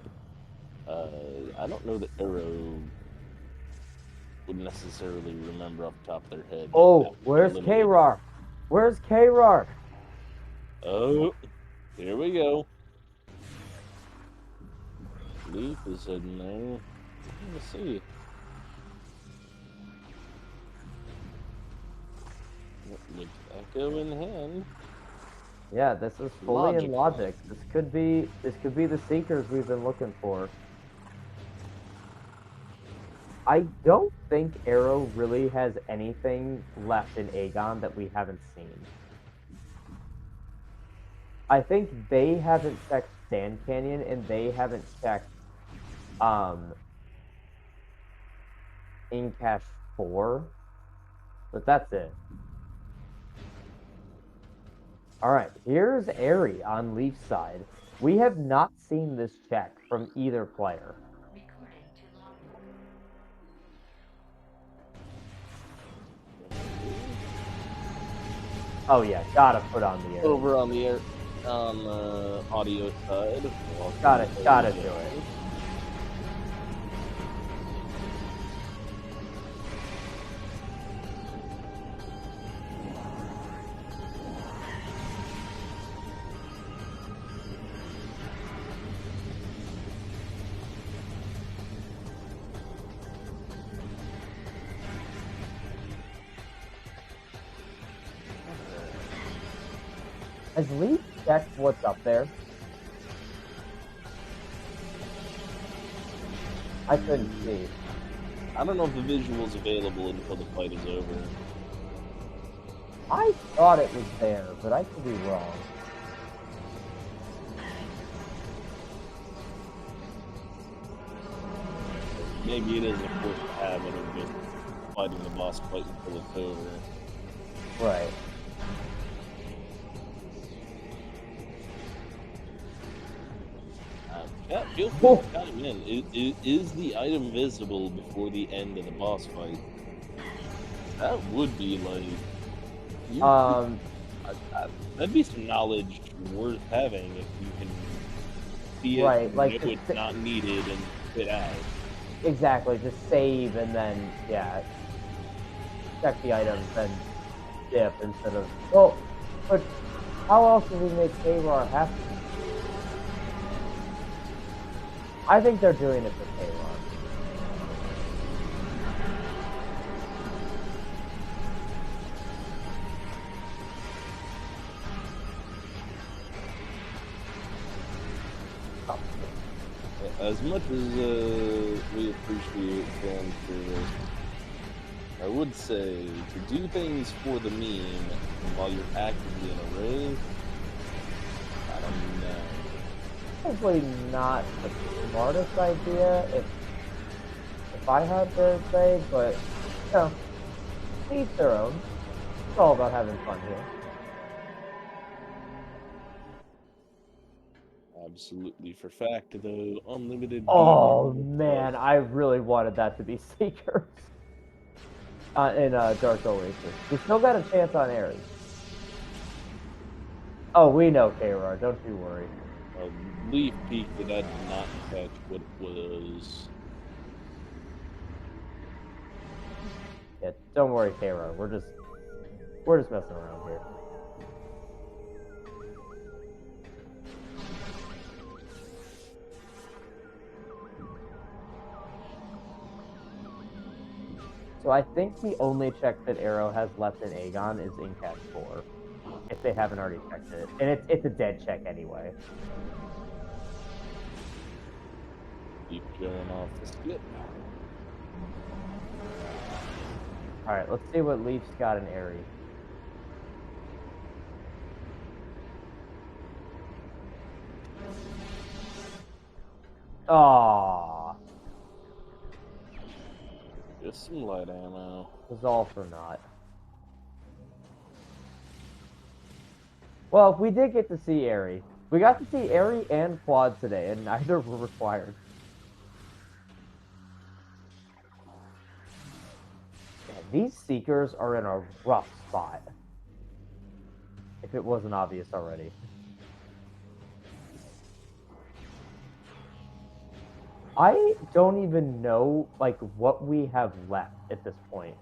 I don't know that Arrow would necessarily remember off the top of their head that that Oh, was where's unlimited. K-Rar? Where's K-Rar? Oh, here we go. Leaf is heading there. Let's see. With Echo in hand. Yeah, this is fully in logic. This could be the Seekers we've been looking for. I don't think Arrow really has anything left in Aegon that we haven't seen. I think they haven't checked Sand Canyon and they haven't checked Incash 4. But that's it. Alright, here's Airy on Leaf's side. We have not seen this check from either player. Oh yeah, gotta put on the air. Over on the air, on the audio side. Gotta do it. Has Leaf checked what's up there? I couldn't see. I don't know if the visual's available until the fight is over. I thought it was there, but I could be wrong. Maybe it is a quick habit of just fighting the boss fight until it's over. Right. Yeah, feel free to chime in. Is the item visible before the end of the boss fight? That would be like... that'd be some knowledge worth having if you can see it, right, like know it's not needed, and quit out. Exactly, just save and then, yeah, check the items and dip instead of... Well, but how else do we make K-Rar happy? I think they're doing it for K-Rar. As much as we appreciate fan service, I would say to do things for the meme while you're actively in a raid, I don't know. Probably not the smartest idea if I had to say, but you know, each their own. It's all about having fun here. Absolutely for fact, though, unlimited. Oh beam man, I really wanted that to be Seekers in Dark Oasis. We still got a chance on Ares. Oh, we know, K-Rar, don't you worry. Leaf peak that I did not catch what it was. Yeah, don't worry, K-Rar. We're just messing around here. So I think the only check that Arrow has left in Aegon is Inkhead 4, if they haven't already checked it. And it's a dead check anyway. Keep going off the skip. Alright, let's see what Leaf's got in Aerie. Aww. Just some light ammo. Was all for naught. Well, we did get to see Aerie. We got to see Aerie and Quad today, and neither were required. Man, these Seekers are in a rough spot. If it wasn't obvious already. I don't even know, like, what we have left at this point.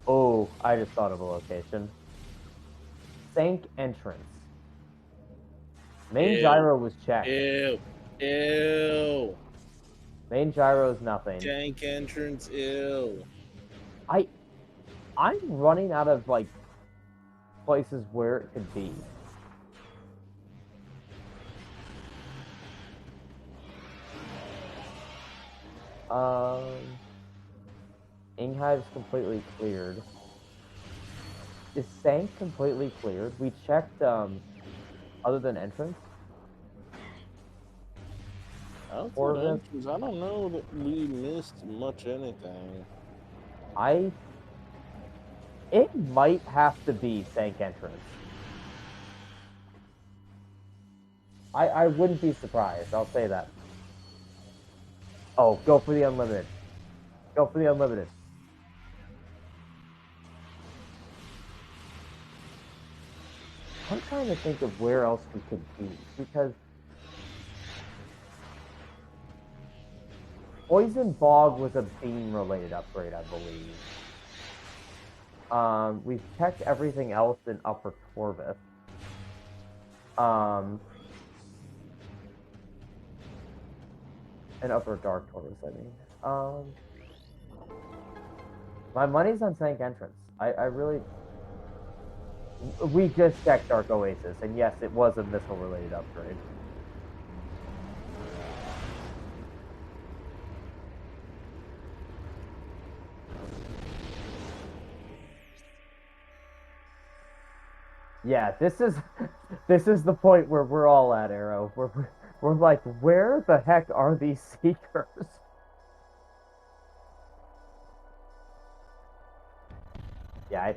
Oh, I just thought of a location. Sank entrance. Main gyro was checked. Ew. Ew. Main gyro is nothing. Tank entrance, ew. I'm running out of, like, places where it could be. Inghive's completely cleared. Is Sank completely cleared? We checked, other than entrance? Outside entrance, I don't know that we missed much anything. It might have to be Sank entrance. I wouldn't be surprised, I'll say that. Oh, go for the unlimited. Go for the unlimited. I'm trying to think of where else we could be, because Poison Bog was a beam-related upgrade, I believe. We've checked everything else in Upper Corvus. In Upper Dark Corvus, I mean. My money's on Sank entrance. I really... We just checked Dark Oasis, and yes, it was a missile-related upgrade. Yeah, this is the point where we're all at, Arrow. We're like, where the heck are these Seekers? Yeah, I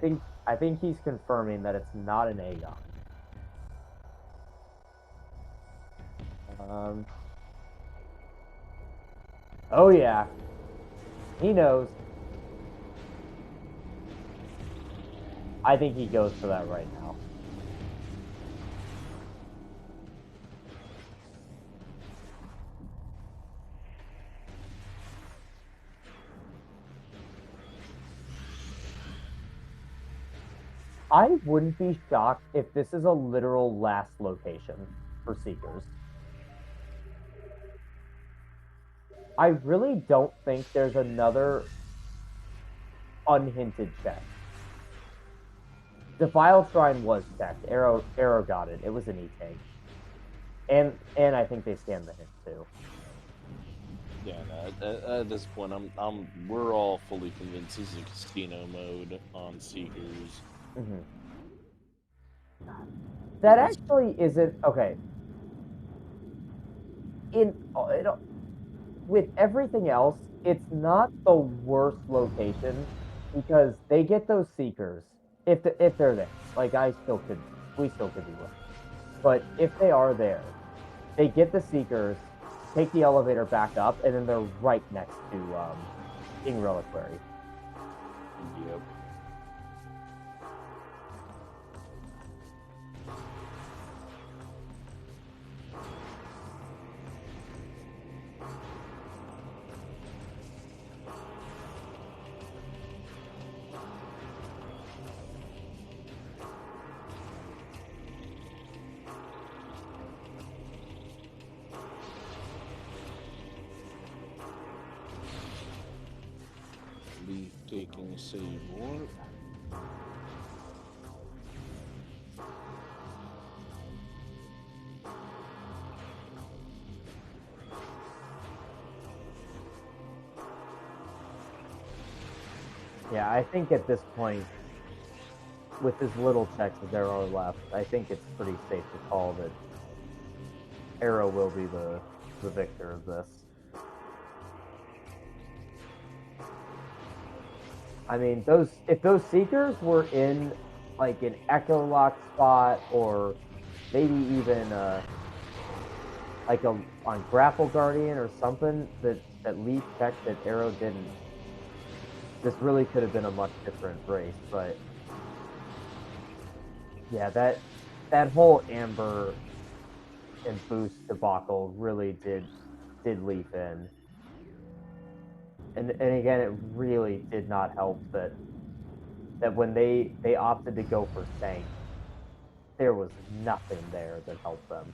think he's confirming that it's not an Aegon. Oh yeah, he knows. I think he goes for that right now. I wouldn't be shocked if this is a literal last location for Seekers. I really don't think there's another unhinted check. Defile Shrine was checked. Arrow got it. It was an E-tank. And I think they scanned the hint too. Yeah, no, at this point, we're all fully convinced this is a casino mode on Seekers. Mm-hmm. That actually isn't okay. With everything else, it's not the worst location because they get those seekers if they're there. Like we still could be wrong, but if they are there, they get the seekers, take the elevator back up, and then they're right next to King Reliquary. Yep. Leaf taking a save warp. Yeah, I think at this point, with as little checks as there are left, I think it's pretty safe to call that Arrow will be the victor of this. I mean, if those seekers were in like an echo lock spot or maybe even like on Grapple Guardian or something that Leaf checked that Arrow didn't, this really could have been a much different race. But yeah, that whole Amber and Boost debacle really did Leaf in. And again, it really did not help that when they opted to go for Sank, there was nothing there that helped them.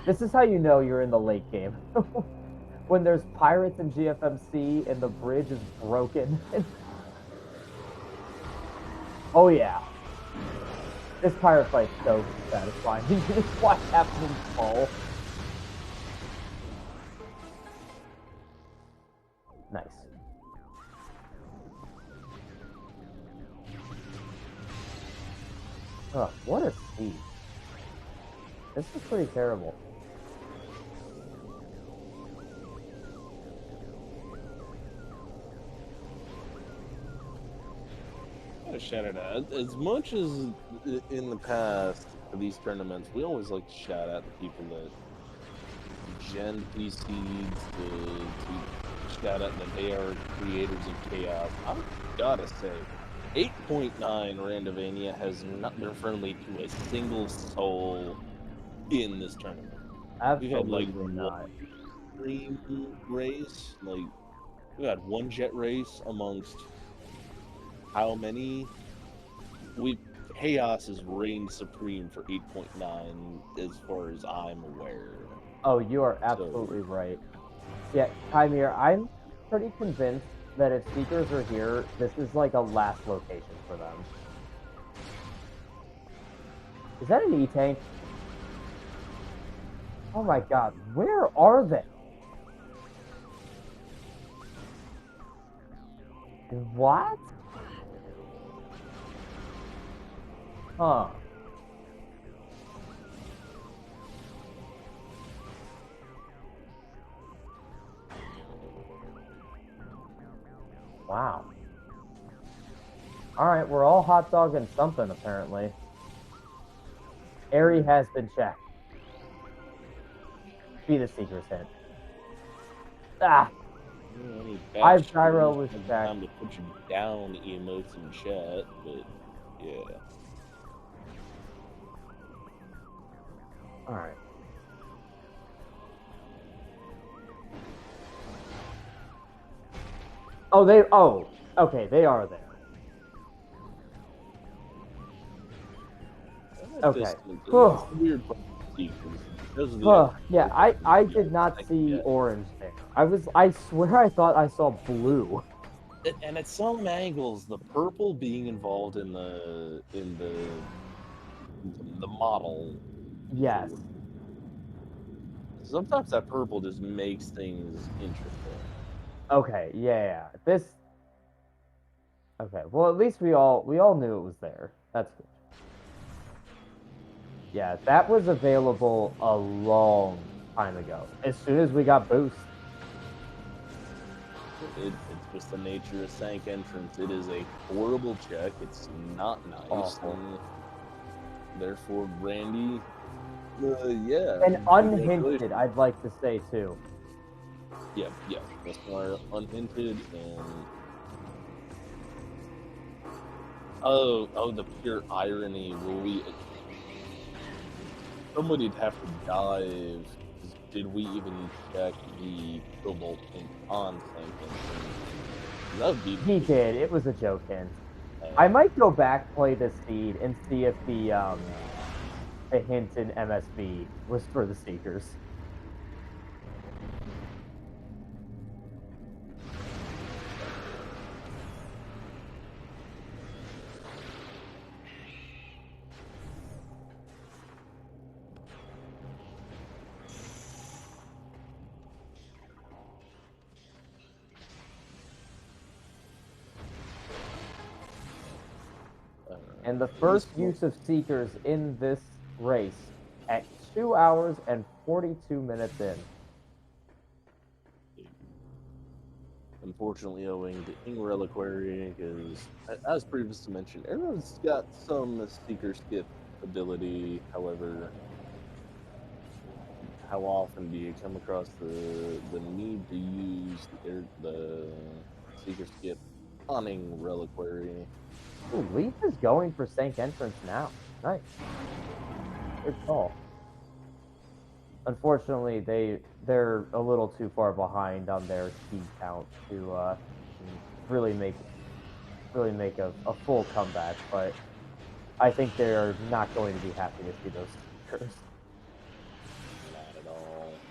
This is how you know you're in the late game. When there's pirates in GFMC and the bridge is broken. Oh yeah. This pirate fight's so satisfying. You just watch happening fall. Nice. Oh, what a speed. This is pretty terrible. Shout it out. As much as in the past for these tournaments, we always like to shout out the people that gen these seeds, to shout out that they are creators of chaos. I've gotta say, 8.9 Randomizer has not been friendly to a single soul in this tournament. We've had like Absolutely not. one race, like we had one jet race amongst how many? Chaos has reigned supreme for 8.9 as far as I'm aware. Oh, you are absolutely right. Yeah, Chimere, I'm pretty convinced that if Seekers are here, this is like a last location for them. Is that an E-tank? Oh my god, where are they? What? Huh. Wow. Alright, we're all hot dogging something, apparently. Airy has been checked. Be the Seeker's hint. Ah, Any I batch gyro streamers was have the checked. time to put you down emotes in chat, but yeah. All right. Oh, they. Oh, okay. They are there. That Okay. distance, that's Oh, the weird part of Seekers. Because of the yeah. extra I you did not second see guess. orange there. I swear I thought I saw blue. And at some angles, the purple being involved in the model is a Yes. little. Sometimes that purple just makes things interesting. Okay. Yeah. This. Okay. Well, at least we all knew it was there. That's good. Yeah, that was available a long time ago. As soon as we got boost. It's just the nature of Sank entrance. It is a horrible check. It's not nice, Awful. and therefore, Randy, yeah, And congratulations. unhinted, I'd like to say too. Yeah, yeah, that's why unhinted and oh, the pure irony. Will we? Somebody'd have to dive. Did we even check the Cobalt hint on Sank entrance? That would be He the did. It was a joke hint. I uh, might go back, play the seed, and see if the hint in MSB was for the Seekers. And the this first use of Seekers in this race at 2 hours and 42 minutes in. unfortunately owing to Ing Reliquary, because as previously mentioned, Arrow's got some seeker skip ability. However, how often do you come across the need to use the seeker skip on Ing Reliquary? Ooh, Leaf is going for Sank entrance now. Nice. Good call. Unfortunately, they're a little too far behind on their key count to really make a full comeback. But I think they're not going to be happy to see those Seekers. Not at all.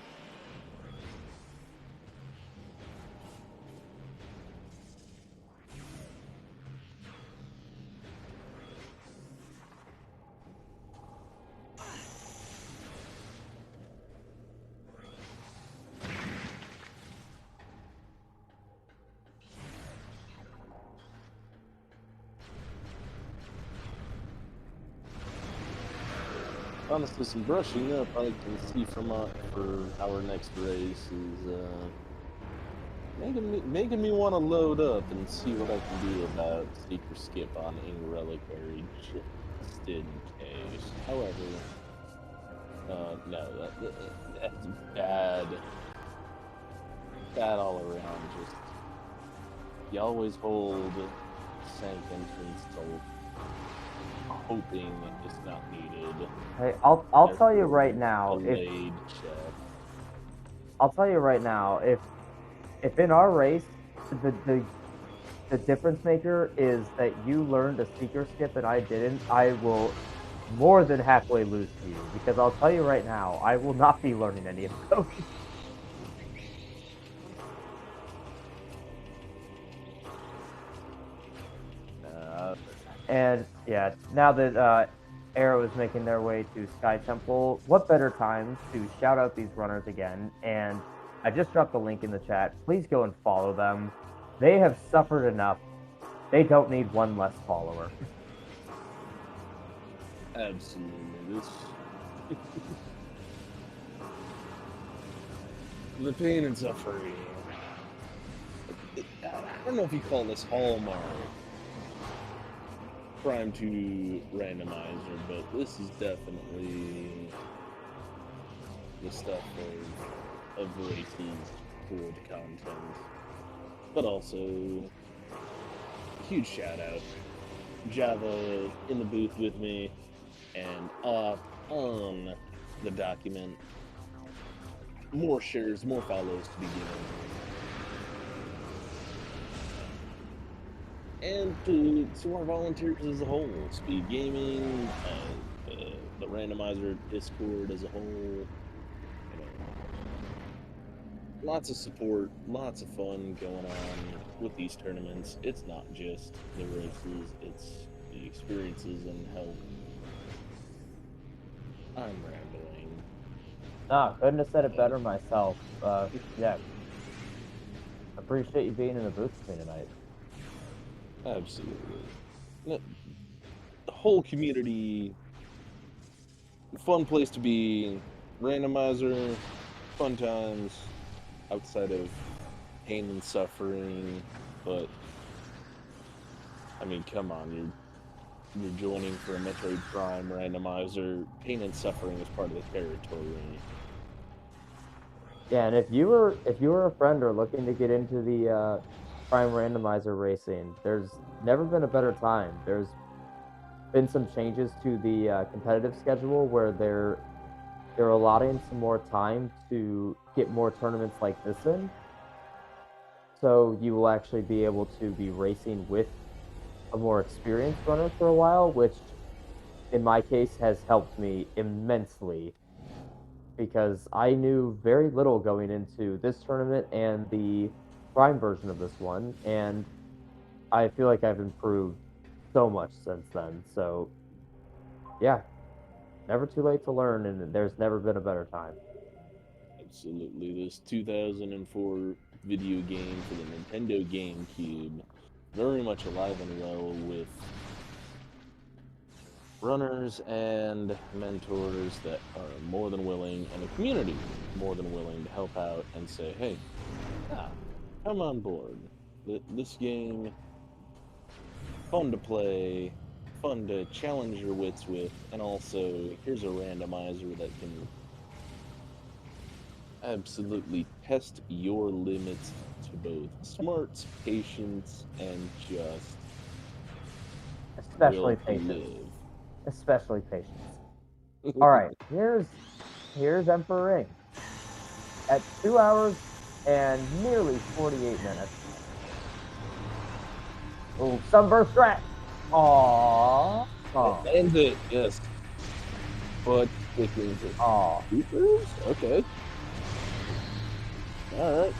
Honestly, some brushing up I can see from for our next race is making me want to load up and see what I can do about Seeker Skip on Ing Reliquary just in case. However, no, that's bad, bad all around. Just you always hold Sank entrance till hoping it's not needed. Hey, I'll tell you Therefore, right now, delayed check. I'll tell you right now, if in our race the difference maker is that you learned a Seeker skip and I didn't, I will more than halfway lose to you because I'll tell you right now, I will not be learning any of those. Uh, And yeah, now that Arrow is making their way to Sky Temple, what better time to shout out these runners again? And I just dropped the link in the chat. Please go and follow them. They have suffered enough. They don't need one less follower. Absolutely. This the pain and suffering. I don't know if you call this Hallmark Prime to Randomizer, but this is definitely the stuff of races. cool content. But also, huge shout out. Java in the booth with me and up on the document. More shares, more follows to be given. And to our volunteers as a whole, SpeedGaming, the Randomizer Discord as a whole, you know, lots of support, lots of fun going on with these tournaments. It's not just the races, it's the experiences and help. I'm rambling. Nah, couldn't have said it better myself. Yeah. Appreciate you being in the booth with me tonight. Absolutely. The whole community, fun place to be. Randomizer, fun times outside of pain and suffering. But I mean, come on, you're joining for a Metroid Prime Randomizer. Pain and suffering is part of the territory. Yeah, and if you were a friend or looking to get into the Prime Randomizer racing, there's never been a better time. There's been some changes to the competitive schedule where they're allotting some more time to get more tournaments like this in. So you will actually be able to be racing with a more experienced runner for a while, which in my case has helped me immensely because I knew very little going into this tournament and the Prime version of this one, and I feel like I've improved so much since then. So, yeah, never too late to learn, and there's never been a better time. Absolutely. This 2004 video game for the Nintendo GameCube, very much alive and well with runners and mentors that are more than willing, and a community more than willing to help out and say, hey, come on board. This game, fun to play, fun to challenge your wits with, and also here's a randomizer that can absolutely test your limits to both smarts, patience, and just will Especially to patience. live. Especially patience. All right, here's Emperor Ring at 2 hours and nearly 48 minutes. Oh, sunburst strat. Aww. And it, yes. But sticking to supers? Okay. Alright.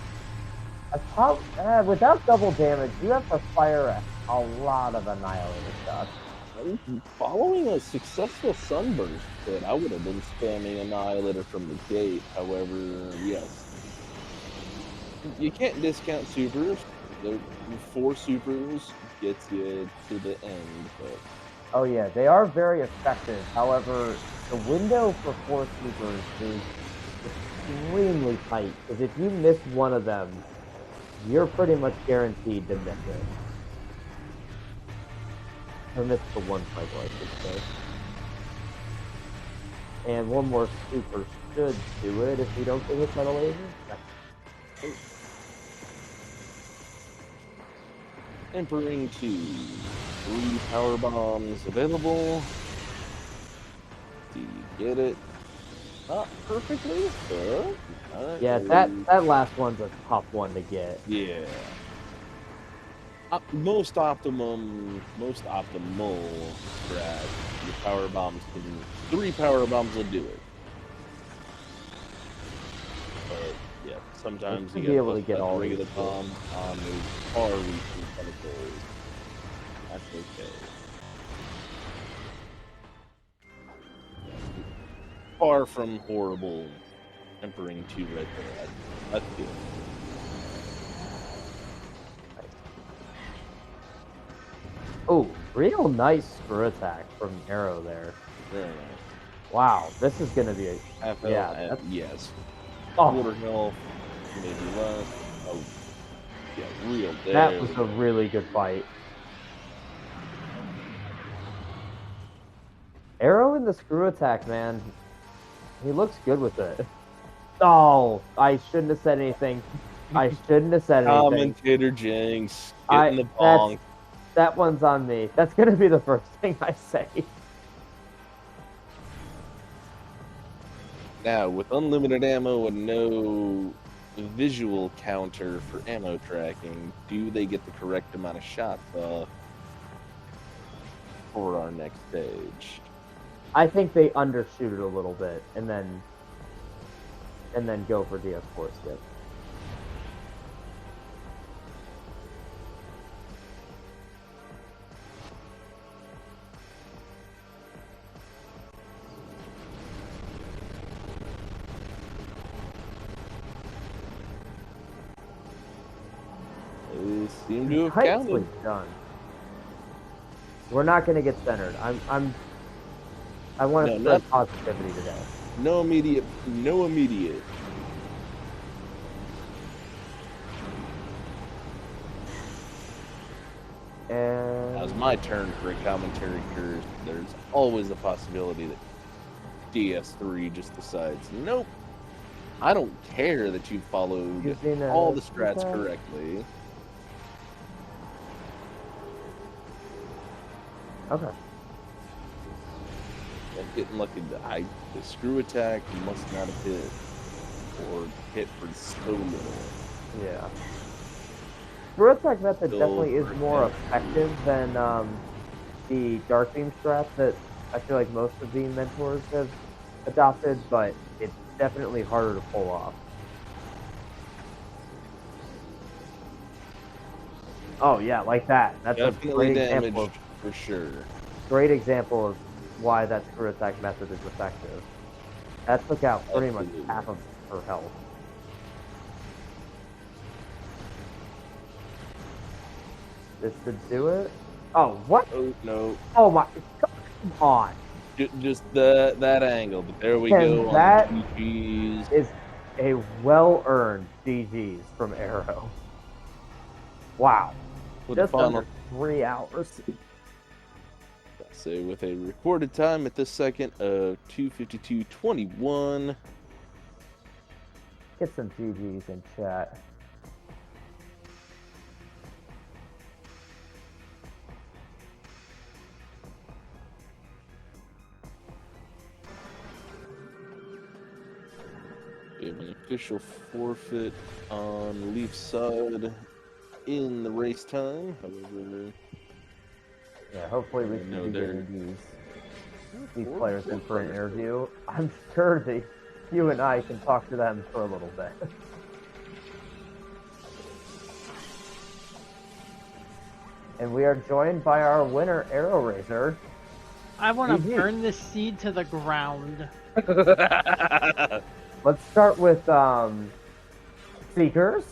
Without double damage, you have to fire a lot of Annihilator stuff. Following a successful sunburst hit, I would have been spamming Annihilator from the gate. However, yes. You can't discount supers. The 4 supers gets you to the end. But... Oh yeah, they are very effective. However, the window for 4 supers is extremely tight, because if you miss one of them, you're pretty much guaranteed to miss it. Or miss the one cycle, I should say. And one more super should do it if we don't get hit by the laser. Emperor 2. 3 power bombs available. Do you get it? Not perfectly, but... Yeah, that last one's a tough one to get. Yeah. Most optimal strat. Your power bombs can... 3 power bombs will do it. But, yeah, sometimes you be able to get all regular bombs on those far-reaching tentacles. That's okay. Far from horrible. Emperor 2 right there. That's good. Oh, real nice screw attack from Arrow there. Very nice. Wow, this is gonna be a yes. Oh. Quarter health, maybe less. Oh, yeah, real. That was a really good fight. Arrow in the screw attack, man. He looks good with it. Oh, I shouldn't have said anything. I shouldn't have said anything. Commentator Jinx, getting the bonk. That one's on me. That's gonna be the first thing I say. Now, with unlimited ammo and no visual counter for ammo tracking, do they get the correct amount of shots off for our next stage? I think they undershoot it a little bit and then go for DS4 skip. They seem to have Nicely counted. done. We're not going to get centered. I want to spread positivity today. No immediate. And Now it's my turn for a commentary curse. There's always a possibility that DS3 just decides, nope, I don't care that you followed all the strats correctly. Okay. And getting lucky. The screw attack must not have hit, or hit for so little. Yeah. Screw attack method definitely is more effective than the dark beam strat that I feel like most of the mentors have adopted, but it's definitely harder to pull off. Oh yeah, like that. That's definitely a great example for sure. Great example of why that screw attack method is effective. That took out pretty much half of her health. This should do it. Oh, what? Oh no! Oh my! Come on! Just that angle, but there we go. That on GGs. is a well-earned GGs from Arrow. Wow! With just final, under 3 hours. So with a recorded time at this second of 2:52:21. Get some GGs in chat. We have an official forfeit on Leaf's side in the race time. However, yeah, hopefully we can be getting these players in for an interview. I'm sure that you and I can talk to them for a little bit. And we are joined by our winner, AeroRaiser. I want to burn this seed to the ground. Let's start with Seekers.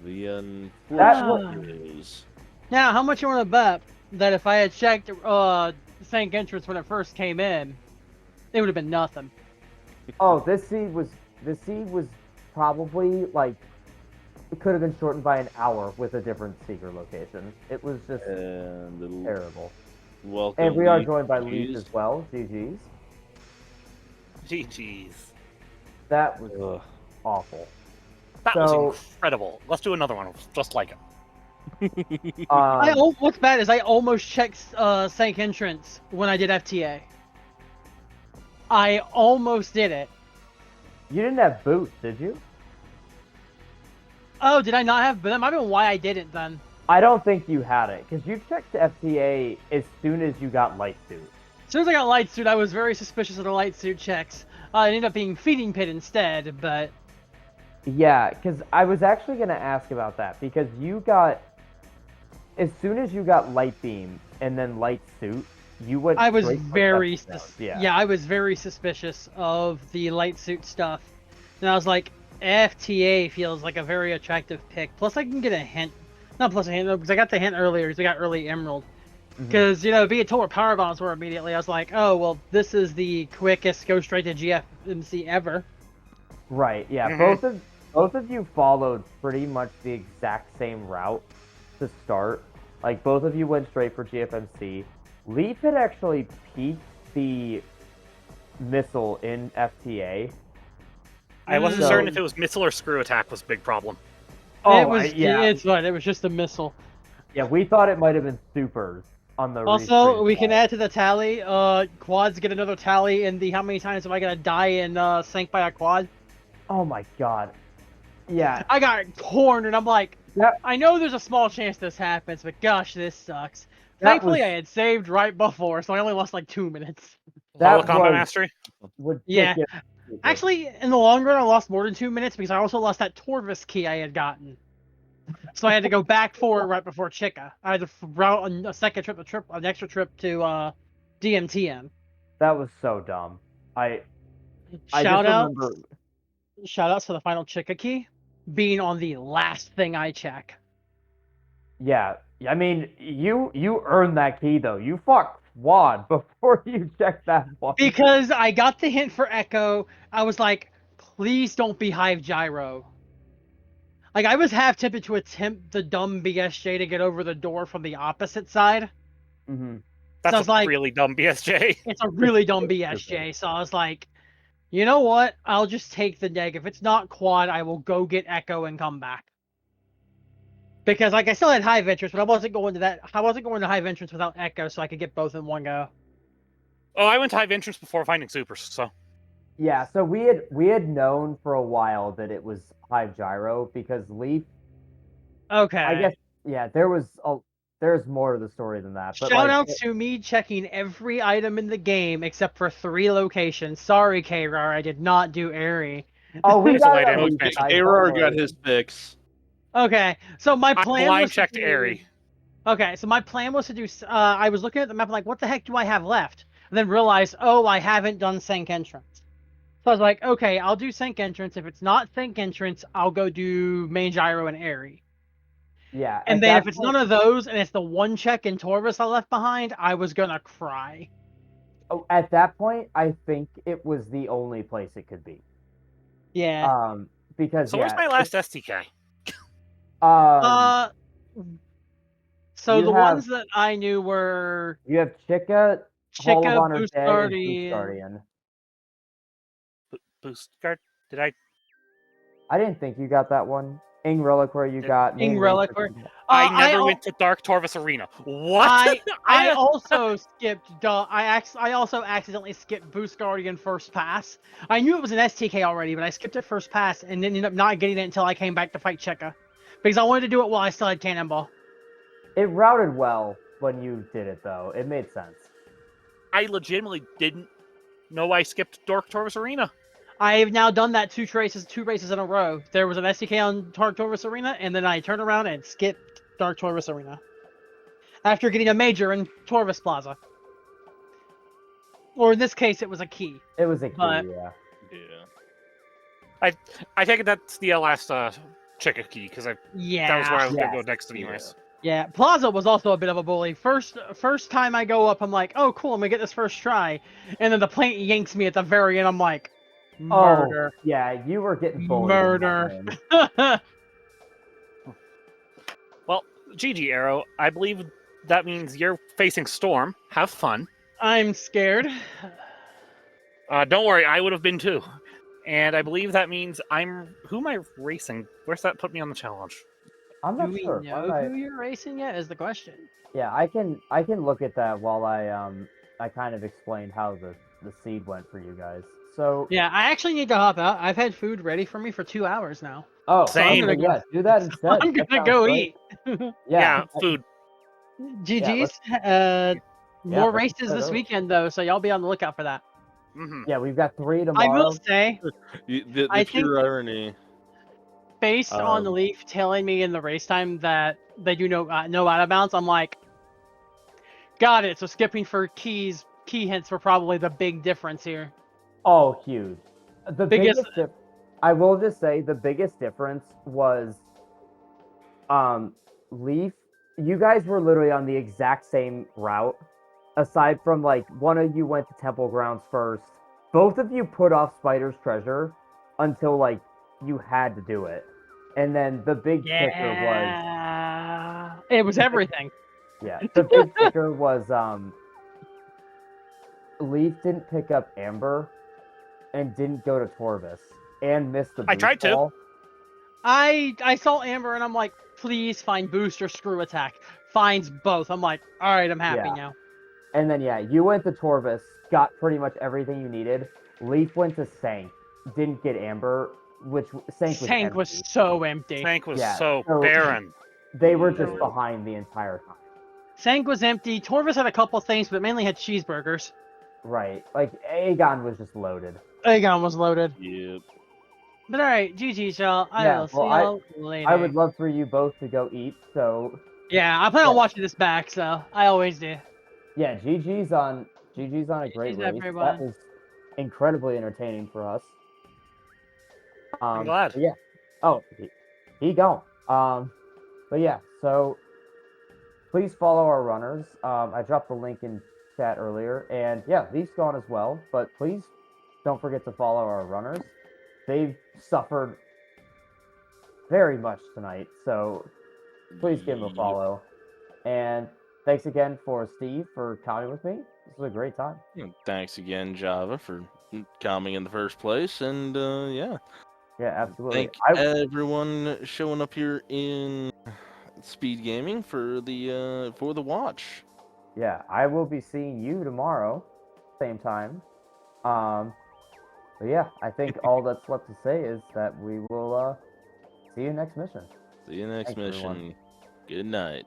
The unfortunate news. Now, how much you want to bet that if I had checked Sank Entrance when it first came in, it would have been nothing? Oh, this seed was probably like, it could have been shortened by an hour with a different Seeker location. It was just terrible. Welcome, and we are joined by Leaf as well. GG's. GG's. That was awful. That was incredible. Let's do another one just like it. What's bad is I almost checked Sank Entrance when I did FTA. I almost did it. You didn't have boots, did you? Oh, did I not have? But that might have been why I didn't then. I don't think you had it, because you checked FTA as soon as you got light suit. As soon as I got light suit, I was very suspicious of the light suit checks. It ended up being feeding pit instead, but... Yeah, because I was actually going to ask about that, because you got... As soon as you got light beam and then light suit, you went I was straight very... Yeah, I was very suspicious of the light suit stuff. And I was like, FTA feels like a very attractive pick. Plus, I can get a hint. Not plus a hint, because I got the hint earlier, because I got early Emerald. Because, you know, being told where power bombs were immediately, I was like, oh, well, this is the quickest go straight to GFMC ever. Right, yeah. Both of you followed pretty much the exact same route to start. Like, both of you went straight for GFMC. Leaf had actually peaked the missile in FTA. I wasn't So- certain if it was missile or screw attack was a big problem. Yeah, It's fine. It was just a missile. yeah. We thought it might have been supers on the. Also, restream we can side. add to the tally. Quads get another tally in the how many times am I gonna die and sank by a quad? Oh my god. Yeah. I got cornered, and I'm like, That I know there's a small chance this happens, but gosh, this sucks. That Thankfully, was- I had saved right before, so I only lost like 2 minutes. That All the combat was mastery. ridiculous. Actually, in the long run, I lost more than 2 minutes because I also lost that Torvis key I had gotten. So I had to go back for it right before Chica. I had to route a second trip, an extra trip to DMTN. That was so dumb. I just Shout outs, remember. shout outs for the final Chica key being on the last thing I check. Yeah, I mean, you earned that key though. You fought Quad before you checked that one. Because I got the hint for Echo, I was like, please don't be Hive Gyro. Like, I was half tempted to attempt the dumb BSJ to get over the door from the opposite side. Mm-hmm. That's I was a like- really dumb BSJ. It's a really dumb BSJ, so I was like, you know what? I'll just take the neg. If it's not Quad, I will go get Echo and come back. Because, like, I still had Hive Entrance, but I wasn't going to Hive Entrance without Echo, so I could get both in one go. Oh, I went to Hive Entrance before finding supers, so Yeah, so we had known for a while that it was Hive Gyro because Leaf. Okay. I guess there's more to the story than that. But Shout like, out to me checking every item in the game except for 3 locations. Sorry, K-Rar, I did not do Airy. Oh, we It's a got light it. ammo on expansion. Leaf. Error Don't got worry. his fix. Okay, so my I plan blind was checked to do... Airy. Okay, so my plan was to do... I was looking at the map like, what the heck do I have left? And then realized, oh, I haven't done Sync Entrance. So I was like, okay, I'll do Sync Entrance. If it's not Sync Entrance, I'll go do Main Gyro and Airy. Yeah, And at then that if it's point- none of those, and it's the one check in Torvis I left behind, I was gonna cry. at that point, I think it was the only place it could be. Yeah. Because So yeah, where's my last STK? So you the have- ones that I knew were you have Chica, Hall of Chica, Honor Boost Dead, and Boost Guardian. Guardian. Boost guard? Did I? I didn't think you got that one. Ing Reliquary you Did- got. Ing Main Reliquary. Research- I never al- went to Dark Torvis Arena. What? I also skipped. I also accidentally skipped Boost Guardian first pass. I knew it was an STK already, but I skipped it first pass and ended up not getting it until I came back to fight Chica, because I wanted to do it while I still had Cannonball. It routed well when you did it, though. It made sense. I legitimately didn't know I skipped Dark Torvis Arena. I've now done that two races in a row. There was an STK on Dark Torvis Arena, and then I turned around and skipped Dark Torvis Arena after getting a major in Torvis Plaza. Or in this case, it was a key. It was a key, But- yeah. Yeah. I take it that's the last Chica key because that Yeah. was where I was gonna Yes. go next anyways. Yeah, Plaza was also a bit of a bully. First time I go up, I'm like, oh cool, I'm gonna get this first try, and then the plane yanks me at the very end. I'm like, murder. Oh, yeah, you were getting bullied. in that Murder. game. Well, GG Arrow. I believe that means you're facing Storm. Have fun. I'm scared. Don't worry, I would have been too. And I believe that means who am I racing? Where's that put me on the challenge? I'm Do not we sure. know who you're racing yet? Is the question. Yeah, I can look at that while I kind of explained how the seed went for you guys. So Yeah, I actually need to hop out. I've had food ready for me for 2 hours now. oh, Same. okay, yeah, do that instead. I'm That gonna sounds go great. eat. Yeah, Food. GG's. let's More get races that this over. weekend though, so y'all be on the lookout for that. Mm-hmm. Yeah, we've got 3 I tomorrow. will say, The I pure irony. based on the Leaf telling me in the race time that they do no out of bounds, I'm like, got it. So skipping for key hints were probably the big difference here. Oh, huge. The Biggest- I will just say the biggest difference was Leaf, you guys were literally on the exact same route. Aside from like one of you went to Temple Grounds first. Both of you put off Spider's Treasure until like you had to do it. And then the big kicker was Yeah, it was everything. the big kicker was Leaf didn't pick up Amber and didn't go to Torvis and missed the I boost tried to. ball. I saw Amber and I'm like, please find boost or screw attack. Finds both. I'm like, all right, I'm happy Yeah. now. And then, yeah, you went to Torvis, got pretty much everything you needed. Leaf went to Sank, didn't get Amber, which Sank was Tank empty. was so empty. Tank was Yeah, so so- barren. They were just Yeah. behind the entire time. Tank was empty. Torvis had a couple things, but mainly had cheeseburgers. Right. Like, Aegon was just loaded. Aegon was loaded. Yep. But all right, GG's, y'all. I Yeah, will see well, y'all later. I would love for you both to go eat, so Yeah, I plan on Yeah. watching this back, so I always do. yeah, GG's on a great GG's, race. everyone. That was incredibly entertaining for us. I'm glad. But yeah. Oh, he gone. But yeah, so please follow our runners. I dropped the link in chat earlier, and yeah, Leaf's gone as well. But please don't forget to follow our runners. They've suffered very much tonight, so please give them a Yep. follow. And thanks again for Steve for coming with me. This was a great time. Thanks again, Java, for coming in the first place, and yeah, Yeah, absolutely. thank everyone showing up here in Speed Gaming for the watch. Yeah, I will be seeing you tomorrow, same time. But yeah, I think all that's left to say is that we will see you next mission. See you next Thanks, everyone. mission. Good night.